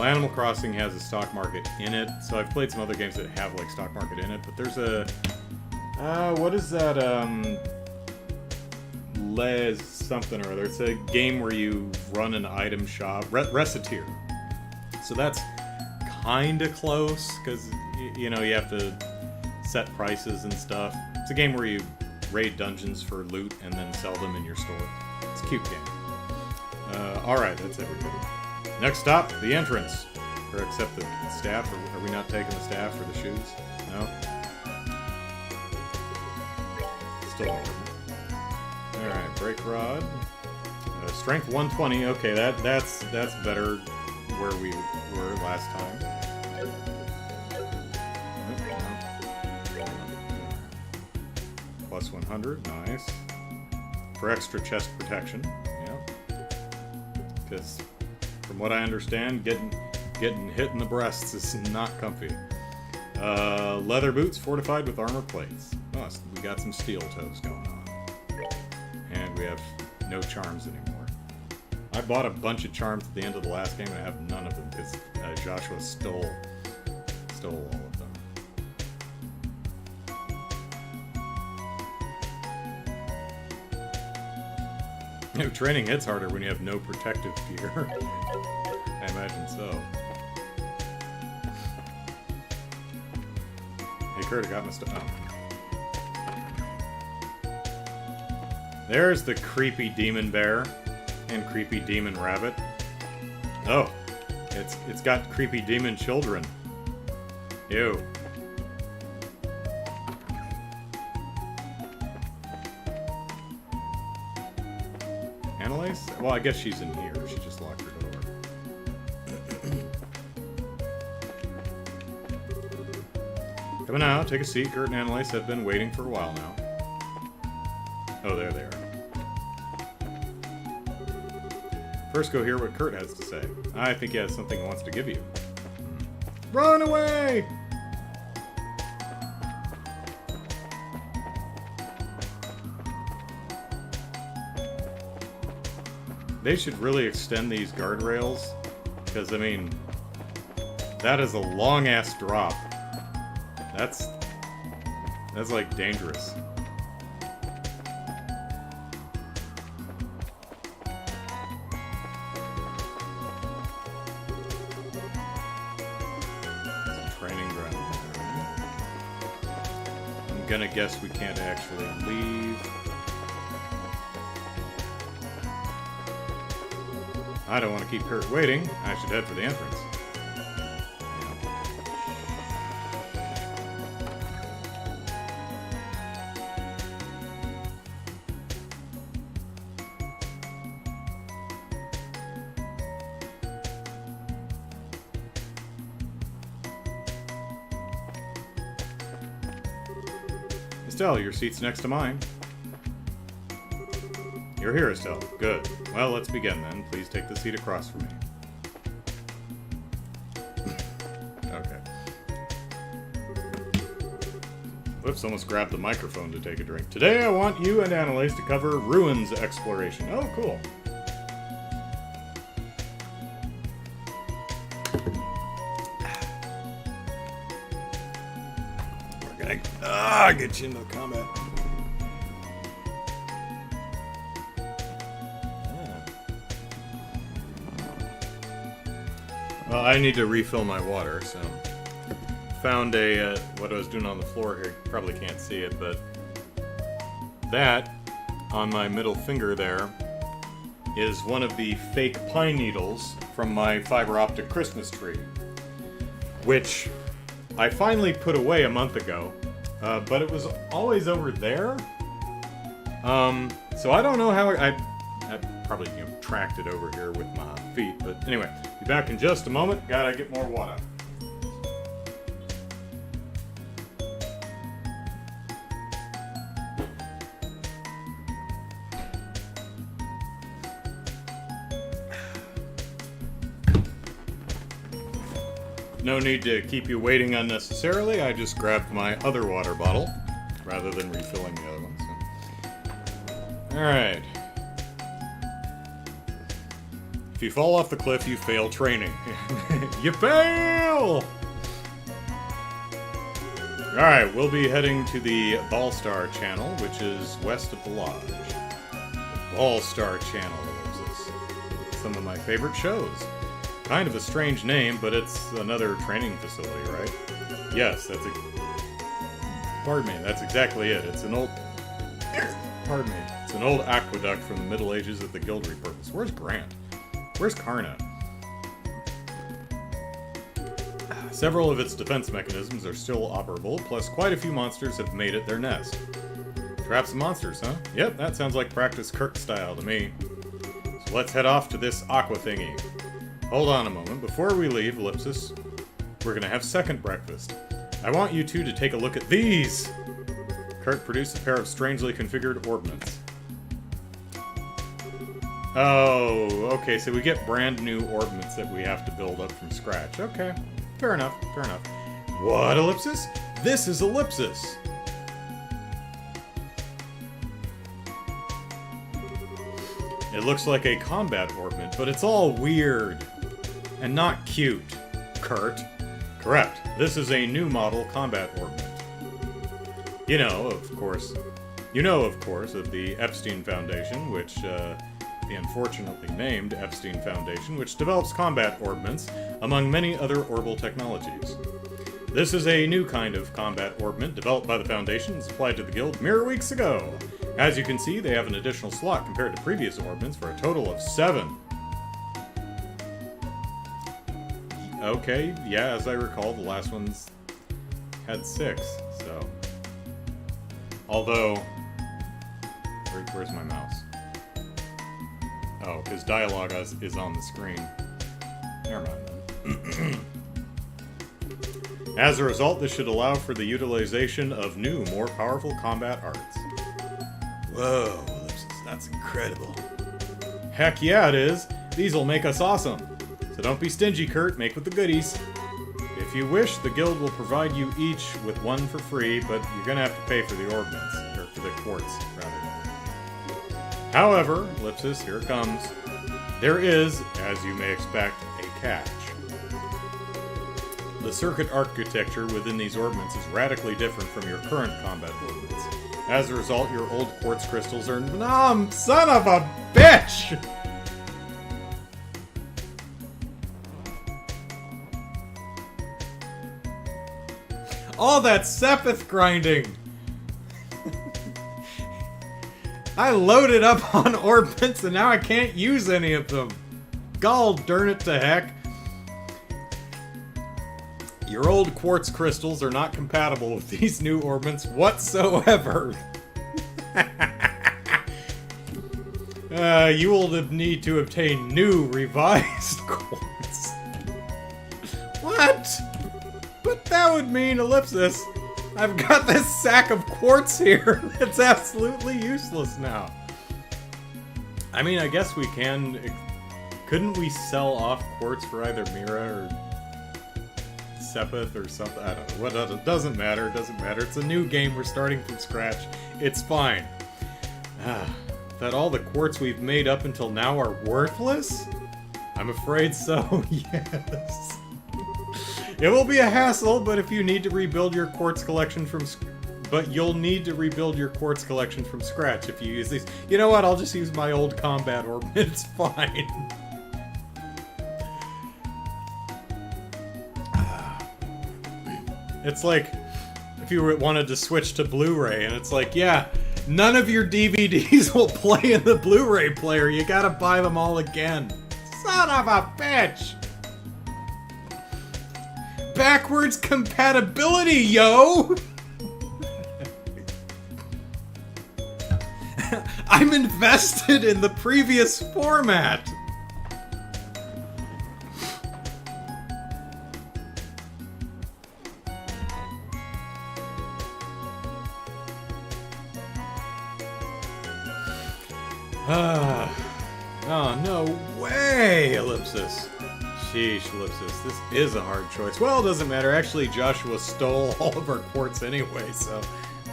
Animal Crossing has a stock market in it, so I've played some other games that have, like, stock market in it, but there's a... what is that, Les something or other. It's a game where you run an item shop. Recettear. So that's kinda close, because, you know, you have to set prices and stuff. It's a game where you raid dungeons for loot and then sell them in your store. It's a cute game. Alright, that's everybody. Next stop, the entrance. Or accept the staff. Are we not taking the staff or the shoes? No? Still over. Alright, brake rod. Strength 120. Okay, that's better where we were last time. Plus 100, nice. For extra chest protection, yeah. Because, from what I understand, getting hit in the breasts is not comfy. Leather boots fortified with armor plates. Oh, so we got some steel toes going on. And we have no charms anymore. I bought a bunch of charms at the end of the last game, and I have none of them because Joshua stole all of them. You know, training hits harder when you have no protective gear. I imagine so. Hey, Kurt, I got my stuff. Oh. There's the creepy demon bear and creepy demon rabbit. Oh, it's got creepy demon children. Ew. Annalise? Well, I guess she's in here. She just locked her door. Coming out, take a seat. Kurt and Annalise have been waiting for a while now. Oh, there they are. First, go hear what Kurt has to say. I think he has something he wants to give you. Run away! They should really extend these guardrails, because, I mean, that is a long-ass drop. That's like, dangerous. I'm gonna guess we can't actually leave. I don't want to keep Kurt waiting. I should head for the entrance. Estelle, your seat's next to mine. You're here, Estelle. Good. Well, let's begin then. Please take the seat across from me. Okay. Whoops, almost grabbed the microphone to take a drink. Today I want you and Annalise to cover ruins exploration. Oh, cool. We're gonna get you into combat. Well, I need to refill my water, so found a what I was doing on the floor here. You probably can't see it, but that on my middle finger there is one of the fake pine needles from my fiber optic Christmas tree, which I finally put away a month ago, but it was always over there. So I don't know how I probably tracked it over here with my feet, but anyway, be back in just a moment. Gotta get more water. no need to keep you waiting unnecessarily. I just grabbed my other water bottle rather than refilling the other one. So. Alright. If you fall off the cliff, you fail training. You fail! Alright, we'll be heading to the Ballstar channel, which is west of the lodge. Ballstar channel is some of my favorite shows. Kind of a strange name, but it's another training facility, right? Yes, pardon me, that's exactly it. It's an old... Pardon me. It's an old aqueduct from the Middle Ages that the guild repurposed. Where's Grant? Where's Karna? Several of its defense mechanisms are still operable, plus quite a few monsters have made it their nest. Traps and monsters, huh? Yep, that sounds like practice Kirk style to me. So let's head off to this aqua thingy. Hold on a moment. Before we leave, Ellipsis, we're gonna have second breakfast. I want you two to take a look at these! Kurt produced a pair of strangely configured orbments. Oh, okay, so we get brand new orbments that we have to build up from scratch. Okay, fair enough, fair enough. What, Ellipsis? This is Ellipsis! It looks like a combat orbment, but it's all weird. And not cute, Kurt. Correct. This is a new model combat orbment. You know, of course, of the Epstein Foundation, which, the unfortunately named Epstein Foundation, which develops combat orbments, among many other orbal technologies. This is a new kind of combat orbment developed by the Foundation and supplied to the guild mere weeks ago. As you can see, they have an additional slot compared to previous orbments for a total of 7. Okay, yeah, as I recall, the last ones had 6, so... Although... Where's my mouse? Oh, because dialogue is on the screen. Never mind then. As a result, this should allow for the utilization of new, more powerful combat arts. Whoa, that's incredible. Heck yeah, it is. These'll make us awesome. So don't be stingy, Kurt. Make with the goodies. If you wish, the guild will provide you each with one for free, but you're gonna have to pay for the orbments. Or for the quartz, rather. However, Ellipsis, here it comes. There is, as you may expect, a catch. The circuit architecture within these orbments is radically different from your current combat orbments. As a result, your old quartz crystals are numb, son of a bitch! All that Sepith grinding! I loaded up on orbments and now I can't use any of them. Gall darn it to heck. Your old quartz crystals are not compatible with these new orbments whatsoever. You will need to obtain new revised quartz. What? But that would mean, Ellipsis, I've got this sack of quartz here that's absolutely useless now. I mean, I guess we can... Couldn't we sell off quartz for either Mira or Sepith or something? I don't know. What it doesn't matter. It doesn't matter. It's a new game. We're starting from scratch. It's fine. That all the quartz we've made up until now are worthless? I'm afraid so, yes. It will be a hassle, but if you need to rebuild your quartz collection from... But you'll need to rebuild your quartz collection from scratch if you use these. You know what? I'll just use my old combat orbit. It's fine. It's like if you wanted to switch to Blu-ray, and it's like, yeah, none of your DVDs will play in the Blu-ray player. You gotta buy them all again. Son of a bitch! Backwards compatibility, yo! I'm invested in the previous format! Oh, no way, Ellipsis. Sheesh, Ellipsis. This is a hard choice. Well, it doesn't matter. Actually, Joshua stole all of our quartz anyway, so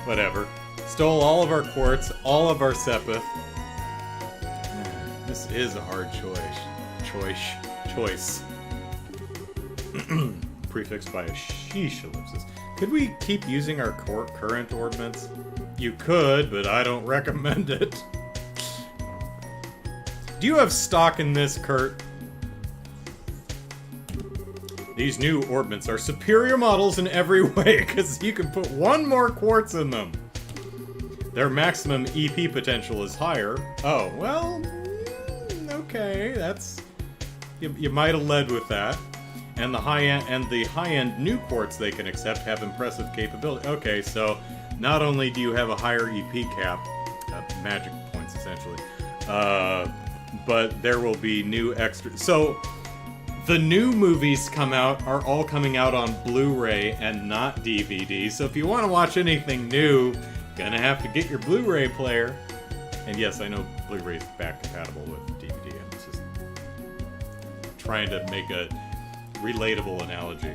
whatever. Stole all of our quartz, all of our sepith. This is a hard choice. Prefixed by a sheesh, Ellipsis. Could we keep using our current orbments? You could, but I don't recommend it. Do you have stock in this, Kurt? These new orbments are superior models in every way, because you can put one more quartz in them. Their maximum EP potential is higher. Oh, well, okay, that's... You might have led with that. And the high-end new quartz they can accept have impressive capability. Okay, so not only do you have a higher EP cap, magic points essentially, but there will be new extra. So the new movies are all coming out on Blu-ray and not DVD. So if you want to watch anything new, gonna have to get your Blu-ray player. And yes, I know Blu-ray is back compatible with DVD. I'm just trying to make a relatable analogy.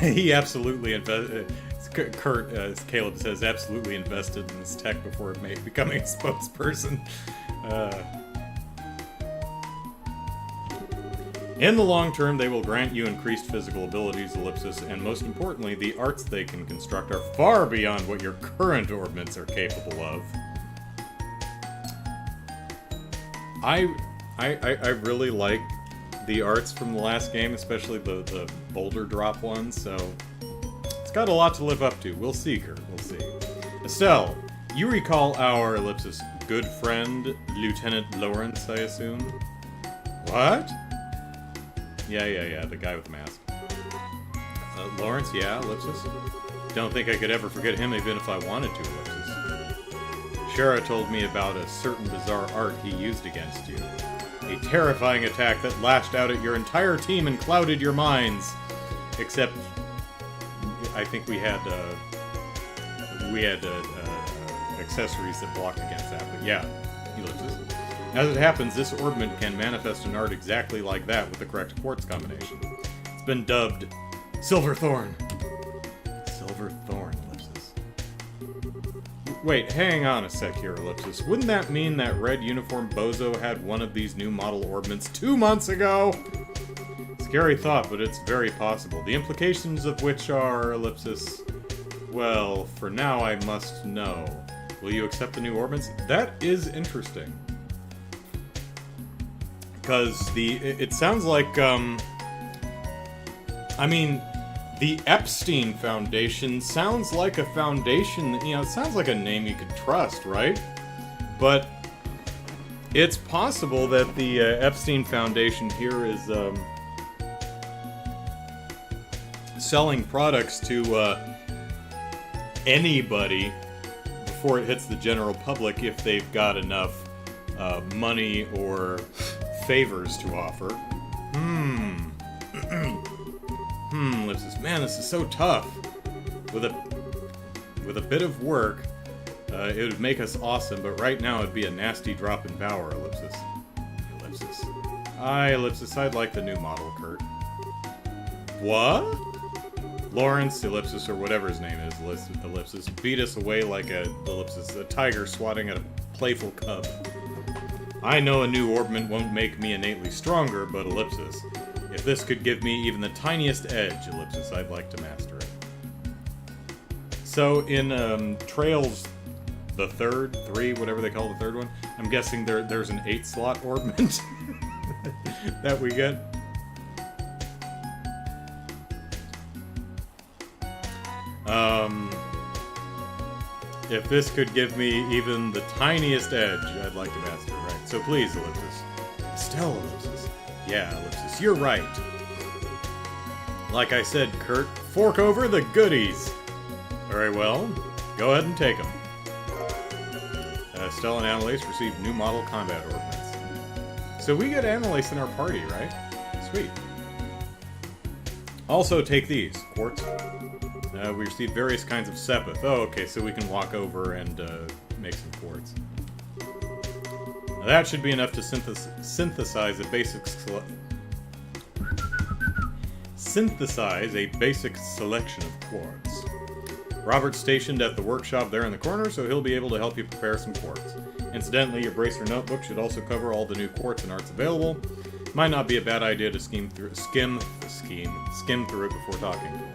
He absolutely invested. Kurt, as Caleb says, absolutely invested in this tech before becoming a spokesperson. In the long term, they will grant you increased physical abilities, Ellipsis, and most importantly, the arts they can construct are far beyond what your current orbments are capable of. I really like the arts from the last game, especially the boulder drop ones, so it's got a lot to live up to. We'll see, Kurt, we'll see. Estelle, you recall our, Ellipsis, good friend, Lieutenant Lawrence, I assume? What? Yeah, the guy with the mask. Lawrence, yeah, Ellipsis? Don't think I could ever forget him even if I wanted to, Ellipsis. Shara told me about a certain bizarre art he used against you. A terrifying attack that lashed out at your entire team and clouded your minds. Except, I think we had accessories that blocked against that. But yeah, Ellipsis. As it happens, this orbment can manifest an art exactly like that with the correct quartz combination. It's been dubbed Silverthorn. Silverthorn, Ellipsis. Wait, hang on a sec here, Ellipsis. Wouldn't that mean that red uniform bozo had one of these new model orbments 2 months ago? Scary thought, but it's very possible. The implications of which are, Ellipsis... Well, for now I must know. Will you accept the new orbments? That is interesting. Because it sounds like, I mean, the Epstein Foundation sounds like a foundation, it sounds like a name you could trust, right? But it's possible that the Epstein Foundation here is selling products to anybody before it hits the general public if they've got enough money or favors to offer. Ellipsis. Man, this is so tough. With a bit of work, it would make us awesome, but right now it'd be a nasty drop in power, Ellipsis. Ellipsis, I'd like the new model, Kurt. What? Lawrence, Ellipsis, or whatever his name is, Ellipsis, beat us away like a tiger swatting at a playful cub. I know a new orbment won't make me innately stronger, but Ellipsis, if this could give me even the tiniest edge, Ellipsis, I'd like to master it. So in Trails, the third, whatever they call the third one, I'm guessing there's an 8-slot orbment that we get. If this could give me even the tiniest edge, I'd like to master it, right? So please, Ellipsis. Still, Ellipsis. Yeah, Ellipsis, you're right. Like I said, Kurt, fork over the goodies. Very well, go ahead and take them. Stella and Annalise receive new model combat ordnance. So we get Annalise in our party, right? Sweet. Also take these. Quartz. We receive various kinds of sepith. Oh, okay, so we can walk over and make some quartz. That should be enough to synthesize a basic selection of quartz. Robert's stationed at the workshop there in the corner, so he'll be able to help you prepare some quartz. Incidentally, your bracer notebook should also cover all the new quartz and arts available. Might not be a bad idea to skim through it before talking to him.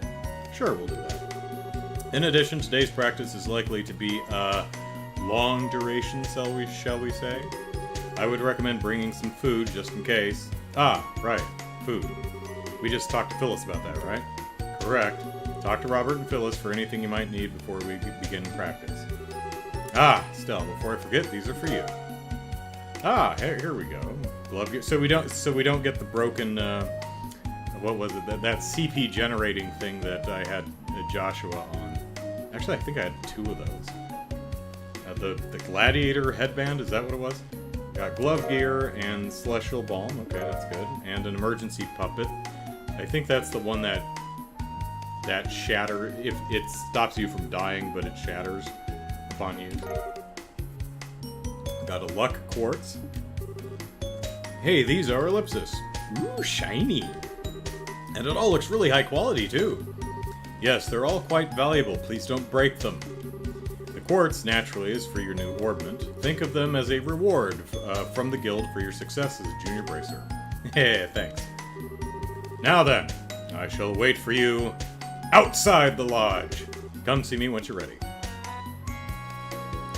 Sure, we'll do that. In addition, today's practice is likely to be a long duration, shall we say. I would recommend bringing some food just in case. Ah, right, food. We just talked to Phyllis about that, right? Correct. Talk to Robert and Phyllis for anything you might need before we begin practice. Ah, Stell, before I forget, these are for you. Ah, here we go. Glove gear. So we don't get the broken what was it? That CP generating thing that I had Joshua on. Actually, I think I had 2 of those. The gladiator headband, is that what it was? Got glove gear and celestial balm. Okay, that's good. And an emergency puppet. I think that's the one that shatter if it stops you from dying, but it shatters upon use. Got a luck quartz. Hey, these are ellipsis. Ooh, shiny. And it all looks really high quality too. Yes, they're all quite valuable. Please don't break them. The quartz, naturally, is for your new orbment. Think of them as a reward from the guild for your success as a junior bracer. Hey, thanks. Now then, I shall wait for you outside the lodge. Come see me once you're ready.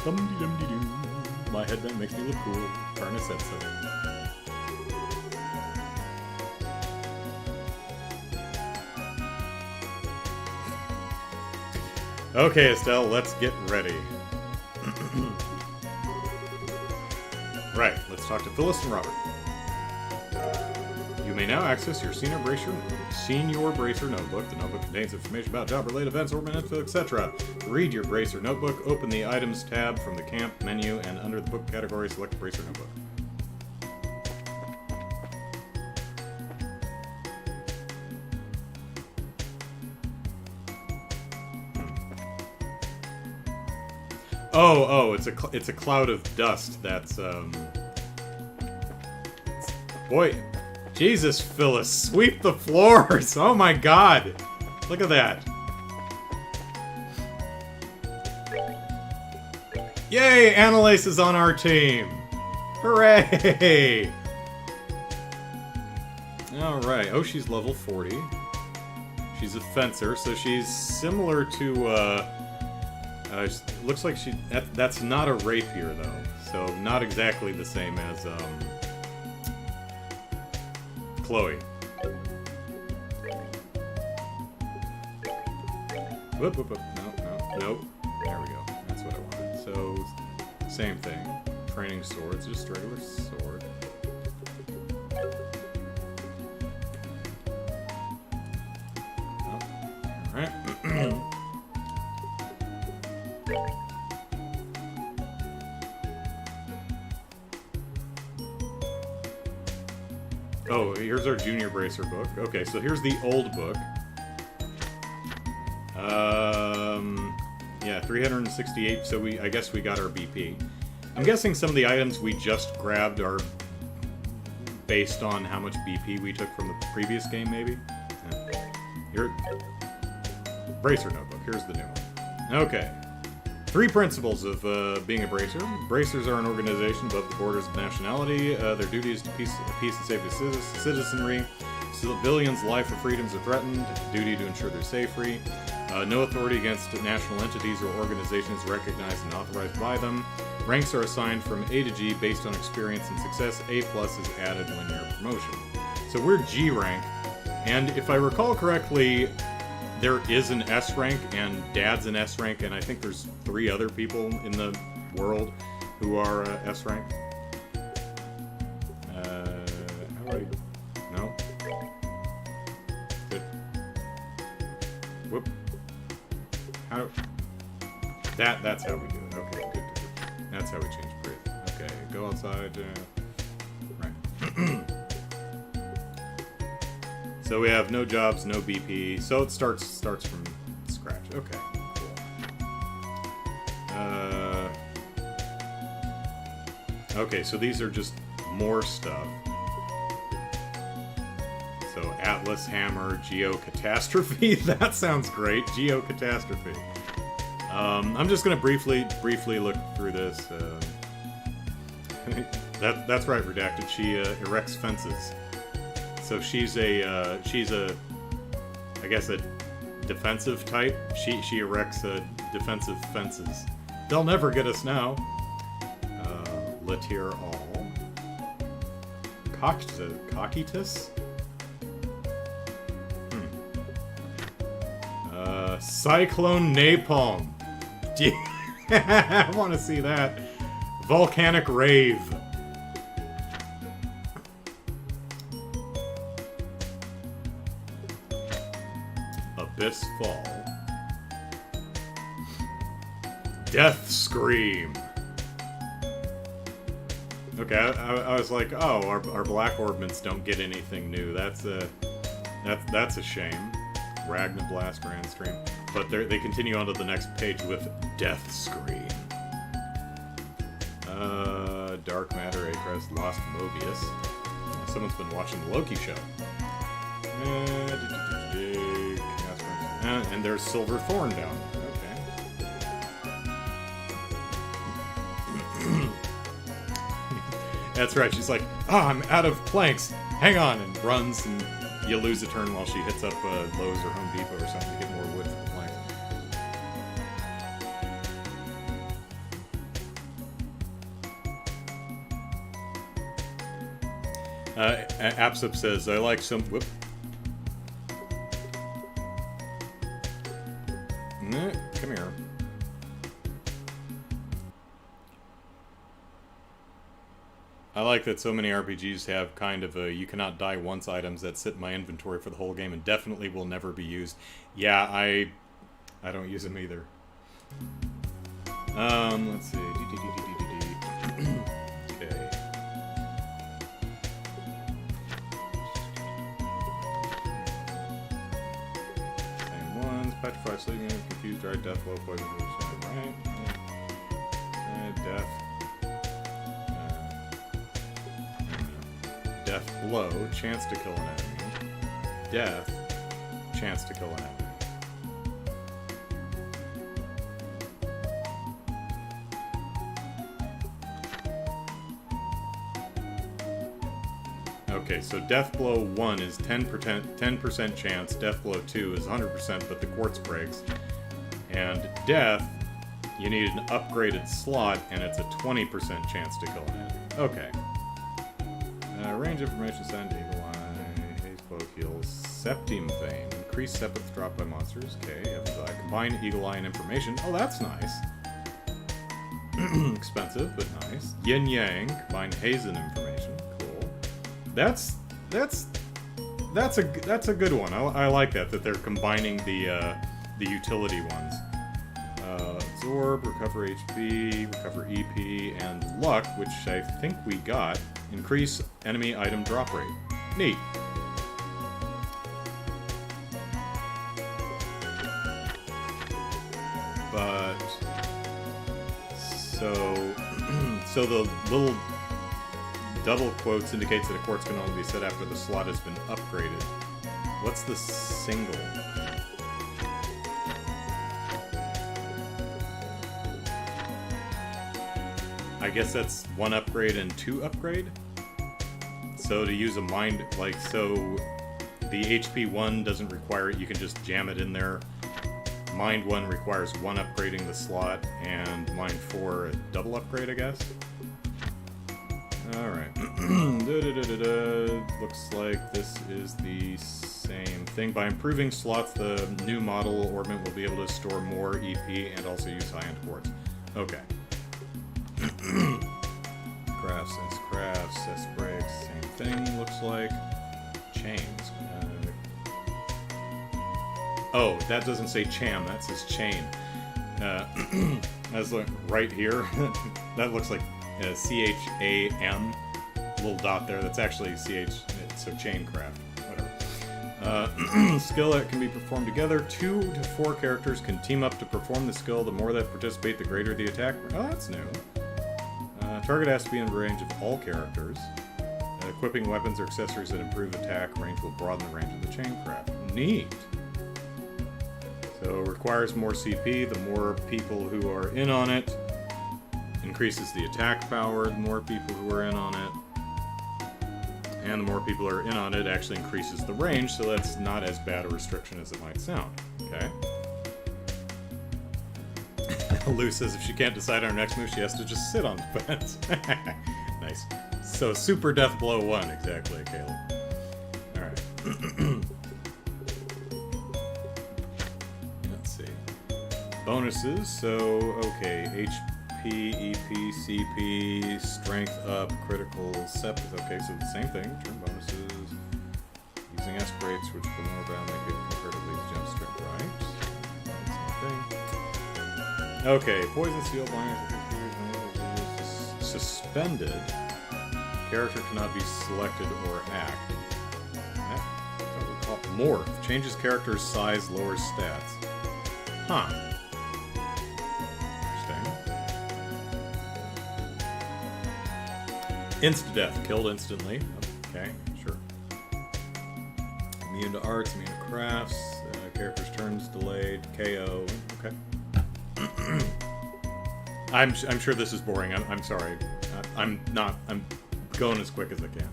Dum-de-dum-de-doo. My headband makes me look cool. Karna said so. Okay, Estelle, let's get ready. Right, let's talk to Phyllis and Robert. You may now access your Senior Bracer Notebook. The notebook contains information about job-related events, orbit info, etc. Read your Bracer Notebook, open the Items tab from the Camp menu, and under the book category, select Bracer Notebook. Oh, it's a cloud of dust that's, Boy, Jesus, Phyllis, sweep the floors! Oh my god! Look at that. Yay! Annalise is on our team! Hooray! Alright, oh, she's level 40. She's a fencer, so she's similar to, looks like that's not a rapier, though. So, not exactly the same as, Chloe. Whoop, whoop, whoop. No. There we go. That's what I wanted. So, same thing. Training swords, just regular sword. Oh, alright. Oh, here's our Junior Bracer book. Okay, so here's the old book. Yeah, 368, so I guess we got our BP. I'm guessing some of the items we just grabbed are based on how much BP we took from the previous game, maybe? Here, Bracer Notebook, here's the new one. Okay. 3 principles of being a bracer. Bracers are an organization above the borders of nationality. Their duty is to peace and safety of citizenry. Civilians' life or freedoms are threatened. Duty to ensure their safety. No authority against national entities or organizations recognized and authorized by them. Ranks are assigned from A to G based on experience and success. A+ is added when you're promotion. So we're G rank, and if I recall correctly, there is an S rank, and Dad's an S rank, and I think there's 3 other people in the world who are S rank. How do I... No? Good. Whoop. How... That's how we do it. Okay, good. That's how we change breath. Okay, go outside. Right. So we have no jobs, no BP. So it starts from scratch. Okay, cool. Okay, so these are just more stuff. So Atlas Hammer, Geocatastrophe. That sounds great. Geocatastrophe. I'm just gonna briefly look through this. That's right, Redacted. She erects fences. So she's a I guess a defensive type. She erects defensive fences. They'll never get us now. Latier all. Cockitus? Cyclone Napalm. I want to see that. Volcanic Rave. Abyss Fall. Death Scream. Okay, I was like, oh, our black orbments don't get anything new. That's a shame. Ragnablast Grand Stream. But they continue on to the next page with Death Scream. Dark Matter, Acrest, Lost Mobius. Someone's been watching the Loki show. And there's Silver Thorn down there. Okay. That's right, she's like, I'm out of planks. Hang on, and runs, and you lose a turn while she hits up Lowe's or Home Depot or something to get more wood for the planks. Apsip says, I like some... Whoop. Come here. I like that so many RPGs have kind of a you cannot die once items that sit in my inventory for the whole game and definitely will never be used. Yeah, I don't use them either. Let's see. Okay. Same ones. Petrified, sleeping, confused, dry, death, low, poison, right? Death. Death blow, chance to kill an enemy. Death, chance to kill an enemy. Okay, so Death Blow 1 is 10% chance, Death Blow 2 is 100%, but the quartz breaks. And Death, you need an upgraded slot, and it's a 20% chance to kill an enemy. Okay. Range information, send Eagle Eye, Haze Cloak heals, Septim Vein, increase Sepith drop by monsters, okay, Heaven's Eye, combine Eagle Eye and information, oh that's nice. Expensive, but nice. Yin Yang, combine Haze and information, cool. That's a good one, I like that they're combining the utility ones. Absorb, recover HP, recover EP, and Luck, which I think we got. Increase enemy item drop rate. Neat. But so the little double quotes indicates that a quartz can only be set after the slot has been upgraded. What's the single? I guess that's 1 upgrade and 2 upgrade? So to use a mind, so the HP 1 doesn't require it, you can just jam it in there. Mind 1 requires 1 upgrading the slot, and Mind 4 a double upgrade, I guess? Alright. Looks like this is the same thing. By improving slots, the new model orbment will be able to store more EP and also use high-end quartz. Okay. Crafts, S breaks, same thing, looks like. Chains. Oh, that doesn't say cham, that says chain. That's like right here. That looks like C-H-A-M. Little dot there, that's actually C-H, so chain craft. Whatever. Skill that can be performed together. 2 to 4 characters can team up to perform the skill. The more that participate, the greater the attack. Oh, that's new. Target has to be in range of all characters. Equipping weapons or accessories that improve attack range will broaden the range of the chain craft. Neat! So it requires more CP. The more people who are in on it increases the attack power. The more people who are in on it. And the more people are in on it actually increases the range, so that's not as bad a restriction as it might sound. Okay. Lou says if she can't decide on her next move, she has to just sit on the fence. Nice. So, Super Death Blow 1, exactly, Caleb. Alright. Let's see. Bonuses, so, okay, HP, EP, CP, Strength Up, Critical, Sept. Okay, so the same thing. Turn bonuses. Using S-Breaks, which for more bound make it comparatively jump strength, right? Same thing. Okay, Poison, Steel, Blind, Suspended. Character cannot be selected or act. Morph. Changes character's size, lowers stats. Huh. Interesting. Insta-death. Killed instantly. Okay, sure. Immune to arts, immune to crafts. Character's turns delayed. KO. Okay. I'm sure this is boring. I'm sorry. I'm going as quick as I can.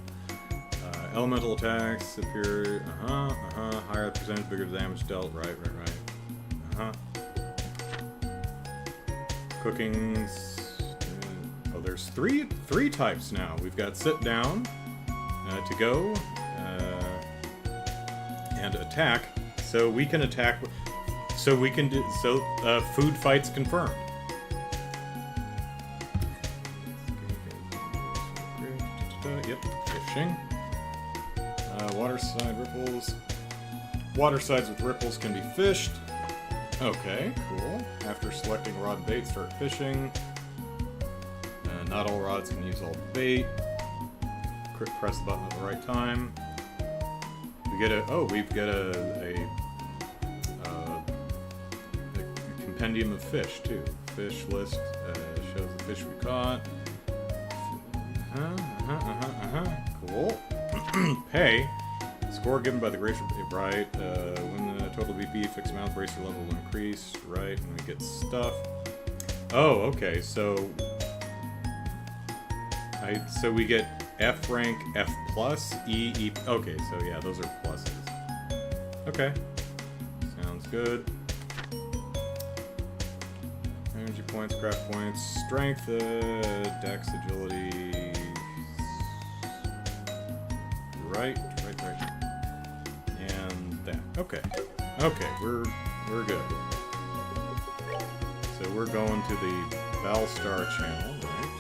Elemental attacks appear. Higher the percentage, bigger the damage dealt. Right. Cookings. Oh, there's three types now. We've got sit down, to go, and attack. So we can attack. So we can do. So food fights confirmed. Yep, fishing. Waterside ripples. Water sides with ripples can be fished. Okay, cool. After selecting rod and bait, start fishing. Not all rods can use all bait. Press the button at the right time. We get we've got a compendium of fish too. Fish list shows the fish we caught. Cool. Pay. Score given by the Gracer. Right. When the total BP fixed amount, bracer level will increase. Right. And we get stuff. Oh, okay. So we get F rank, F plus, E. Okay, so yeah, those are pluses. Okay. Sounds good. Energy points, craft points, strength, dex, agility. Right. And that. Okay, we're good. So we're going to the Valstar channel, right?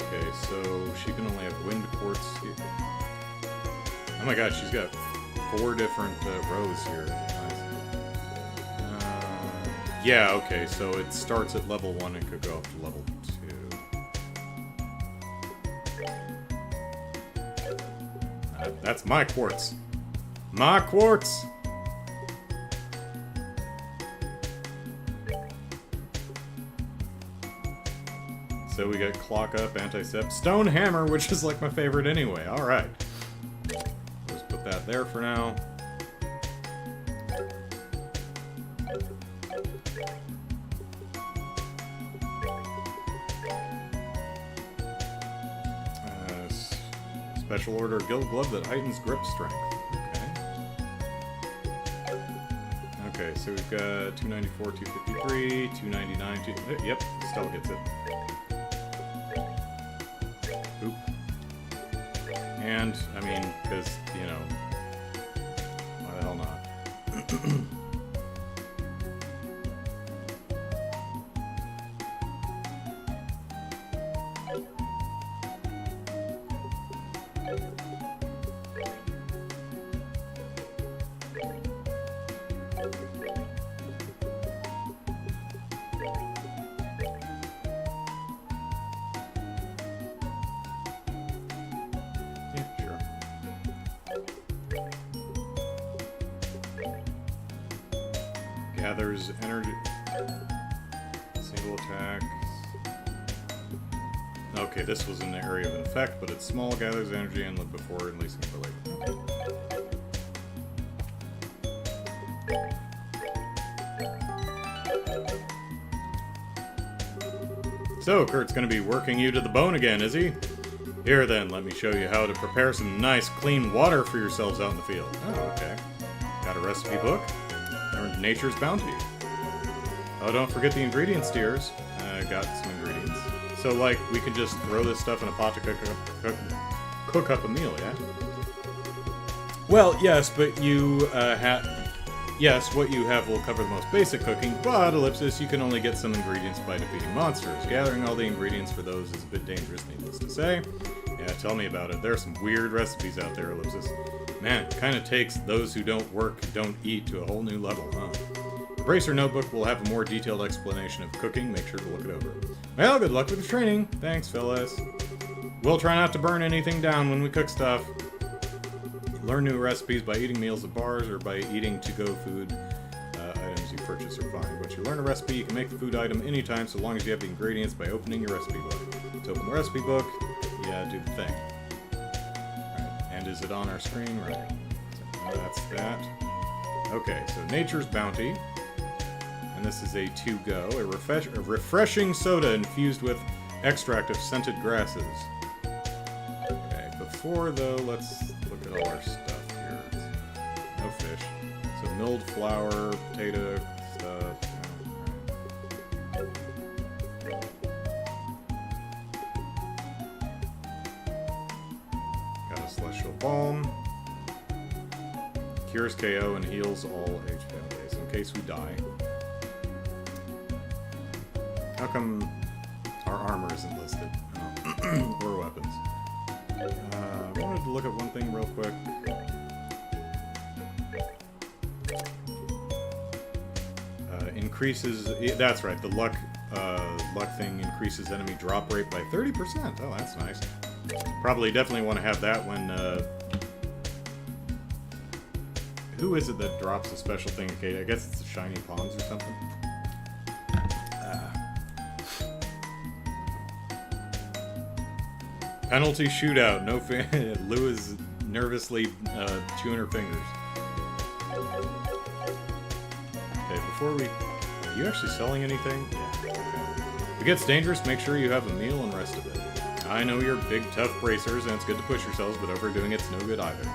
Okay, so she can only have wind quartz here. Oh my god, she's got 4 different rows here. Yeah, okay, so it starts at level 1 and could go up to level 2. That's my quartz. My quartz! So we got Clock Up, Anti-Sept, Stone Hammer, which is like my favorite anyway. Alright. Just put that there for now. Special order Guild Glove that heightens grip strength. Okay, so we've got 294, 253, 299, yep, still gets it. Oop. And, I mean, because, you know, why the hell not? Gathers energy. Single attacks. Okay, this was an area of effect, but it's small, gathers energy, and live before releasing for later. So, Kurt's gonna be working you to the bone again, is he? Here then, let me show you how to prepare some nice, clean water for yourselves out in the field. Oh, okay. Got a recipe book? Learned Nature's Bounty. Oh, don't forget the ingredients, dears. Got some ingredients. So, like, we can just throw this stuff in a pot to cook up a meal, yeah? Well, yes, but you yes, what you have will cover the most basic cooking, but, ellipsis, you can only get some ingredients by defeating monsters. Gathering all the ingredients for those is a bit dangerous, needless to say. Yeah, tell me about it. There are some weird recipes out there, ellipsis. Man, kind of takes those who don't work, don't eat to a whole new level, huh? The Bracer Notebook will have a more detailed explanation of cooking. Make sure to look it over. Well, good luck with the training. Thanks, fellas. We'll try not to burn anything down when we cook stuff. Learn new recipes by eating meals at bars or by eating to-go food. Items you purchase are fine. Once you learn a recipe, you can make the food item anytime so long as you have the ingredients by opening your recipe book. To open the recipe book, yeah, do the thing. Alright, and is it on our screen? Right. So, that's that. Okay, so Nature's Bounty. And this is a to-go. A refreshing soda infused with extract of scented grasses. Okay, before though, let's look at all our stuff here. No fish. So milled flour, potato stuff. Got a celestial balm. Cures KO and heals all HP. Okay, so in case we die. How come our armor isn't listed? Oh. Or weapons. I wanted to look at one thing real quick. Increases... That's right, the luck thing increases enemy drop rate by 30%. Oh, that's nice. Probably definitely want to have that when... Who is it that drops a special thing? Okay, I guess it's the shiny palms or something. Penalty shootout. No fan. Lou is nervously chewing her fingers. Okay, before we... Are you actually selling anything? Yeah. Okay. If it gets dangerous, make sure you have a meal and rest of it. I know you're big, tough bracers, and it's good to push yourselves, but overdoing it's no good either.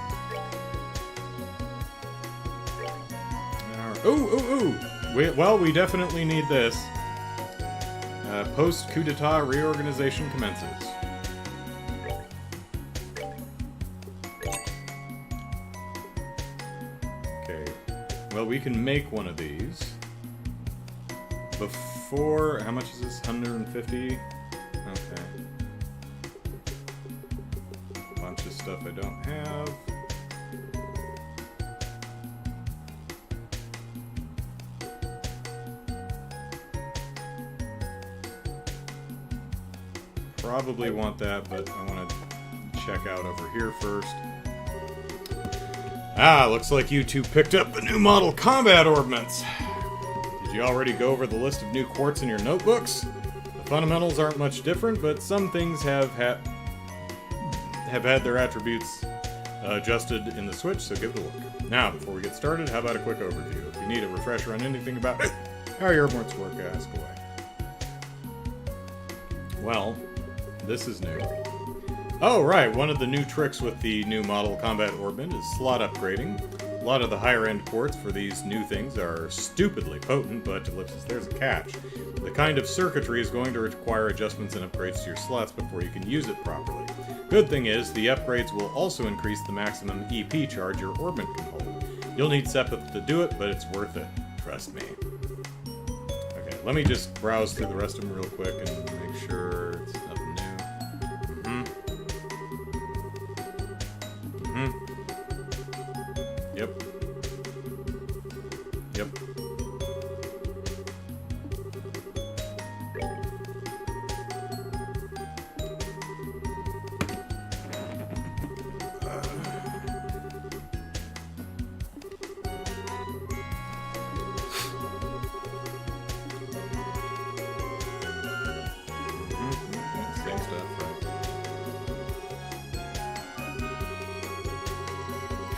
Ooh! Well, we definitely need this. Post-coup d'etat reorganization commences. Well, we can make one of these before... How much is this? 150? Okay. Bunch of stuff I don't have. Probably want that, but I want to check out over here first. Ah, looks like you two picked up the new model combat ordnance. Did you already go over the list of new quartz in your notebooks? The fundamentals aren't much different, but some things have had their attributes adjusted in the Switch, so give it a look. Now, before we get started, how about a quick overview? If you need a refresher on anything about how your ordnance work, ask away. Well, this is new. Oh, right, one of the new tricks with the new model combat orbment is slot upgrading. A lot of the higher-end ports for these new things are stupidly potent, but ellipsis, there's a catch. The kind of circuitry is going to require adjustments and upgrades to your slots before you can use it properly. Good thing is, the upgrades will also increase the maximum EP charge your orbment can hold. You'll need Sepith to do it, but it's worth it. Trust me. Okay, let me just browse through the rest of them real quick and make sure it's nothing new. Yep.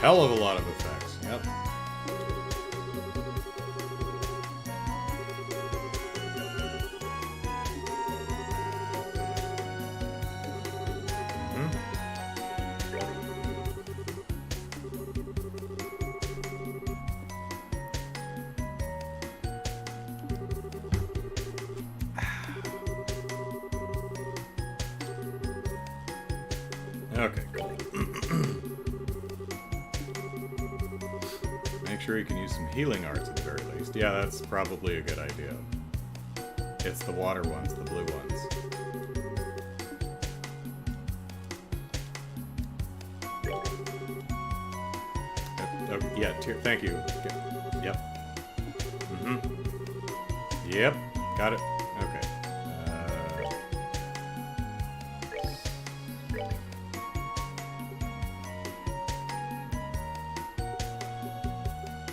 hell of a lot of effects. Yep. Okay, cool. Make sure you can use some healing arts at the very least. Yeah, that's probably a good idea. It's the water ones, the blue ones. Yeah, thank you. Yep. Yep, got it. Okay.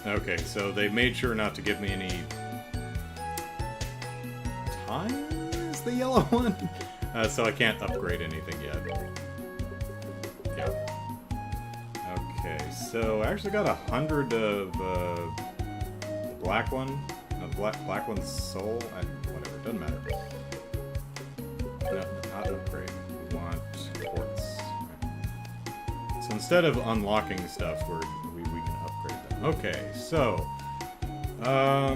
Okay, so they made sure not to give me any time is the yellow one? So I can't upgrade anything yet. Yeah. Okay, so I actually got 100 of the black one. No, the black one's soul. Whatever, doesn't matter. No, not upgrade. We want quartz. Right. So instead of unlocking stuff, we can upgrade them. Okay, so how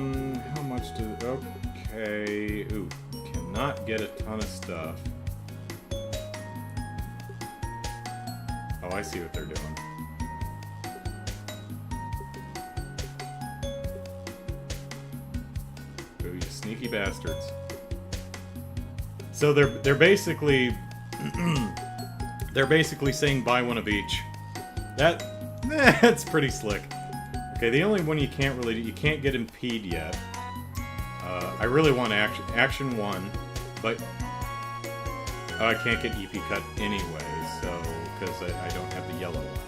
much do? Okay, ooh, cannot get a ton of stuff. Oh, I see what they're doing. Ooh, you sneaky bastards. So they're basically they're basically saying buy one of each. That's pretty slick. Okay, the only one you can't get impede yet. I really want action 1, but I can't get EP cut anyway, so because I don't have the yellow one.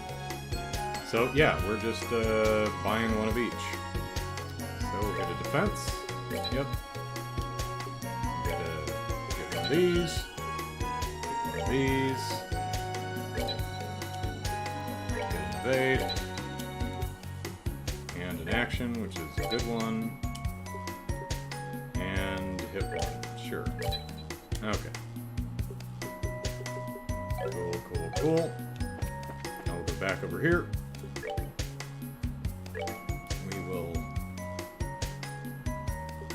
So yeah, we're just buying one of each. So we'll get a defense. Yep. Get one of these. One of these. Get an evade. And an action, which is a good one. And hit one. Sure. Okay. Cool. I'll go back over here.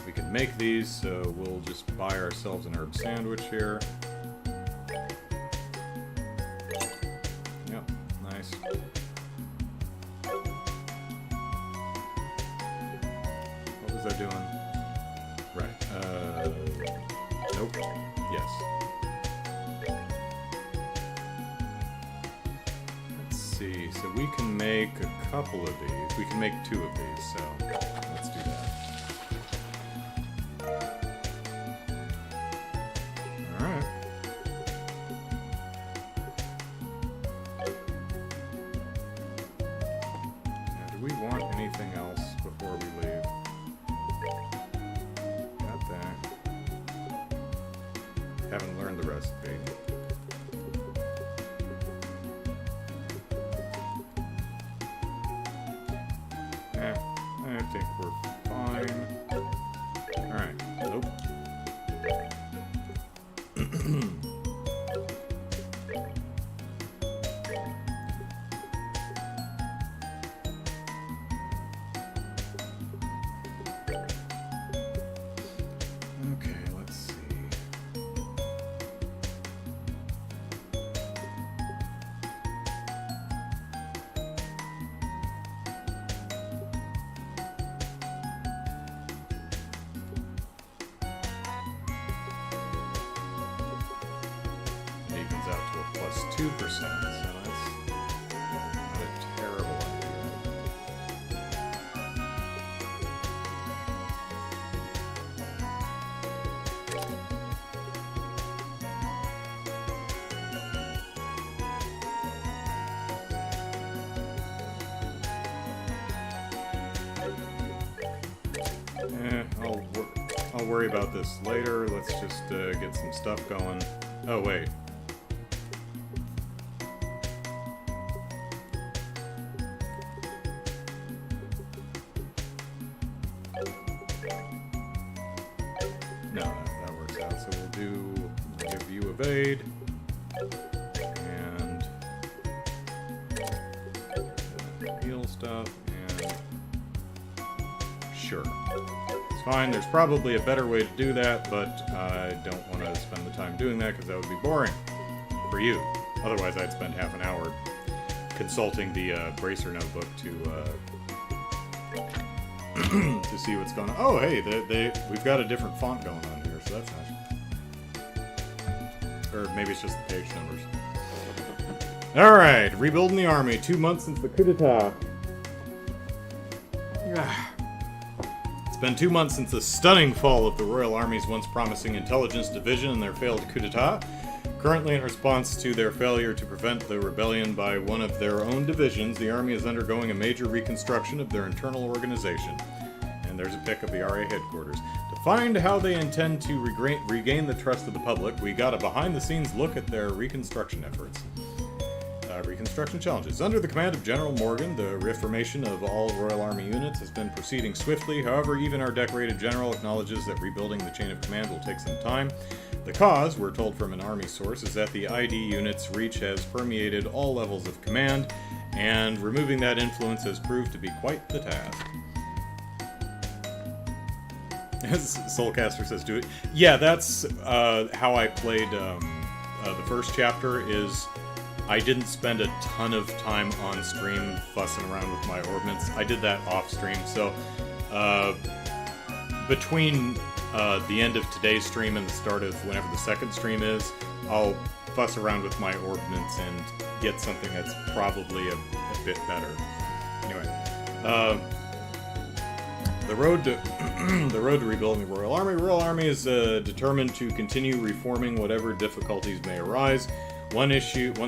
We can make these, so we'll just buy ourselves an herb sandwich here. Yep, nice. What was I doing? Right, nope. Yes. So we can make a couple of these. We can make 2 of these, so let's do that. Alright. Now, do we want anything else before we leave? Got that. Haven't learned the recipe. I think we're fine. Alright, nope. Okay, let's see. Evens out to a +2%, so that's not a terrible idea. I'll worry about this later. Let's just get some stuff going. Oh, wait. No, that works out. So we'll give you evade. And heal stuff. And sure. It's fine. There's probably a better way to do that, but I don't want to spend the time doing that because that would be boring for you. Otherwise, I'd spend half an hour consulting the Bracer notebook to to see what's going on. Oh, hey, we've got a different font going on here, so that's nice. Or maybe it's just the page numbers. All right, rebuilding the army. 2 months since the coup d'etat. It's been 2 months since the stunning fall of the Royal Army's once promising intelligence division and their failed coup d'etat. Currently, in response to their failure to prevent the rebellion by one of their own divisions, the Army is undergoing a major reconstruction of their internal organization. And there's a pic of the RA headquarters. To find how they intend to regain the trust of the public, we got a behind-the-scenes look at their reconstruction efforts. Reconstruction challenges. Under the command of General Morgan, the reformation of all Royal Army units has been proceeding swiftly. However, even our decorated general acknowledges that rebuilding the chain of command will take some time. The cause, we're told from an Army source, is that the ID unit's reach has permeated all levels of command, and removing that influence has proved to be quite the task. As Soulcaster says, do it. Yeah, that's how I played the first chapter, is I didn't spend a ton of time on stream fussing around with my ordnance. I did that off stream, so between the end of today's stream and the start of whenever the second stream is, I'll fuss around with my ordnance and get something that's probably a bit better. Anyway, the road to rebuilding the Royal Army. Royal Army is determined to continue reforming whatever difficulties may arise. One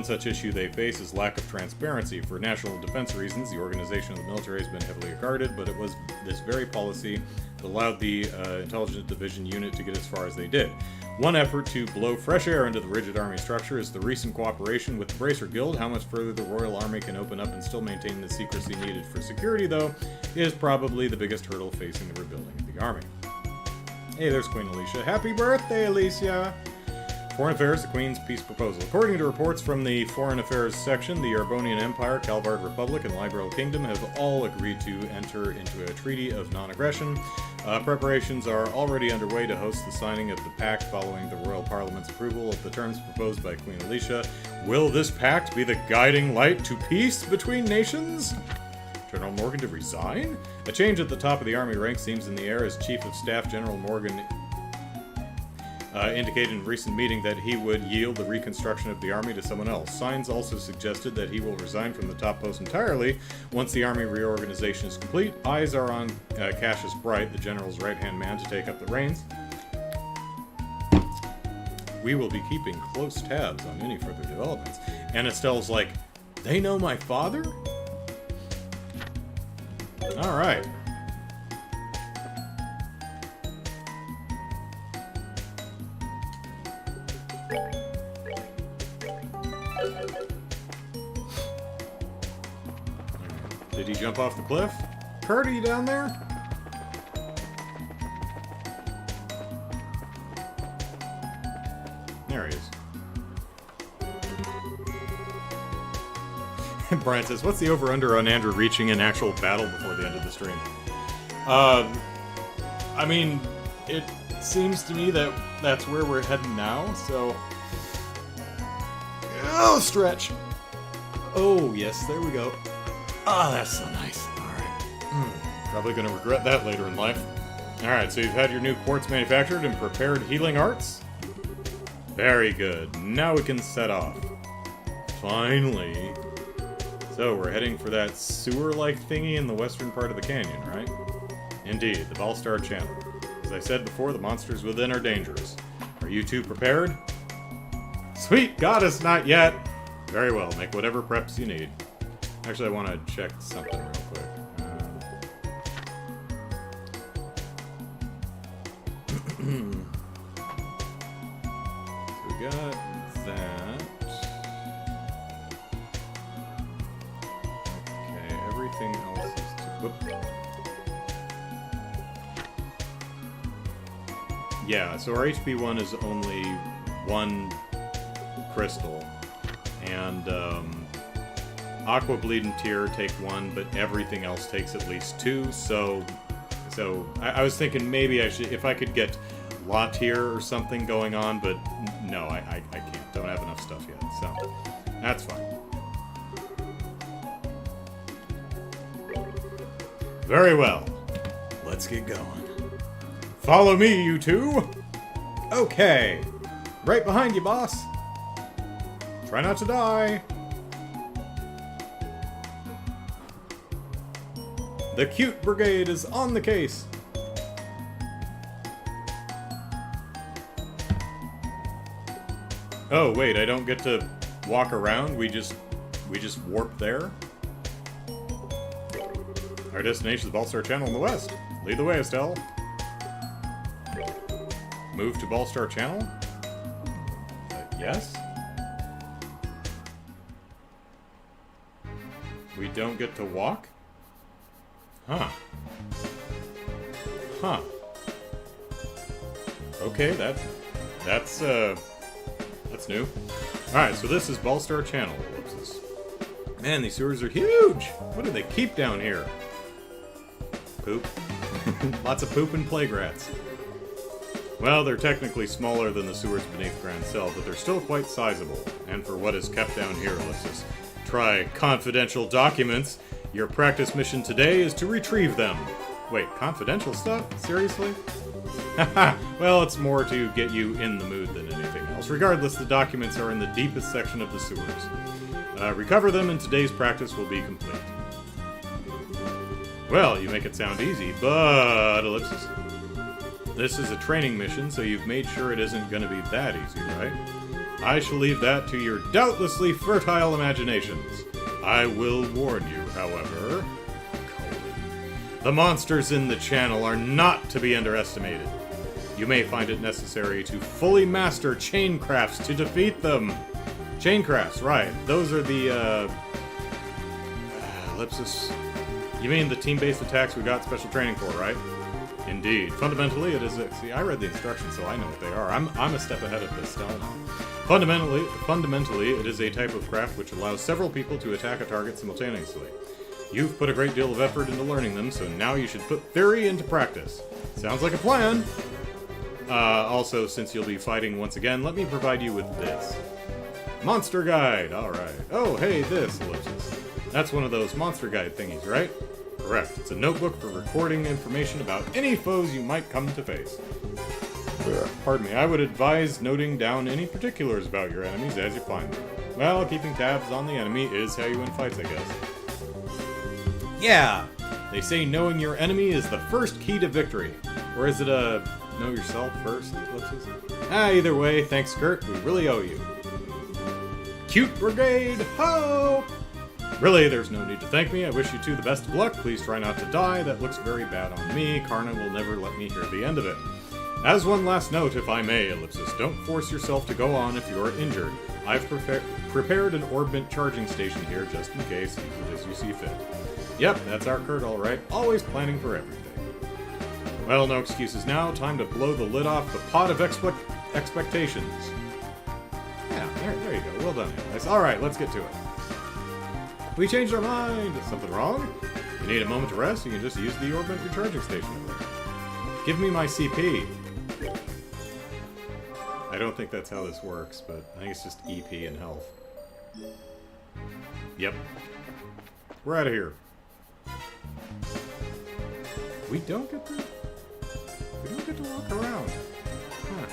such issue they face is lack of transparency. For national defense reasons, the organization of the military has been heavily guarded, but it was this very policy that allowed the Intelligence Division unit to get as far as they did. One effort to blow fresh air into the rigid army structure is the recent cooperation with the Bracer Guild. How much further the Royal Army can open up and still maintain the secrecy needed for security, though, is probably the biggest hurdle facing the rebuilding of the army. Hey, there's Queen Alicia. Happy birthday, Alicia! Foreign Affairs, the Queen's Peace Proposal. According to reports from the Foreign Affairs section, the Arbonian Empire, Calvard Republic, and Liberal Kingdom have all agreed to enter into a treaty of non-aggression. Preparations are already underway to host the signing of the pact following the Royal Parliament's approval of the terms proposed by Queen Alicia. Will this pact be the guiding light to peace between nations? General Morgan to resign? A change at the top of the army ranks seems in the air as Chief of Staff General Morgan indicated in a recent meeting that he would yield the reconstruction of the army to someone else. Signs also suggested that he will resign from the top post entirely once the army reorganization is complete. Eyes are on Cassius Bright, the general's right-hand man, to take up the reins. We will be keeping close tabs on any further developments. And Estelle's like, they know my father? Alright. Did he jump off the cliff? Kurt, are you down there? There he is. Brian says, what's the over-under on Andrew reaching an actual battle before the end of the stream? I mean, it seems to me that that's where we're heading now, so... Oh, stretch! Oh, yes, there we go. Oh, that's so nice. Alright. Probably gonna regret that later in life. Alright, so you've had your new quartz manufactured and prepared healing arts? Very good. Now we can set off. Finally. So, we're heading for that sewer-like thingy in the western part of the canyon, right? Indeed, the Valstar Channel. As I said before, the monsters within are dangerous. Are you two prepared? Sweet goddess, not yet! Very well, make whatever preps you need. Actually, I want to check something real quick. So we got that. Okay, everything else is... Whoop. Yeah, so our HP 1 is only 1 crystal. And, Aqua Bleed and Tear take 1, but everything else takes at least 2, so I was thinking maybe I should, if I could get La Tear or something going on, but no, I can't. Don't have enough stuff yet, so that's fine. Very well. Let's get going. Follow me, you two! Okay. Right behind you, boss. Try not to die. The Cute Brigade is on the case. Oh, wait, I don't get to walk around? We just warp there? Our destination is the Ballstar Channel in the west. Lead the way, Estelle. Move to Ballstar Channel? Yes? We don't get to walk? Huh. Huh. Okay, that's new. Alright, so this is Ballstar Channel. Ellipsis. Man, these sewers are huge! What do they keep down here? Poop. Lots of poop and plague rats. Well, they're technically smaller than the sewers beneath Grand Cell, but they're still quite sizable. And for what is kept down here, Ellipsis, try confidential documents. Your practice mission today is to retrieve them. Wait, confidential stuff? Seriously? Haha, well, it's more to get you in the mood than anything else. Regardless, the documents are in the deepest section of the sewers. Recover them and today's practice will be complete. Well, you make it sound easy, but... Ellipsis. This is a training mission, so you've made sure it isn't going to be that easy, right? I shall leave that to your doubtlessly fertile imaginations. I will warn you, however... The monsters in the channel are not to be underestimated. You may find it necessary to fully master chain crafts to defeat them. Chain crafts, right. Those are the, Ellipsis. You mean the team-based attacks we got special training for, right? Indeed. Fundamentally, it is a... See, I read the instructions, so I know what they are. I'm a step ahead of this style now. Fundamentally, it is a type of craft which allows several people to attack a target simultaneously. You've put a great deal of effort into learning them, so now you should put theory into practice. Sounds like a plan! Also, since you'll be fighting once again, let me provide you with this. Monster Guide! Alright. Oh, hey, this, Ellipsis. That's one of those Monster Guide thingies, right? Correct. It's a notebook for recording information about any foes you might come to face. Pardon me, I would advise noting down any particulars about your enemies as you find them. Well, keeping tabs on the enemy is how you win fights, I guess. Yeah! They say knowing your enemy is the first key to victory. Or is it a know yourself first? Either way, thanks, Kurt. We really owe you. Cute Brigade, ho! Really, there's no need to thank me. I wish you two the best of luck. Please try not to die. That looks very bad on me. Karna will never let me hear the end of it. As one last note, if I may, Ellipsis, don't force yourself to go on if you are injured. I've prepared an orbit charging station here just in case. Use it as you see fit. Yep, that's our Kurt, all right. Always planning for everything. Well, no excuses now. Time to blow the lid off the pot of expectations. Yeah, there you go. Well done, guys. All right, let's get to it. We changed our mind. Is something wrong? You need a moment to rest? You can just use the orbit recharging station over there. Give me my CP. I don't think that's how this works, but I think it's just EP and health. Yep. We're out of here. We don't get to walk around. Huh.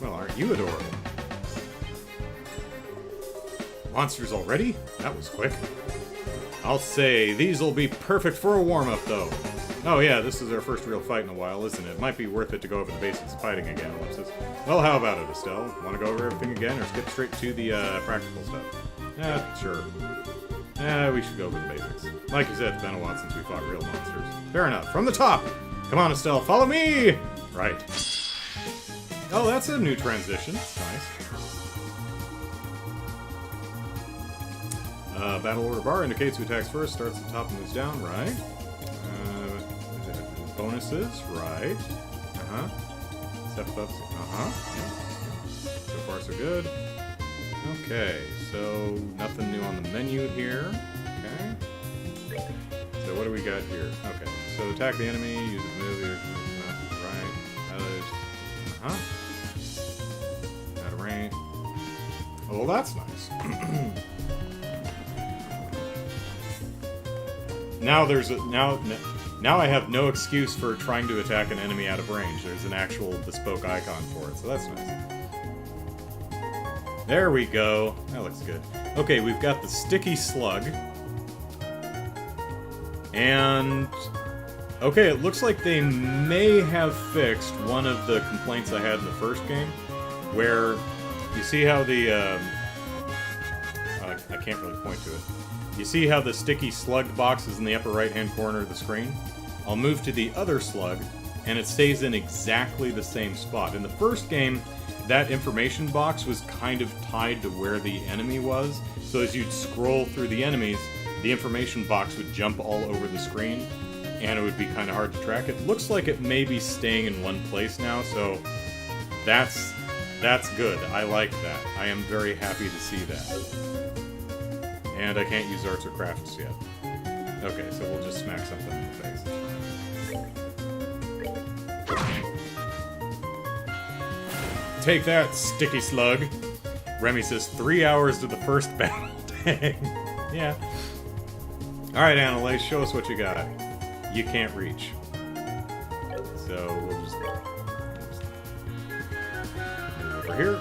Well, aren't you adorable? Monsters already? That was quick. I'll say, these'll be perfect for a warm-up, though. Oh yeah, this is our first real fight in a while, isn't it? Might be worth it to go over the basics of fighting again, Ellipsis. Well, how about it, Estelle? Want to go over everything again, or skip straight to the, practical stuff? Sure. We should go over the basics. Like you said, it's been a while since we fought real monsters. Fair enough. From the top! Come on, Estelle, follow me! Right. Oh, that's a new transition. Nice. Battle order bar indicates who attacks first, starts at the top and moves down, right? Bonuses, right? Step ups, yeah. So far so good. Okay, so nothing new on the menu here. Okay. So what do we got here? Okay, so attack the enemy, use a move, right, others, out of range. Oh, well, that's nice. Now I have no excuse for trying to attack an enemy out of range. There's an actual bespoke icon for it, so that's nice. There we go. That looks good. Okay, we've got the sticky slug. And... okay, it looks like they may have fixed one of the complaints I had in the first game, where you see how the... I can't really point to it. You see how the sticky slug box is in the upper right-hand corner of the screen? I'll move to the other slug, and it stays in exactly the same spot. In the first game, that information box was kind of tied to where the enemy was, so as you'd scroll through the enemies, the information box would jump all over the screen, and it would be kind of hard to track. It looks like it may be staying in one place now, so that's good. I like that. I am very happy to see that. And I can't use arts or crafts yet. Okay, so we'll just smack something in the face. Take that, sticky slug. Remy says 3 hours to the first battle. Dang. Yeah. Alright, Annalise, show us what you got. You can't reach. So we'll just move over here.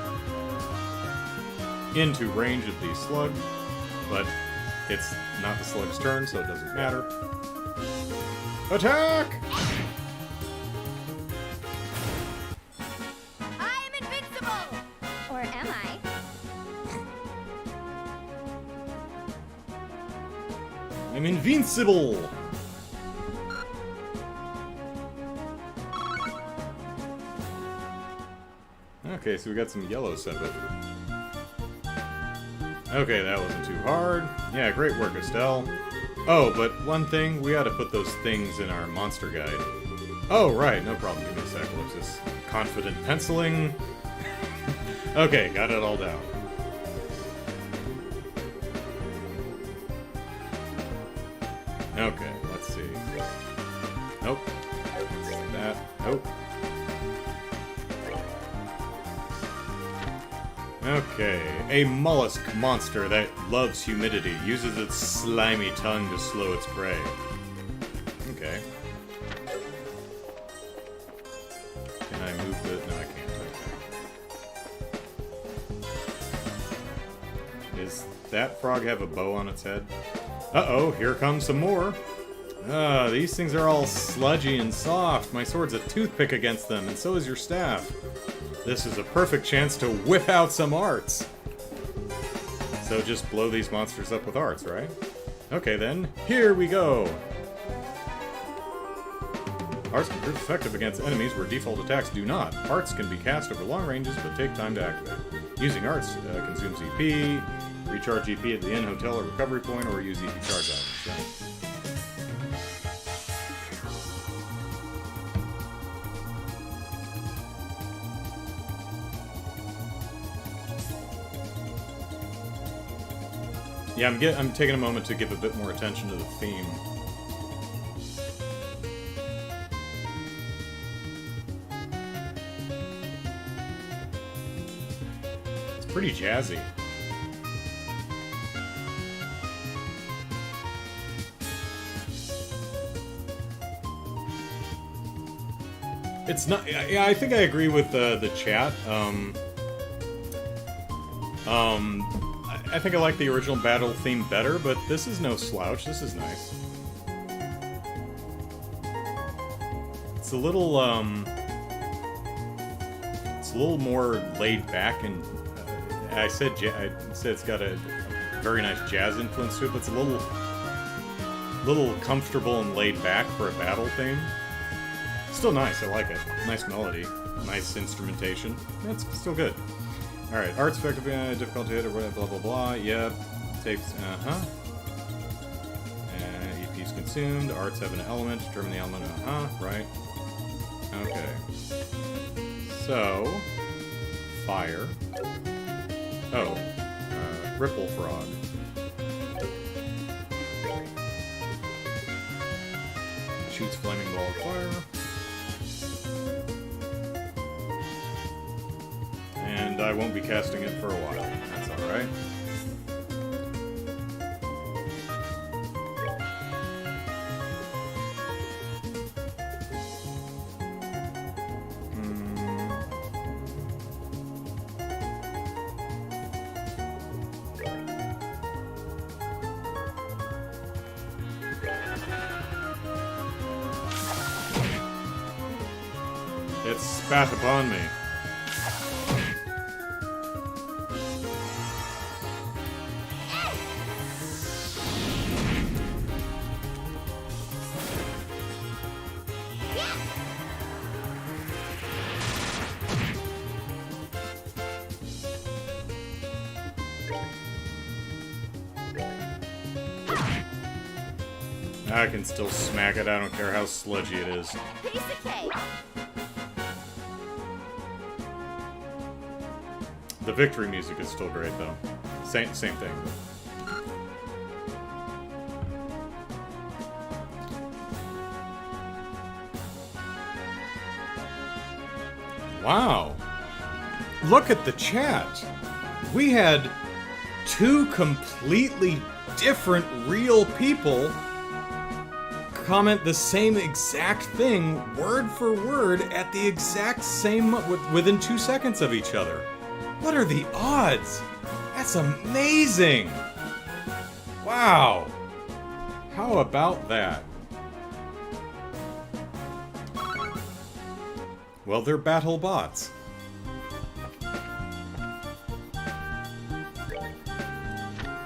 Into range of the slug. But it's not the slug's turn, so it doesn't matter. Attack! I'm invincible! Or am I? I'm invincible! Okay, so we got some yellow Sebit. Okay, that wasn't too hard. Yeah, great work, Estelle. Oh, but one thing, we gotta put those things in our monster guide. Oh, right, no problem. Give me a sec. What's this? Confident penciling. Okay, got it all down. Okay, let's see. Nope. That's that. Nope. Okay, a mollusk monster that loves humidity, uses its slimy tongue to slow its prey. Okay. Can I move the... no, I can't. Okay. Does that frog have a bow on its head? Uh-oh, here comes some more. These things are all sludgy and soft. My sword's a toothpick against them, and so is your staff. This is a perfect chance to whip out some arts. So just blow these monsters up with arts, right? Okay then, here we go! Arts can prove effective against enemies where default attacks do not. Arts can be cast over long ranges but take time to activate. Using arts consumes EP, recharge EP at the inn, hotel, or recovery point, or use EP charge items. Right? Yeah, I'm taking a moment to give a bit more attention to the theme. It's pretty jazzy. It's not... yeah, I think I agree with the chat. I think I like the original battle theme better, but this is no slouch. This is nice. It's a little more laid back, and I said it's got a very nice jazz influence to it, but it's a little comfortable and laid back for a battle theme. Still nice. I like it. Nice melody, nice instrumentation. It's still good. Alright, arts effective, difficulty hit, or whatever, blah blah blah. Yep, it's Tapes, EP's consumed. Arts have an element. Determine the element, right. Okay. So, fire. Oh, Ripple Frog. Shoots flaming ball of fire. And I won't be casting it for a while. That's alright. It spat upon me. I can still smack it, I don't care how sludgy it is. Piece of cake. The victory music is still great, though. Same thing. Wow! Look at the chat! We had two completely different real people comment the same exact thing, word for word, at the exact same... within 2 seconds of each other. What are the odds? That's amazing! Wow! How about that? Well, they're battle bots.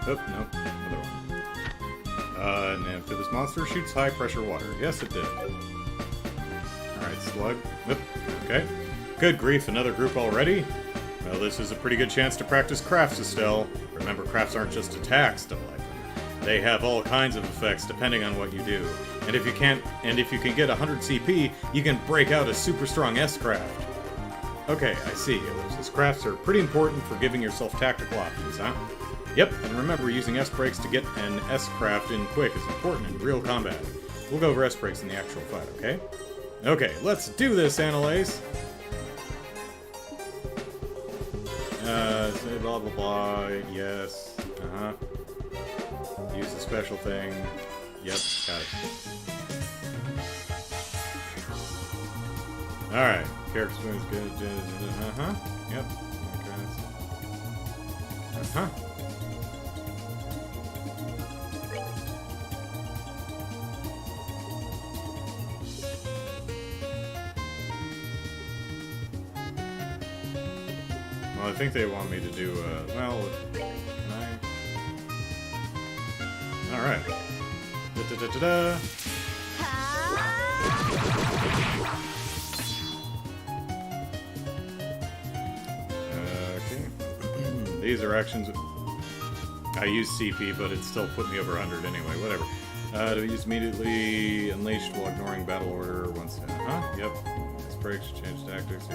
Oh, no. Another one. And if this monster shoots high pressure water. Yes, it did. Alright, slug. Oop. Okay. Good grief, another group already? Well, this is a pretty good chance to practice crafts, Estelle. Remember, crafts aren't just attacks, don't like them. They have all kinds of effects depending on what you do. And if you can get 100 CP, you can break out a super strong S-craft. Okay, I see. Those crafts are pretty important for giving yourself tactical options, huh? Yep, and remember, using S-breaks to get an S-craft in quick is important in real combat. We'll go over S-breaks in the actual fight, okay? Okay, let's do this, Annalise! Say blah blah blah, yes, use the special thing, yep, got it. Alright, character swing is good, yep, Well, I think they want me to do, well, can I? Alright. Da-da-da-da-da! Okay. These are actions... I use CP, but it still put me over 100 anyway, whatever. To use immediately unleashed while ignoring battle order once... yep. This breaks, change tactics.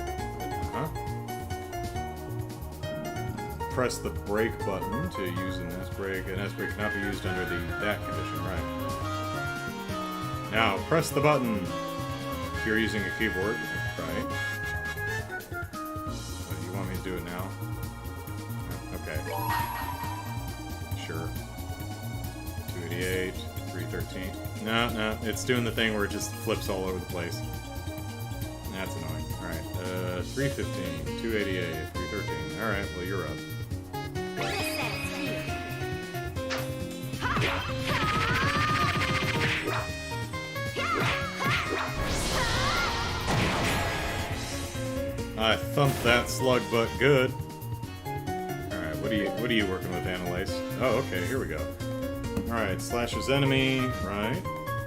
Press the brake button to use an S-brake. An S-brake cannot be used under that condition, right? Now, press the button if you're using a keyboard, right? You want me to do it now? Okay. Sure. 288, 313. No, it's doing the thing where it just flips all over the place. That's annoying. Alright, 315, 288, 313. Alright, well, you're up. I thumped that slug butt good. Alright, what are you working with, Annalise? Oh, okay, here we go. Alright, slashes enemy, right.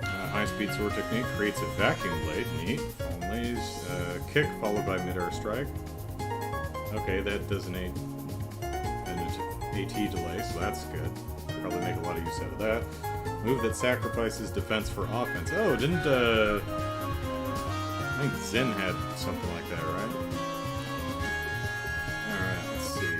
High-speed sword technique creates a vacuum blade, neat. Only kick followed by mid-air strike. Okay, that does an AT delay, so that's good. probably make a lot of use out of that. Move that sacrifices defense for offense. Oh, didn't, I think Zen had something like that, right? Alright, let's see.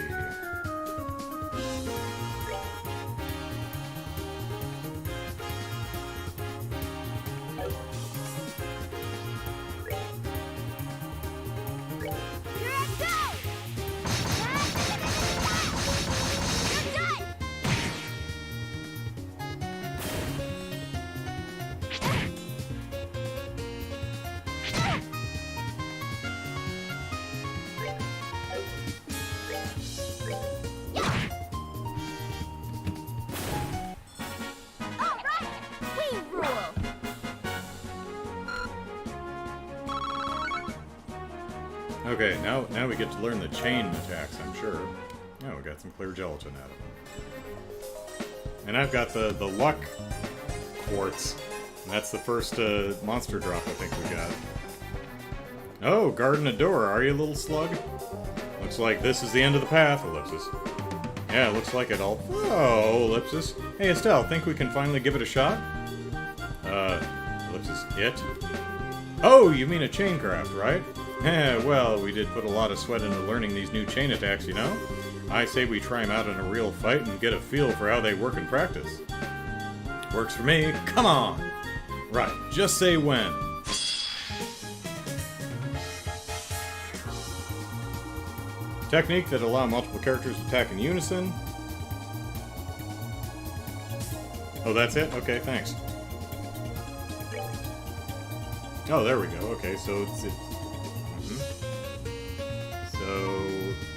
Okay, now we get to learn the chain attacks, I'm sure. Oh, we got some clear gelatin out of them. And I've got the luck quartz. And that's the first monster drop I think we got. Oh, guarding a door, are you, little slug? Looks like this is the end of the path, Ellipsis. Yeah, looks like it all. Oh, Ellipsis. Hey, Estelle, think we can finally give it a shot? Ellipsis, it? Oh, you mean a chain craft, right? Eh, well, we did put a lot of sweat into learning these new chain attacks, you know? I say we try them out in a real fight and get a feel for how they work in practice. Works for me. Come on! Right, just say when. Technique that allow multiple characters to attack in unison. Oh, that's it? Okay, thanks. Oh, there we go. Okay, so it's... So,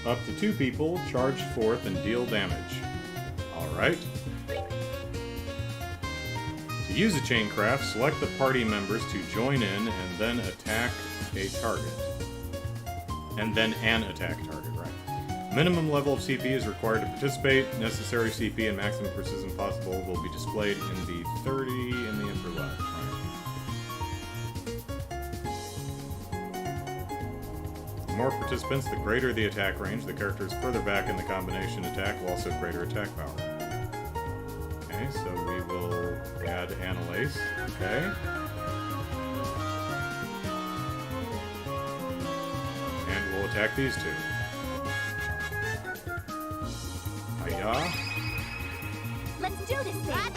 up to 2 people, charge forth and deal damage. Alright. To use a chain craft, select the party members to join in and then attack a target. And then an attack target, right. Minimum level of CP is required to participate. Necessary CP and maximum precision possible will be displayed in the 30 in the upper left. The more participants, the greater the attack range. The character is further back in the combination attack, will also greater attack power. Okay, so we will add Annalise. Okay. And we'll attack these 2. Hiya. Let's do this thing.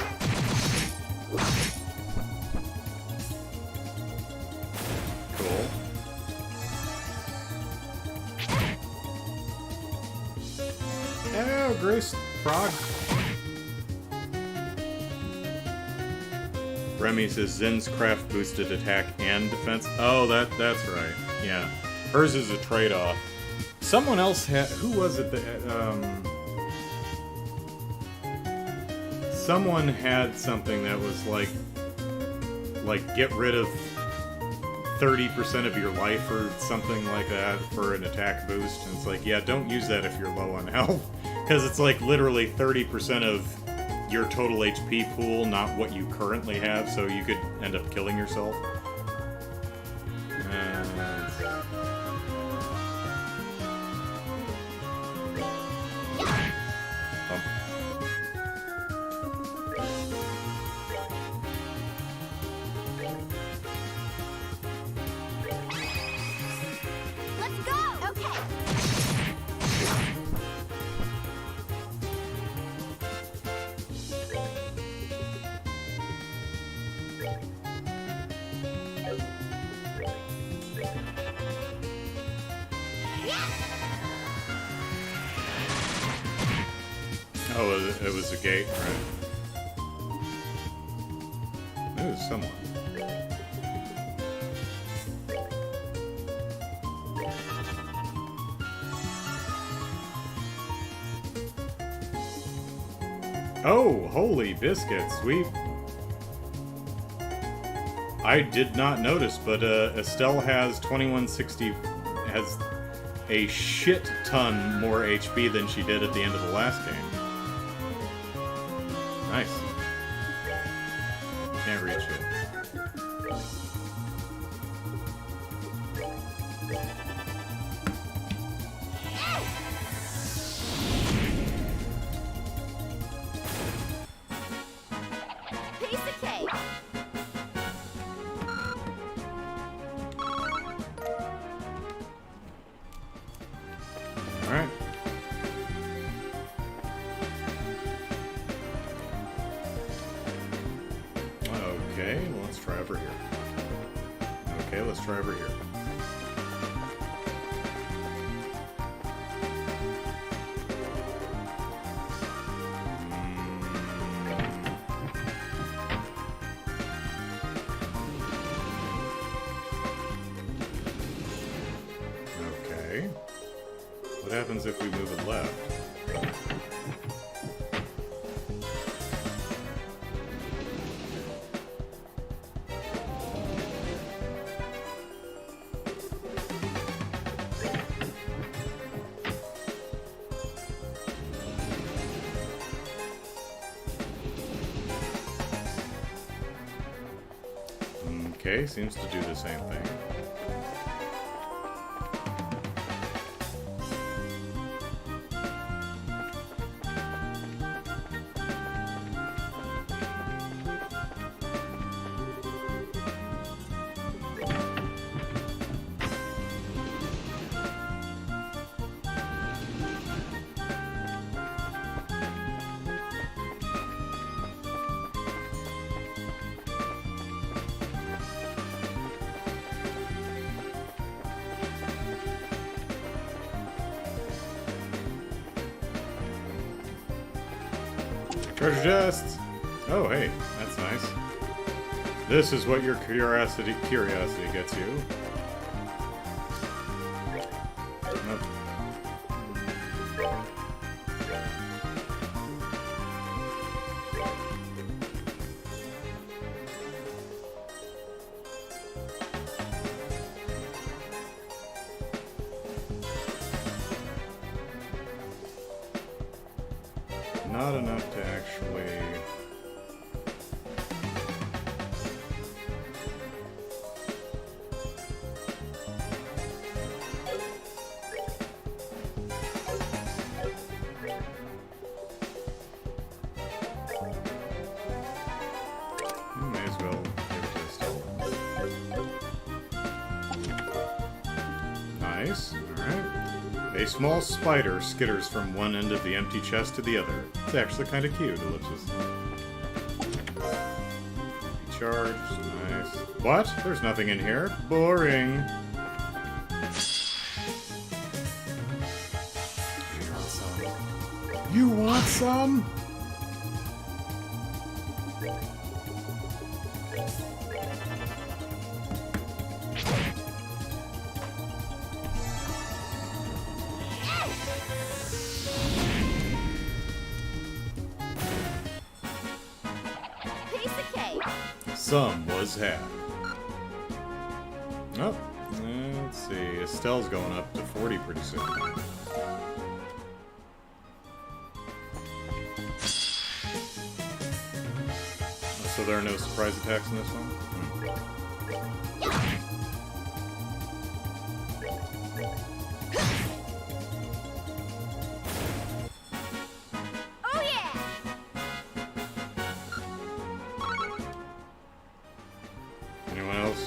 Cool. Oh, Grace Prog. Remy says Zen's craft boosted attack and defense. Oh, that's right. Yeah. Hers is a trade-off. Someone else had... Who was it that... Someone had something that was like get rid of 30% of your life or something like that for an attack boost. And it's like, yeah, don't use that if you're low on health. Because it's like literally 30% of your total HP pool, not what you currently have, so you could end up killing yourself. Oh, it was a gate, right? It was someone. Oh, holy biscuits! I did not notice, but Estelle has 2160, has a shit ton more HP than she did at the end of the last game. Nice. Can't reach it. Okay, well, let's try over here. Okay, let's try over here. Okay. What happens if we move it left? Okay, seems to do the same thing. Treasure chests! Oh, hey, that's nice. This is what your curiosity gets you. Nope. Not enough to actually... You may as well give it to Estelle. Nice, alright. A small spider skitters from one end of the empty chest to the other. It's actually kind of cute, Ellipsis. Charged, nice. What? There's nothing in here. Boring. You want some? You want some? Piece of cake. Some was had. Oh, let's see. Estelle's going up to 40 pretty soon. So there are no surprise attacks in this one? Oh yeah! Anyone else?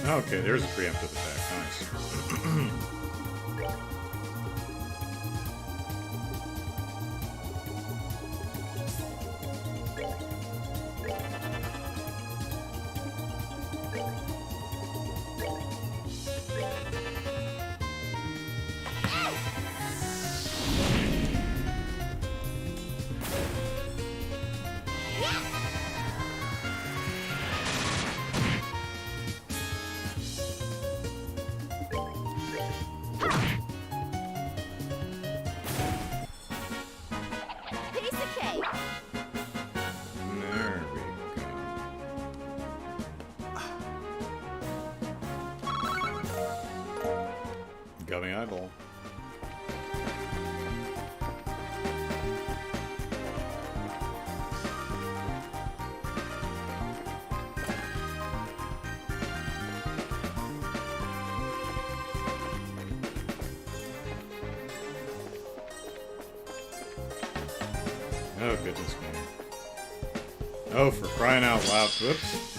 Okay, there's a preemptive attack. Nice. Piece of cake. There we go. Gummy eyeball. Oh, goodness me. Oh, for crying out loud. Whoops.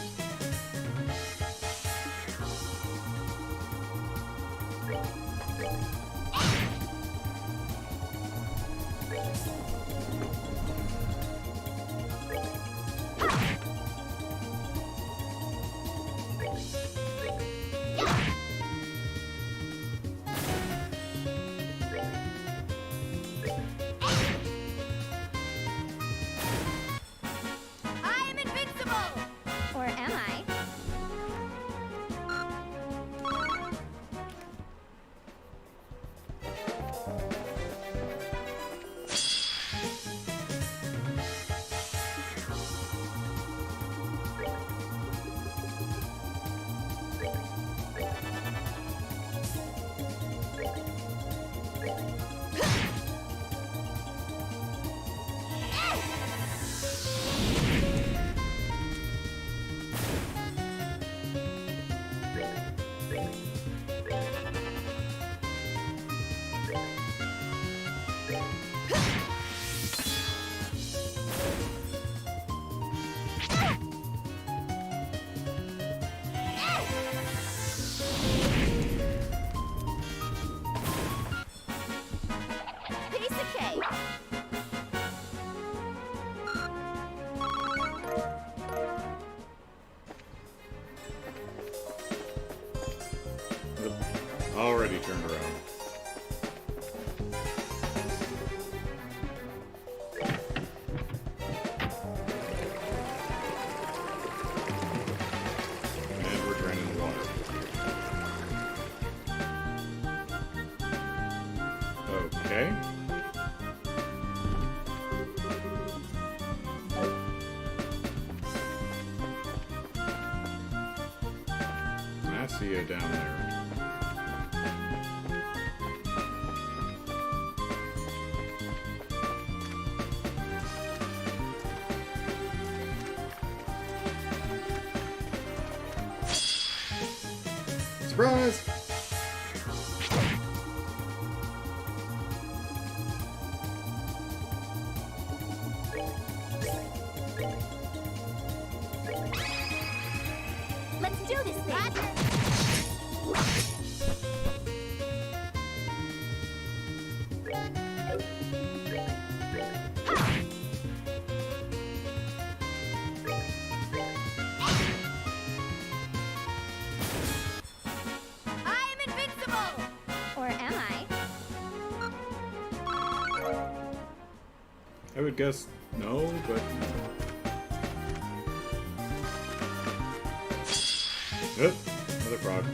already turned around. And we're draining the water. Okay. I see you down there. Surprise! Let's do this thing. I'm invincible! Or am I? I would guess no, but... Oop, another frog.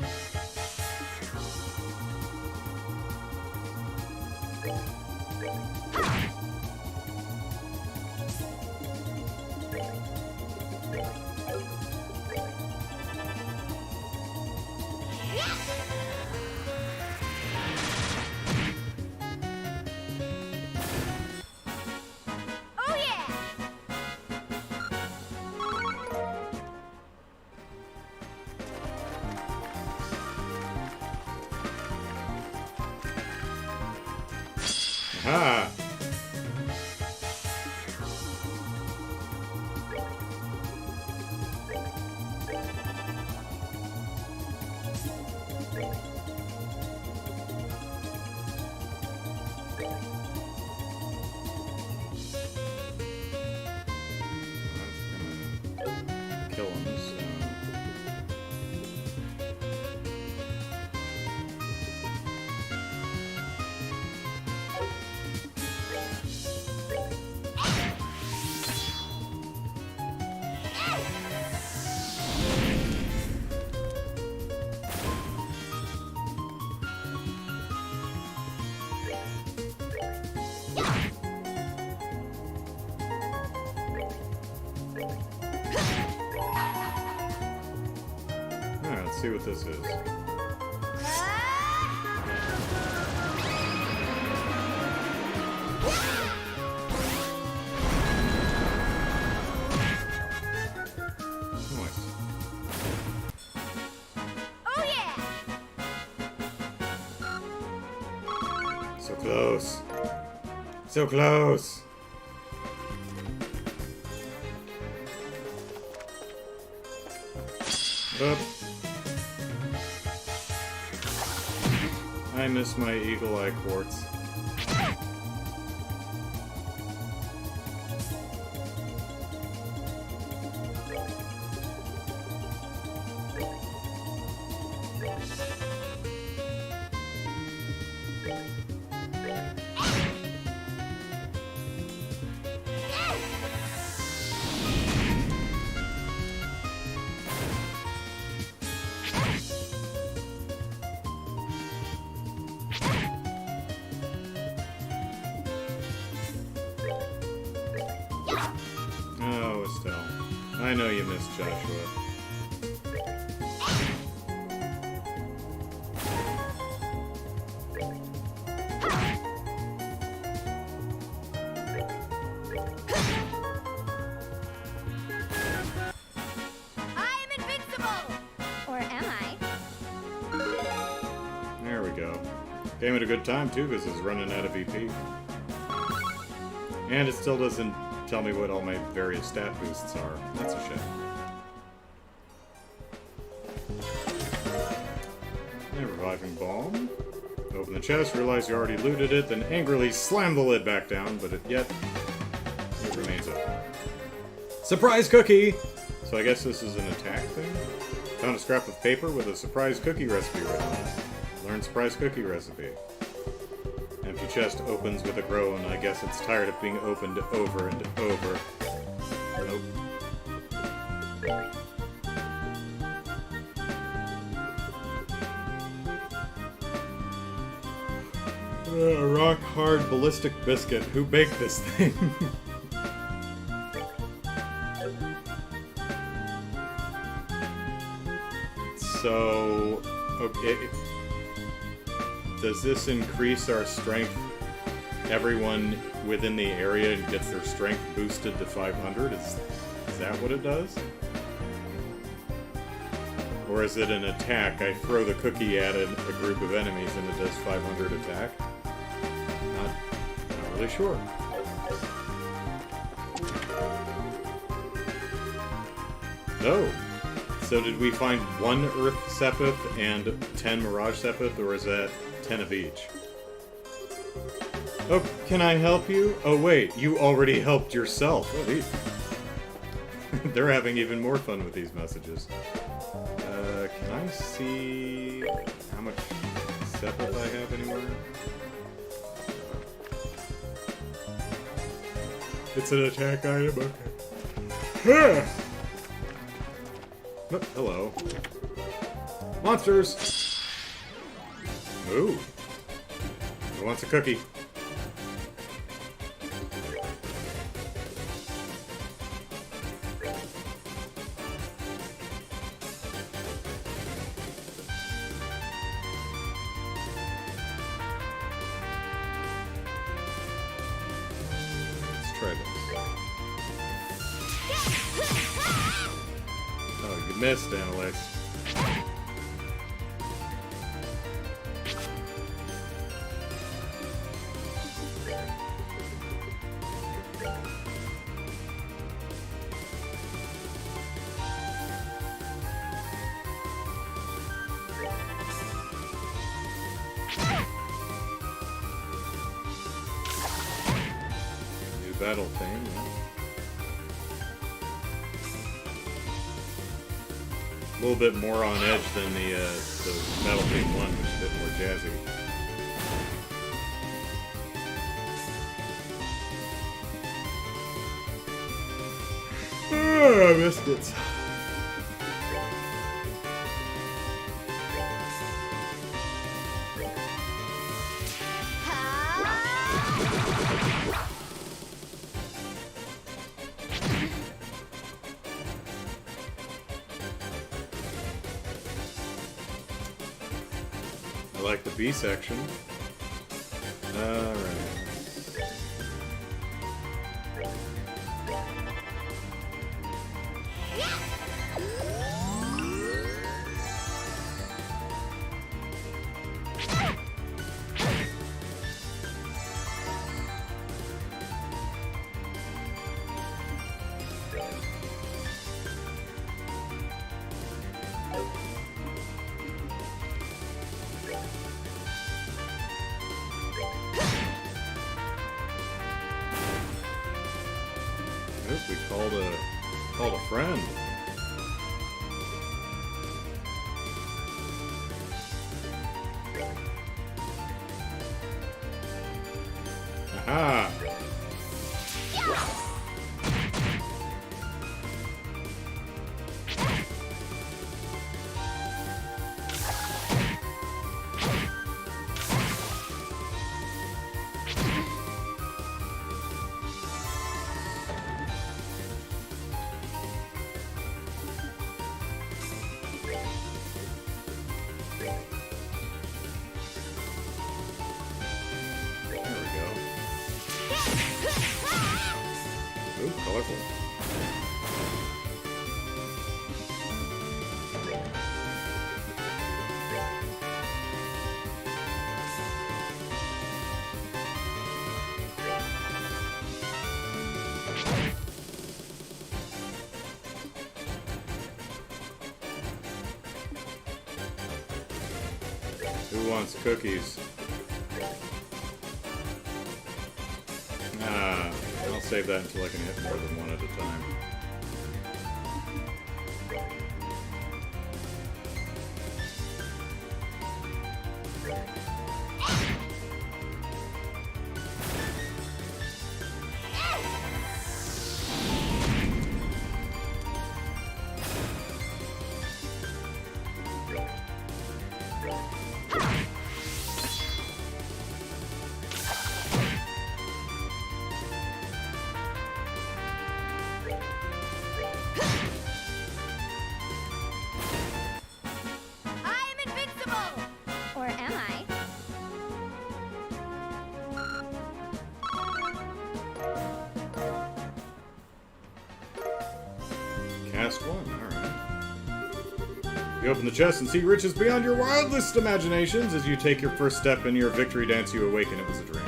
Oh yeah! Aha! Kill him, so... Alright, let's see what this is. Nice. Oh yeah! So close. So close. Up. I miss my eagle eye quartz. Oh, Estelle. I know you missed Joshua. I'm invincible! Or am I? There we go. Came at a good time, too, because it's running out of VP. And it still doesn't tell me what all my various stat boosts are. That's a shame. And reviving bomb. Open the chest, realize you already looted it, then angrily slam the lid back down, but yet it remains open. Surprise cookie! So I guess this is an attack thing? Found a scrap of paper with a surprise cookie recipe written on it. Learn surprise cookie recipe. Empty chest opens with a groan. I guess it's tired of being opened over and over. Nope. A rock-hard ballistic biscuit. Who baked this thing? So, okay. Does this increase our strength? Everyone within the area gets their strength boosted to 500? Is that what it does? Or is it an attack? I throw the cookie at a group of enemies and it does 500 attack? Not really sure. No. So did we find one Earth Sepith and 10 Mirage Sepith, or is that 10 of each? Oh, can I help you? Oh wait, you already helped yourself. Oh, these... They're having even more fun with these messages. Can I see how much Sepith I have anywhere? It's an attack item, okay. Oh, hello. Monsters! Ooh. Who wants a cookie? Let's try this. Oh, you missed, Analyx. New battle theme, yeah. A little bit more on edge than the Battlefield 1, which is a bit more jazzy. Oh, I missed it. I like the B section. Alright. Oop, we called a friend. Aha! Ooh, colorful. Who wants cookies? I'll save that until I can hit more than one at a time. You open the chest and see riches beyond your wildest imaginations. As you take your first step in your victory dance, you awaken. It was a dream.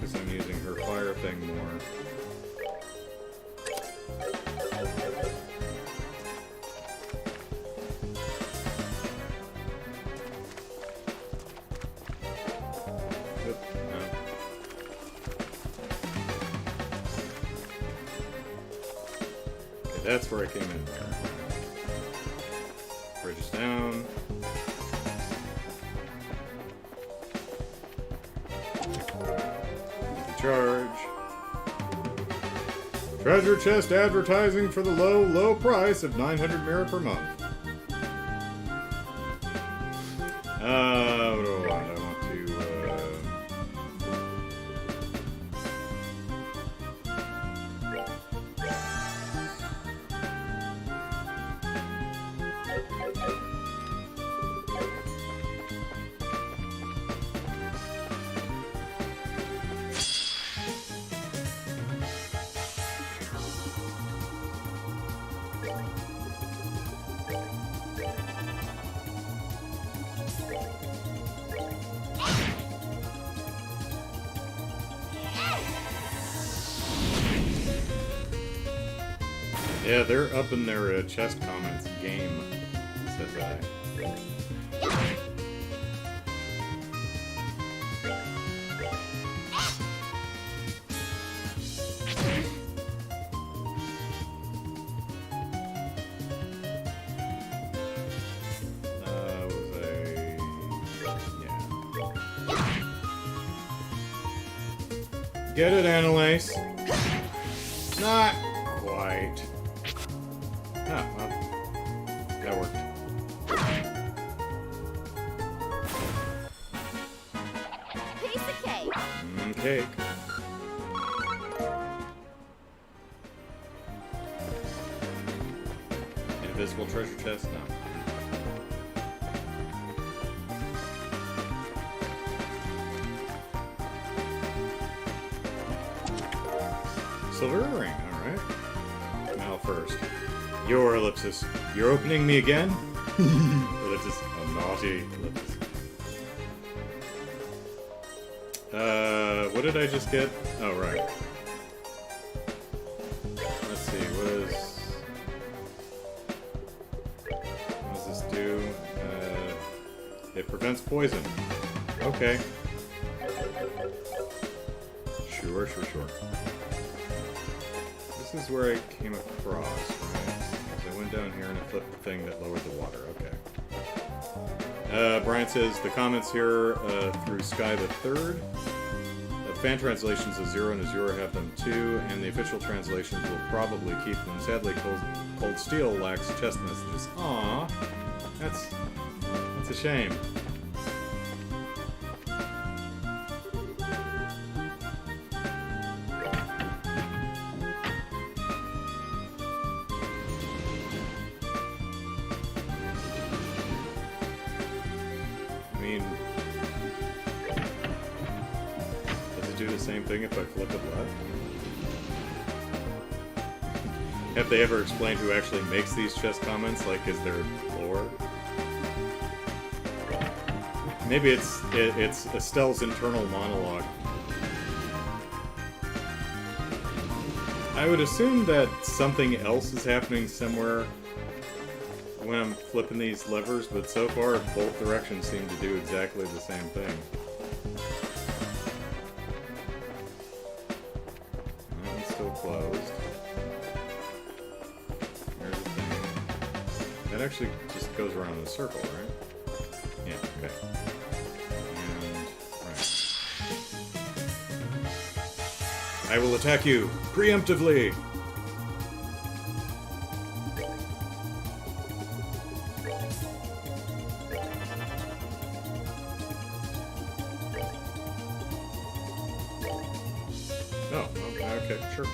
Because I'm using her fire thing more. Oop, no. Okay, that's where I came in there. Bridge is down. Charge. Treasure chest advertising for the low price of 900 mirror per month. What do I want? I want to, yeah, they're up in their chest comments game, says I. Get it, Annalise? Not quite. Ah, well, that worked. Piece of cake. Cake. Invisible treasure chest? No. Silver ring, alright. Now first. Your ellipsis. You're opening me again? Ellipsis. Oh, naughty ellipsis. What did I just get? Oh, right. Let's see, what does this do? It prevents poison. Okay. Sure. This is where I came across, right? Because I went down here and I flipped the thing that lowered the water. Okay. Brian says, the comments here through Sky the Third. Fan translations of Zero and Azure have them too, and the official translations will probably keep them. Sadly, Cold Steel lacks chest messages. Aww. That's a shame. Same thing if I flip it left. Have they ever explained who actually makes these chest comments? Like, is there lore? Maybe it's Estelle's internal monologue. I would assume that something else is happening somewhere when I'm flipping these levers, but so far both directions seem to do exactly the same thing. Closed. There's the thing. That actually just goes around in a circle, right? Yeah, okay. And I will attack you preemptively. Oh, okay, sure.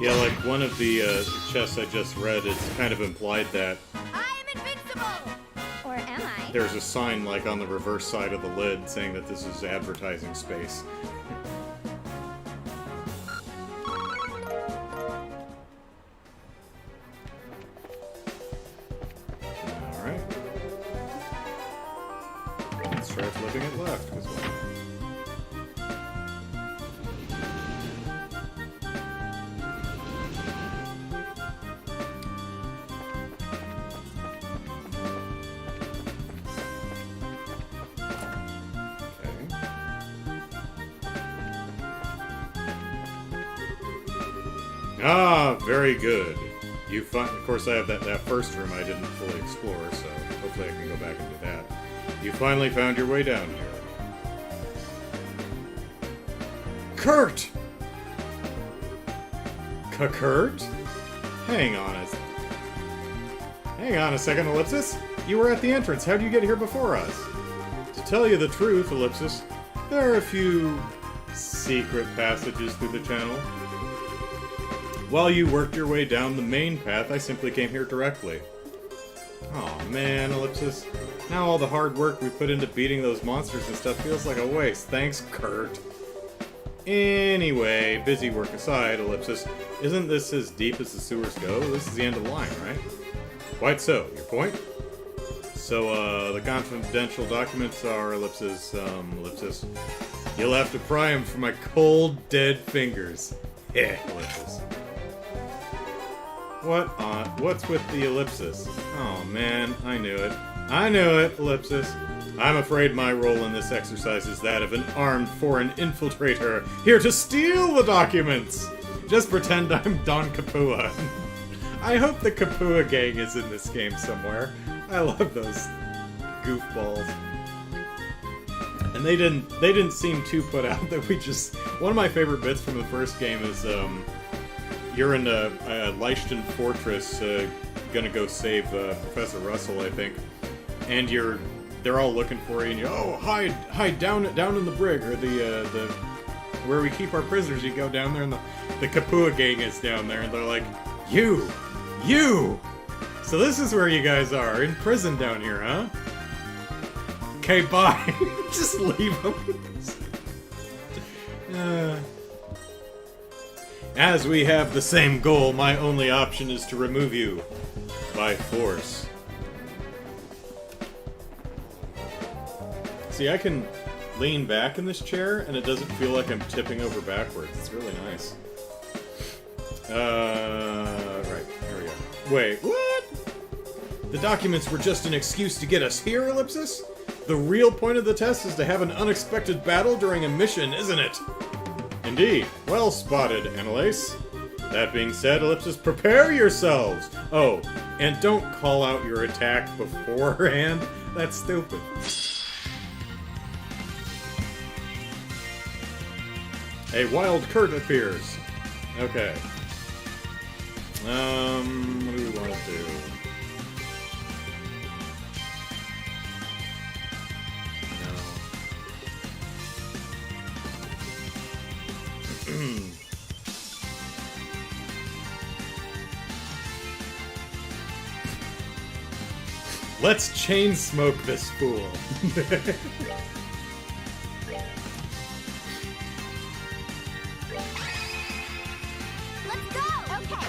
Yeah, like one of the chests I just read, it's kind of implied that I am invincible! Or am I? there's a sign like on the reverse side of the lid saying that this is advertising space. Alright. Let's try flipping it left, because why? Ah, very good. You find, of course, I have that first room I didn't fully explore, so hopefully I can go back and do that. You finally found your way down here. Kurt! Kurt? Hang on a second, Ellipsis. You were at the entrance. How'd you get here before us? To tell you the truth, Ellipsis, there are a few secret passages through the channel. While you worked your way down the main path, I simply came here directly. Aw, man, Ellipsis. Now all the hard work we put into beating those monsters and stuff feels like a waste. Thanks, Kurt. Anyway, busy work aside, Ellipsis, isn't this as deep as the sewers go? This is the end of the line, right? Quite so. Your point? So, the confidential documents are, Ellipsis, you'll have to pry them from my cold, dead fingers. Yeah, Ellipsis. What's with the ellipsis? Oh man, I knew it. I knew it, Ellipsis. I'm afraid my role in this exercise is that of an armed foreign infiltrator, here to steal the documents! Just pretend I'm Don Kapua. I hope the Kapua gang is in this game somewhere. I love those goofballs. And they didn't seem too put out that we just... One of my favorite bits from the first game is, you're in a Leishton Fortress, gonna go save Professor Russell, I think, and they're all looking for you, and hide down in the brig, or the where we keep our prisoners. You go down there, and the Kapua gang is down there, and they're like, you. So this is where you guys are, in prison down here, huh? Okay, bye. Just leave them. As we have the same goal, my only option is to remove you by force. See, I can lean back in this chair, and it doesn't feel like I'm tipping over backwards. It's really nice. Right, here we go. Wait, what? The documents were just an excuse to get us here, Ellipsis? The real point of the test is to have an unexpected battle during a mission, isn't it? Indeed. Well spotted, Annalise. That being said, Ellipsis, prepare yourselves! Oh, and don't call out your attack beforehand. That's stupid. A wild Kurt appears. Okay. What do we want to do? Let's chain smoke this fool. Let's go! Okay.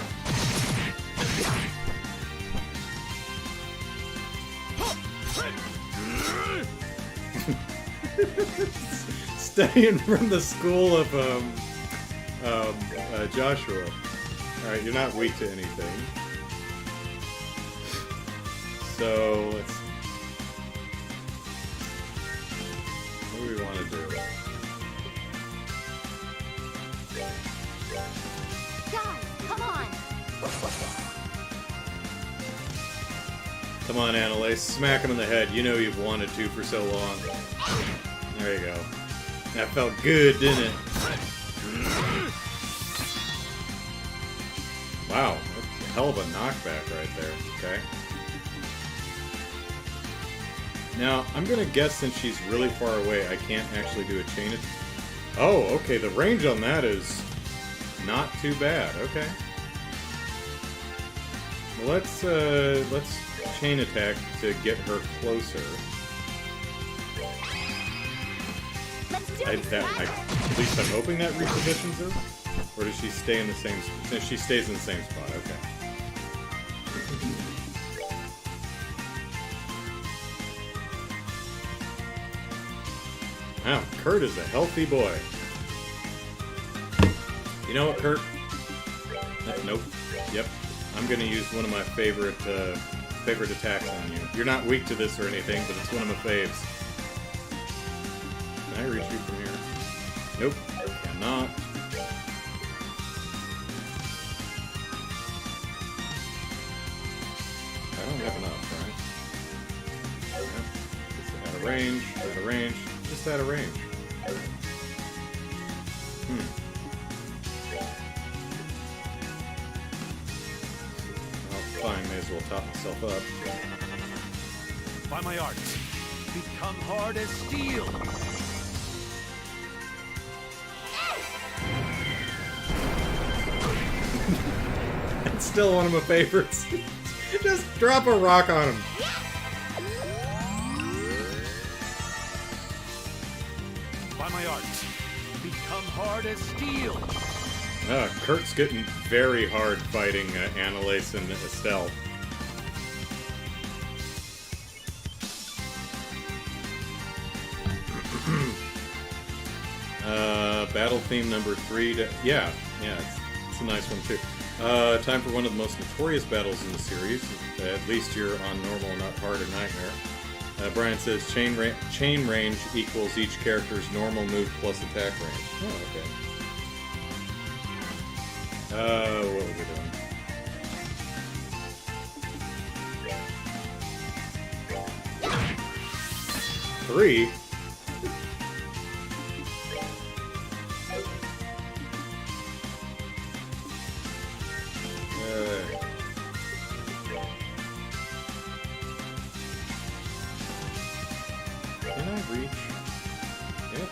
Studying from the school of Joshua. Alright, you're not weak to anything. So, let's... Come on, Annalise. Smack him in the head. You know you've wanted to for so long. There you go. That felt good, didn't it? Wow, that's a hell of a knockback right there. Okay. Now, I'm gonna guess since she's really far away, I can't actually do a chain attack. Oh, okay, the range on that is not too bad. Okay. Well, let's chain attack to get her closer. At least I'm hoping that repositions her. Or does she stay in the same... She stays in the same spot, okay. Wow, Kurt is a healthy boy. You know what, Kurt? Nope. Yep. I'm gonna use one of my favorite attacks on you. You're not weak to this or anything, but it's one of my faves. Can I reach you from here? Nope. Cannot. I don't have enough, right? Just out of range, out of range, just out of range. Well, fine, may as well top myself up. By my arts, become hard as steel. It's still one of my favorites. Just drop a rock on him. By my arts, become hard as steel. Kurt's getting very hard fighting Annalise and Estelle. Battle theme number 3. Yeah, it's a nice one too. Time for one of the most notorious battles in the series. At least you're on normal, not hard or nightmare. Brian says chain range equals each character's normal move plus attack range. Oh, okay. What was we doing? 3? Can I reach? Yep.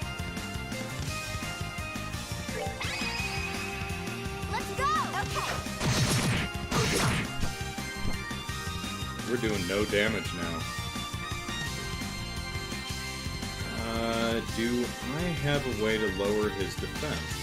Let's go! Okay. We're doing no damage now. Do I have a way to lower his defense?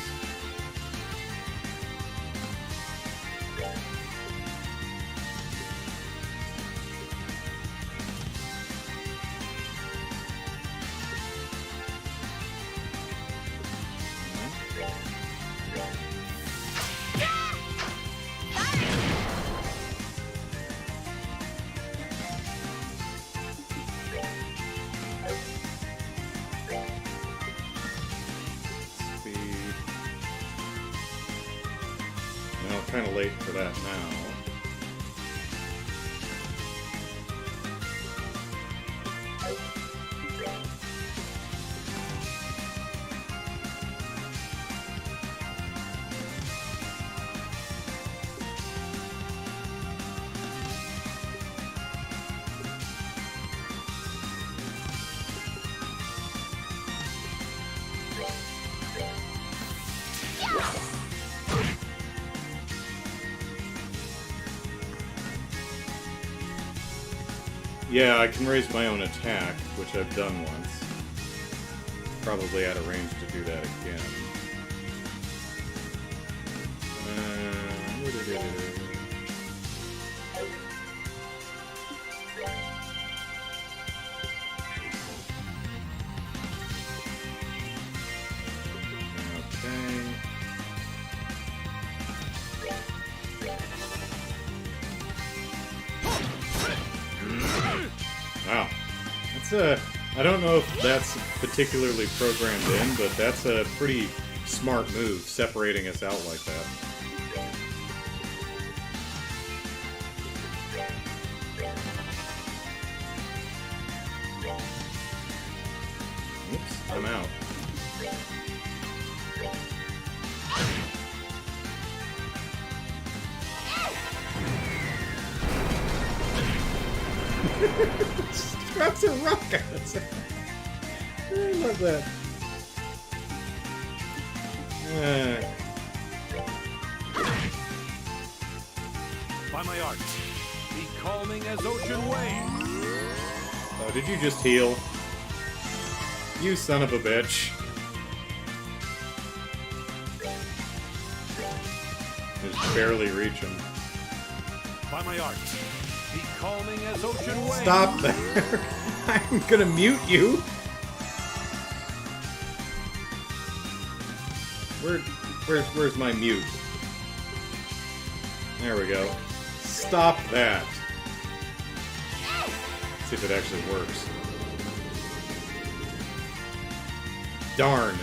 Kind of late for that now. Yeah, I can raise my own attack, which I've done once. Probably out of range to do that again. Wow. I don't know if that's particularly programmed in, but that's a pretty smart move, separating us out like that. I'm out. Drops a rock at us. I love that. By my art, be calming as ocean waves. Oh, did you just heal? You son of a bitch. Just barely reach him. By my art, be calming as ocean waves. Stop there! I'm gonna mute you! Where's my mute? There we go. Stop that! Let's see if it actually works. Darn!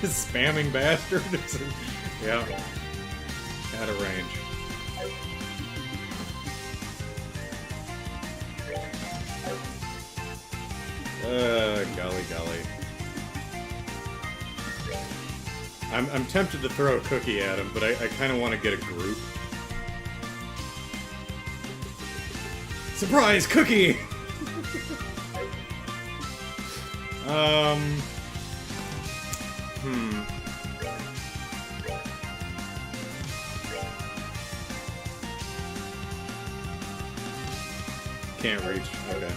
Spamming bastard. Yeah. Out of range. Golly. I'm tempted to throw a cookie at him, but I kind of want to get a group. Surprise cookie! Can't reach. Okay.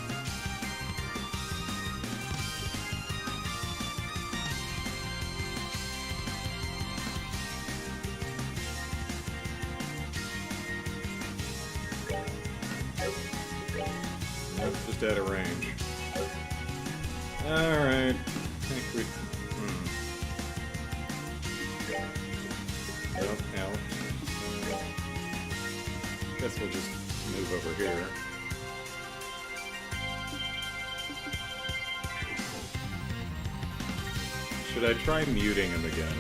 Nope, just out of range. Alright. I think we... Nope, out. Guess we'll just move over here. Should I try muting him again?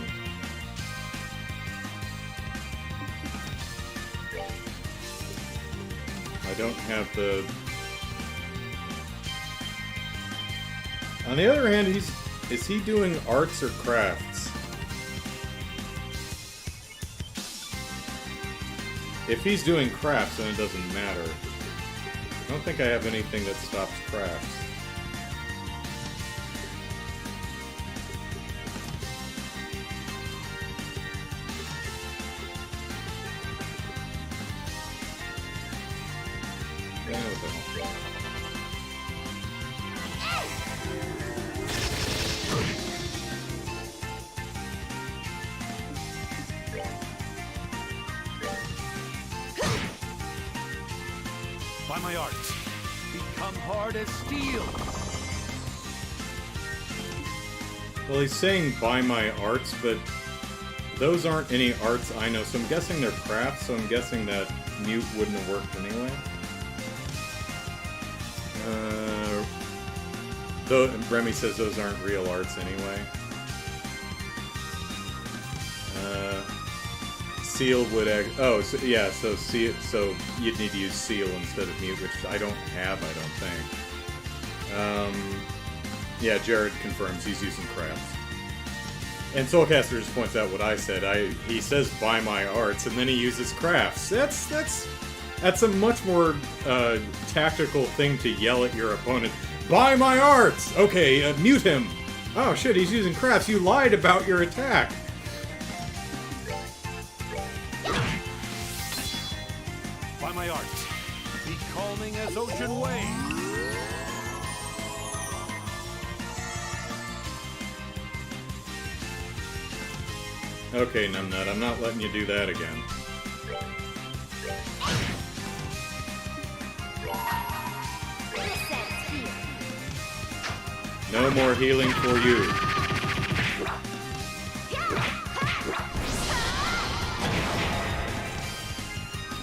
I don't have the... On the other hand, is he doing arts or crafts? If he's doing crafts, then it doesn't matter. I don't think I have anything that stops crafts. By my art, become hard as steel. Well, he's saying buy my arts, but those aren't any arts I know, so I'm guessing they're crafts, so I'm guessing that mute wouldn't have worked anyway. Though Remy says those aren't real arts anyway. Seal would so yeah, so you'd need to use seal instead of mute, which I don't have, I don't think. Yeah, Jared confirms he's using crafts. And Soulcaster just points out what I said. He says buy my arts, and then he uses crafts. That's a much more tactical thing to yell at your opponent. Buy my arts! Okay, mute him. Oh shit, he's using crafts. You lied about your attack. By my art, be calming as ocean waves. Okay, Numbnut, I'm not letting you do that again. No more healing for you.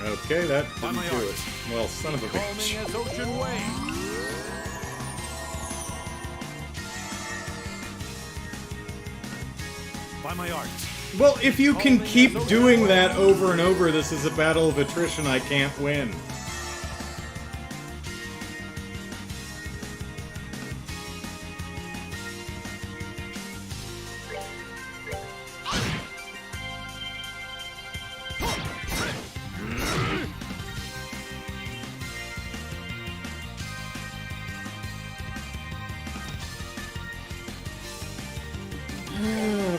Okay, that didn't do it. Well, son of a bitch. As ocean waves. By my art. Well, if you can keep doing that over and over, this is a battle of attrition I can't win.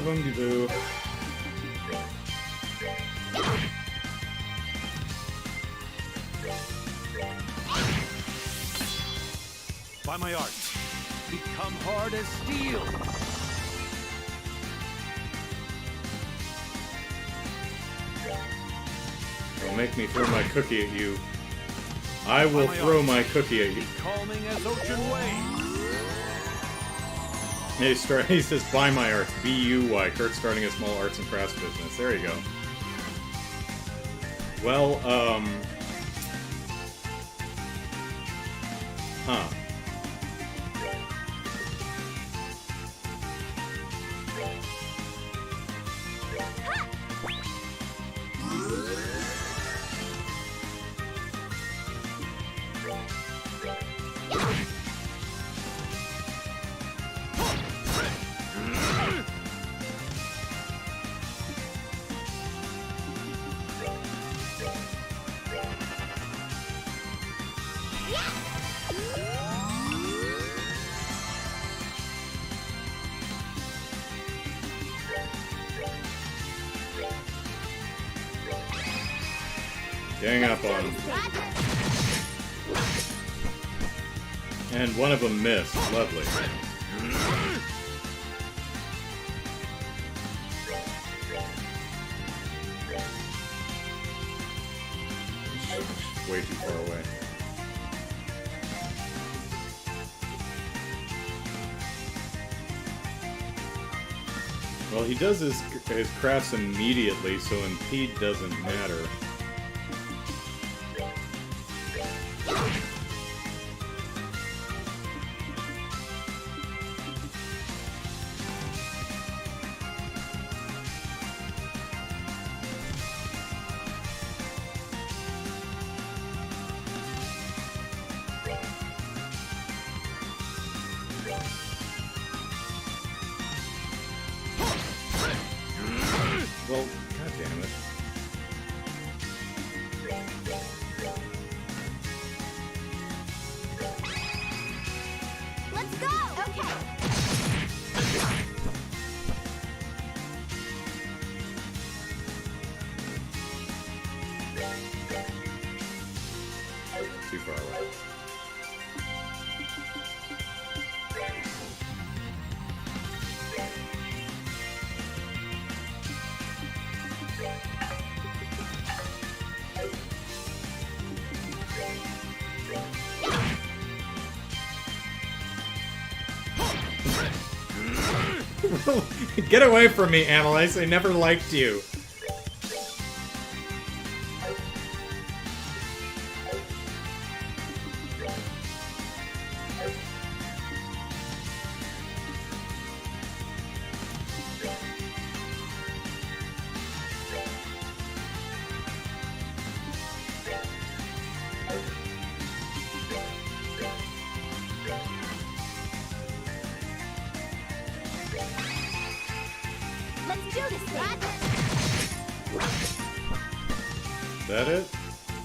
boom-de-boo. By my art, become hard as steel. Don't make me throw my cookie at you. I will throw my cookie at you. Calming as ocean waves. He says, buy my art. B-U-Y. Kurt's starting a small arts and crafts business. There you go. Well, huh. Gang up on him. And one of them missed. Lovely. Way too far away. Well, he does his crafts immediately, so impede doesn't matter. Well, god damn it. Let's go! Okay. Too far away. Get away from me, Annalise. I never liked you. Let's do this, lad. Is that it?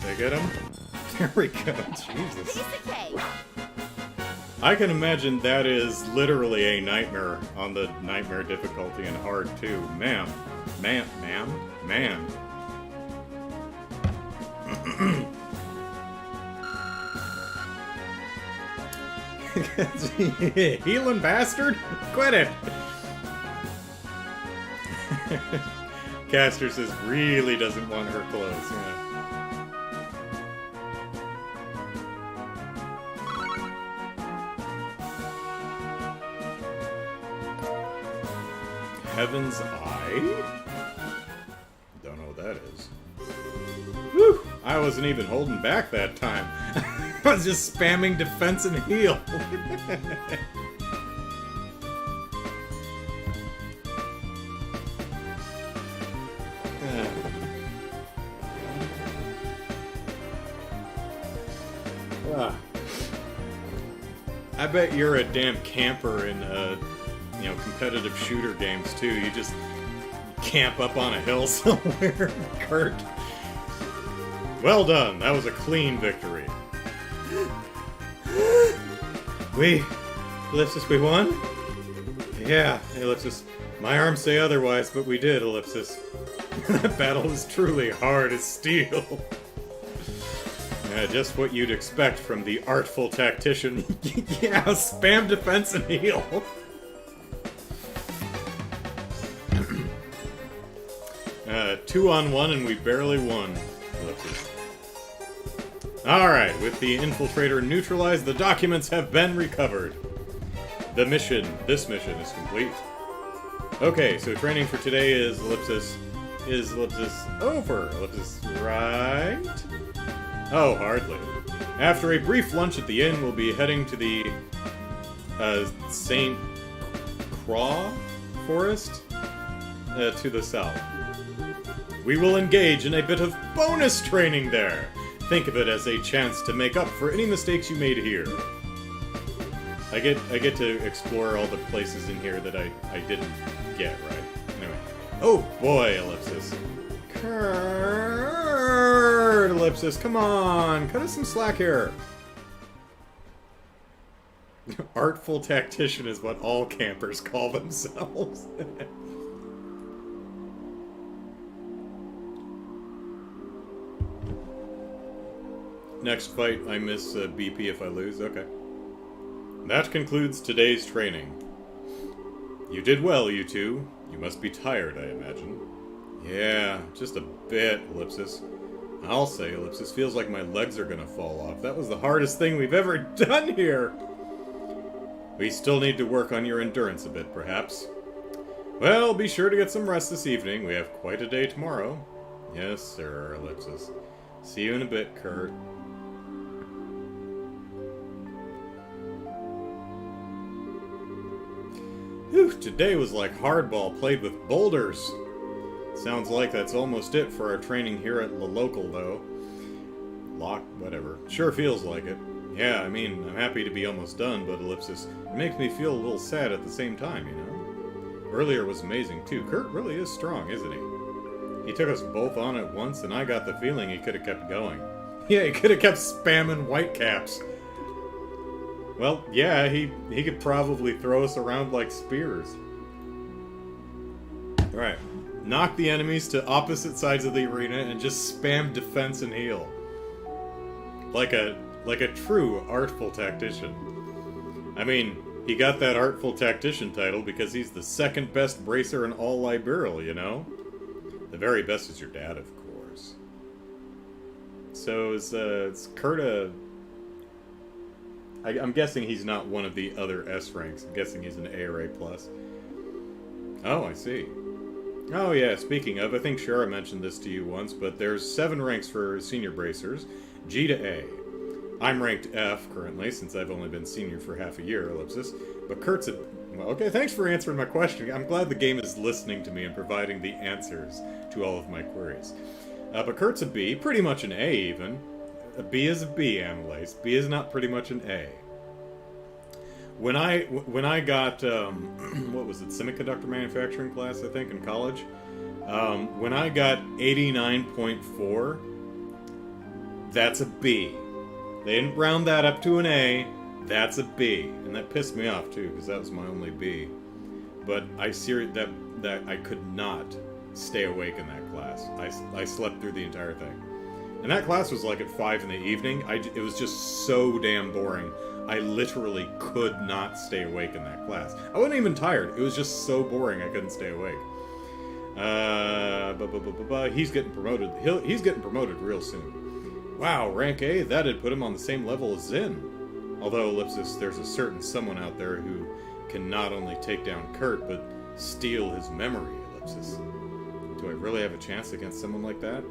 Did I get him? There we go. Jesus. Piece of cake. I can imagine that is literally a nightmare on the nightmare difficulty and hard too. Ma'am. Man. Healing bastard? Quit it! Caster says really doesn't want her clothes. Yeah. Heaven's Eye? Don't know what that is. Whew! I wasn't even holding back that time. I was just spamming defense and heal. I bet you're a damn camper in, competitive shooter games too. You just camp up on a hill somewhere, Kurt. Well done. That was a clean victory. We won? Yeah, hey, let's just My arms say otherwise, but we did, Ellipsis. That battle was truly hard as steel. Just what you'd expect from the artful tactician. Yeah, spam defense and heal. 2-on-1 and we barely won. Alright, with the infiltrator neutralized, the documents have been recovered. This mission is complete. Okay, so training for today is Ellipsis over? Ellipsis right? Oh, hardly. After a brief lunch at the inn, we'll be heading to the St. Croix Forest to the south. We will engage in a bit of bonus training there. Think of it as a chance to make up for any mistakes you made here. I get to explore all the places in here that I didn't get right. Anyway. Oh boy, Ellipsis. Kurt, Ellipsis, come on, cut us some slack here. Artful tactician is what all campers call themselves. Next fight, I miss BP if I lose. Okay. That concludes today's training. You did well, you two. You must be tired, I imagine. Yeah, just a bit, Ellipsis. I'll say, Ellipsis, feels like my legs are gonna fall off. That was the hardest thing we've ever done here. We still need to work on your endurance a bit, perhaps. Well, be sure to get some rest this evening. We have quite a day tomorrow. Yes, sir, Ellipsis. See you in a bit, Kurt. Whew, today was like hardball played with boulders. Sounds like that's almost it for our training here at the local, though. Whatever. Sure feels like it. Yeah, I mean, I'm happy to be almost done, but Ellipsis, it makes me feel a little sad at the same time, you know? Earlier was amazing, too. Kurt really is strong, isn't he? He took us both on at once, and I got the feeling he could have kept going. Yeah, he could have kept spamming whitecaps. Well, yeah, he could probably throw us around like spears. Alright. Knock the enemies to opposite sides of the arena and just spam defense and heal. Like a true artful tactician. I mean, he got that artful tactician title because he's the second best bracer in all Liberal, you know? The very best is your dad, of course. So is Kurt a... I'm guessing he's not one of the other S ranks. I'm guessing he's an A or A+. Oh, I see. Oh yeah, speaking of, I think Shara mentioned this to you once, but there's 7 ranks for senior bracers, G to A. I'm ranked F currently, since I've only been senior for half a year, Ellipsis. But Kurt's a... Well, okay, thanks for answering my question. I'm glad the game is listening to me and providing the answers to all of my queries. But Kurt's a B, pretty much an A even. A B is a B, Amylase. B is not pretty much an A. When I got, what was it, semiconductor manufacturing class, I think, in college? When I got 89.4, that's a B. They didn't round that up to an A, that's a B. And that pissed me off, too, because that was my only B. But I could not stay awake in that class. I slept through the entire thing. And that class was like at 5 in the evening. It was just so damn boring. I literally could not stay awake in that class. I wasn't even tired. It was just so boring I couldn't stay awake. He's getting promoted. He's getting promoted real soon. Wow, rank A, that'd put him on the same level as Zin. Although, Ellipsis, there's a certain someone out there who can not only take down Kurt, but steal his memory, Ellipsis. Do I really have a chance against someone like that?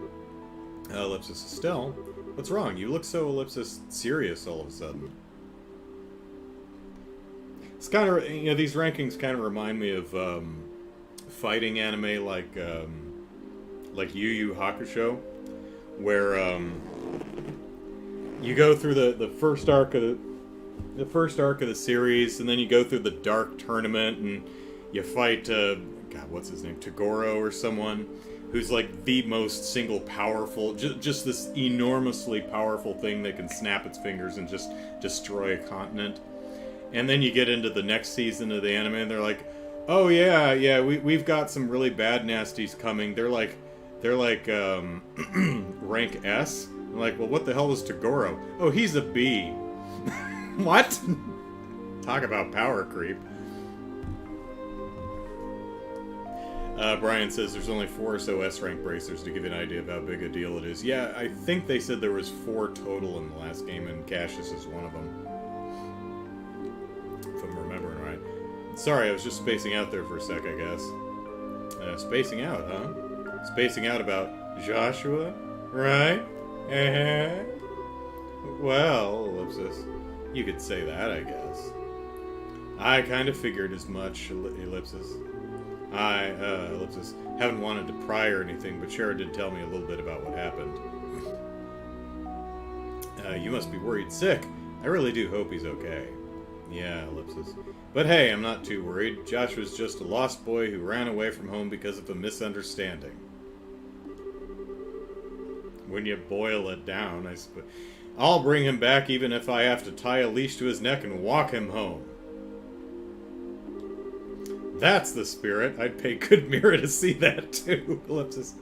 Ellipsis Estelle, what's wrong? You look so, Ellipsis, serious all of a sudden. It's kind of, you know, these rankings kind of remind me of fighting anime like Yu Yu Hakusho, where you go through the first arc of the series, and then you go through the Dark Tournament, and you fight God, what's his name, Toguro or someone, who's like the most single powerful, just this enormously powerful thing that can snap its fingers and just destroy a continent. And then you get into the next season of the anime, and they're like, Oh yeah, yeah. We've got some really bad nasties coming. They're like rank S. I'm like, well, what the hell is Tagoro? Oh, he's a B. What? Talk about power creep. Brian says there's only 4 or so S-rank bracers to give you an idea of how big a deal it is. Yeah, I think they said there was 4 total in the last game, and Cassius is one of them. If I'm remembering right. Sorry, I was just spacing out there for a sec, I guess. Spacing out, huh? Spacing out about Joshua? Right? Well, Ellipsis, you could say that, I guess. I kind of figured as much, Ellipsis. Ellipsis, haven't wanted to pry or anything, but Shara did tell me a little bit about what happened. You must be worried sick. I really do hope he's okay. Yeah, Ellipsis. But hey, I'm not too worried. Joshua's just a lost boy who ran away from home because of a misunderstanding. When you boil it down, I suppose. I'll bring him back even if I have to tie a leash to his neck and walk him home. That's the spirit. I'd pay good mirror to see that too, Ellipsis.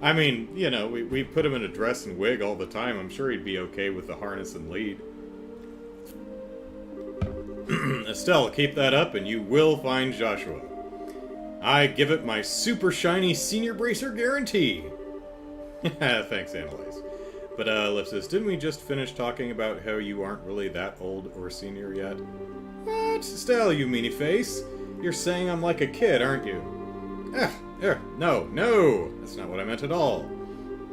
I mean, you know, we put him in a dress and wig all the time. I'm sure he'd be okay with the harness and lead. Estelle, keep that up and you will find Joshua. I give it my super shiny senior bracer guarantee. Thanks, Annalise. But, Ellipsis, didn't we just finish talking about how you aren't really that old or senior yet? What? Estelle, you meanie face. You're saying I'm like a kid, aren't you? No. That's not what I meant at all.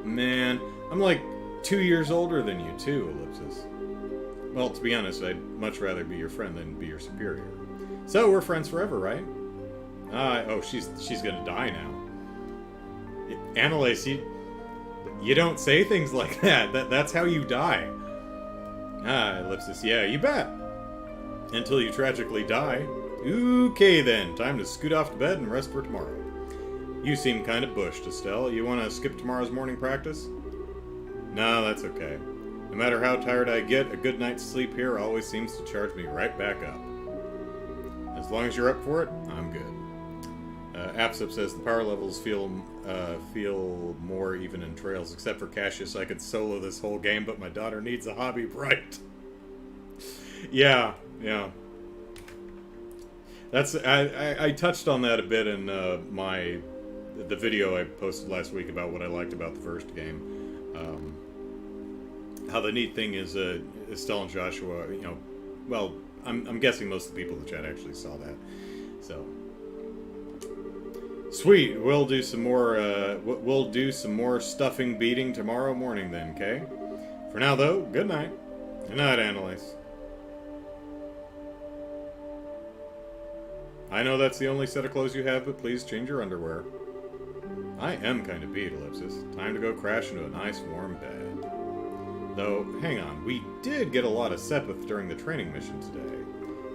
Man, I'm like 2 years older than you, too, Ellipsis. Well, to be honest, I'd much rather be your friend than be your superior. So, we're friends forever, right? Oh, she's gonna die now. Annalise, you don't say things like that. That's how you die. Ellipsis, yeah, you bet. Until you tragically die. Okay then, time to scoot off to bed and rest for tomorrow. You seem kind of bushed, Estelle. You want to skip tomorrow's morning practice? No, that's okay. No matter how tired I get, a good night's sleep here always seems to charge me right back up. As long as you're up for it, I'm good. Apsip says the power levels feel more even in Trails, except for Cassius. I could solo this whole game, but my daughter needs a hobby bright. Yeah. That's I touched on that a bit in the video I posted last week about what I liked about the first game. How the neat thing is Estelle and Joshua, you know, well, I'm guessing most of the people in the chat actually saw that. So sweet, we'll do some more stuffing beating tomorrow morning then, okay? For now though, good night. Good night, Annalise. I know that's the only set of clothes you have, but please change your underwear. I am kind of beat, Ellipsis. Time to go crash into a nice warm bed. Though, hang on, we did get a lot of Sepith during the training mission today.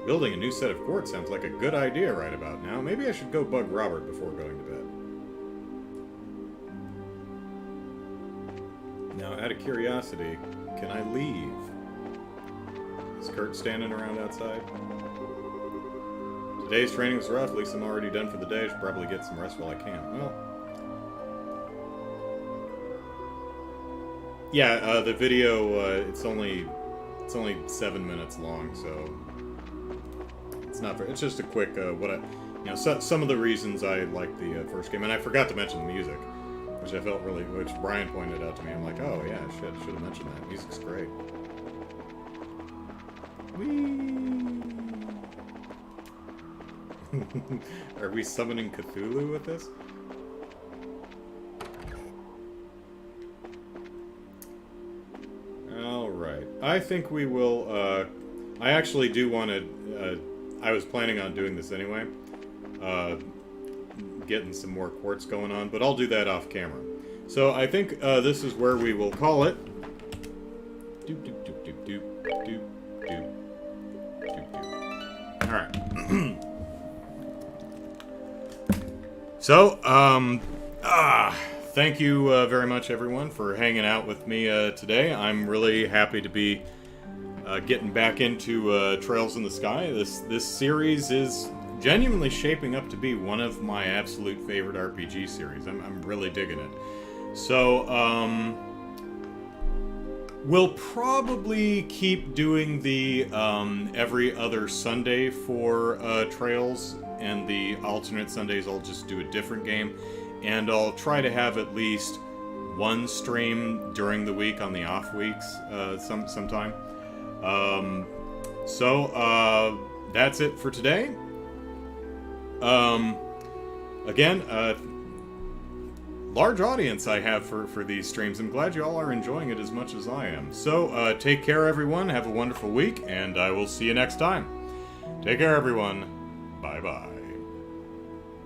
Building a new set of quartz sounds like a good idea right about now. Maybe I should go bug Robert before going to bed. Now, out of curiosity, can I leave? Is Kurt standing around outside? Today's training was rough. At least I'm already done for the day. I should probably get some rest while I can. Well, yeah. The video it's only 7 minutes long, so it's not very. It's just a quick some of the reasons I liked the first game, and I forgot to mention the music, which I felt which Brian pointed out to me. I'm like, oh yeah, should have mentioned that. Music's great. Whee! Are we summoning Cthulhu with this? Alright. I think we will, I actually do want to, I was planning on doing this anyway. Getting some more quartz going on, but I'll do that off camera. So I think, this is where we will call it. Doop, doop, doop, doop, doop, doop, doop, doop, doop. Alright. So, thank you very much, everyone, for hanging out with me today. I'm really happy to be getting back into Trails in the Sky. This series is genuinely shaping up to be one of my absolute favorite RPG series. I'm really digging it. So, we'll probably keep doing the every other Sunday for Trails, and the alternate Sundays I'll just do a different game. And I'll try to have at least one stream during the week on the off weeks sometime. So that's it for today. Again, large audience I have for these streams. I'm glad you all are enjoying it as much as I am. So take care, everyone. Have a wonderful week, and I will see you next time. Take care, everyone. Bye-bye.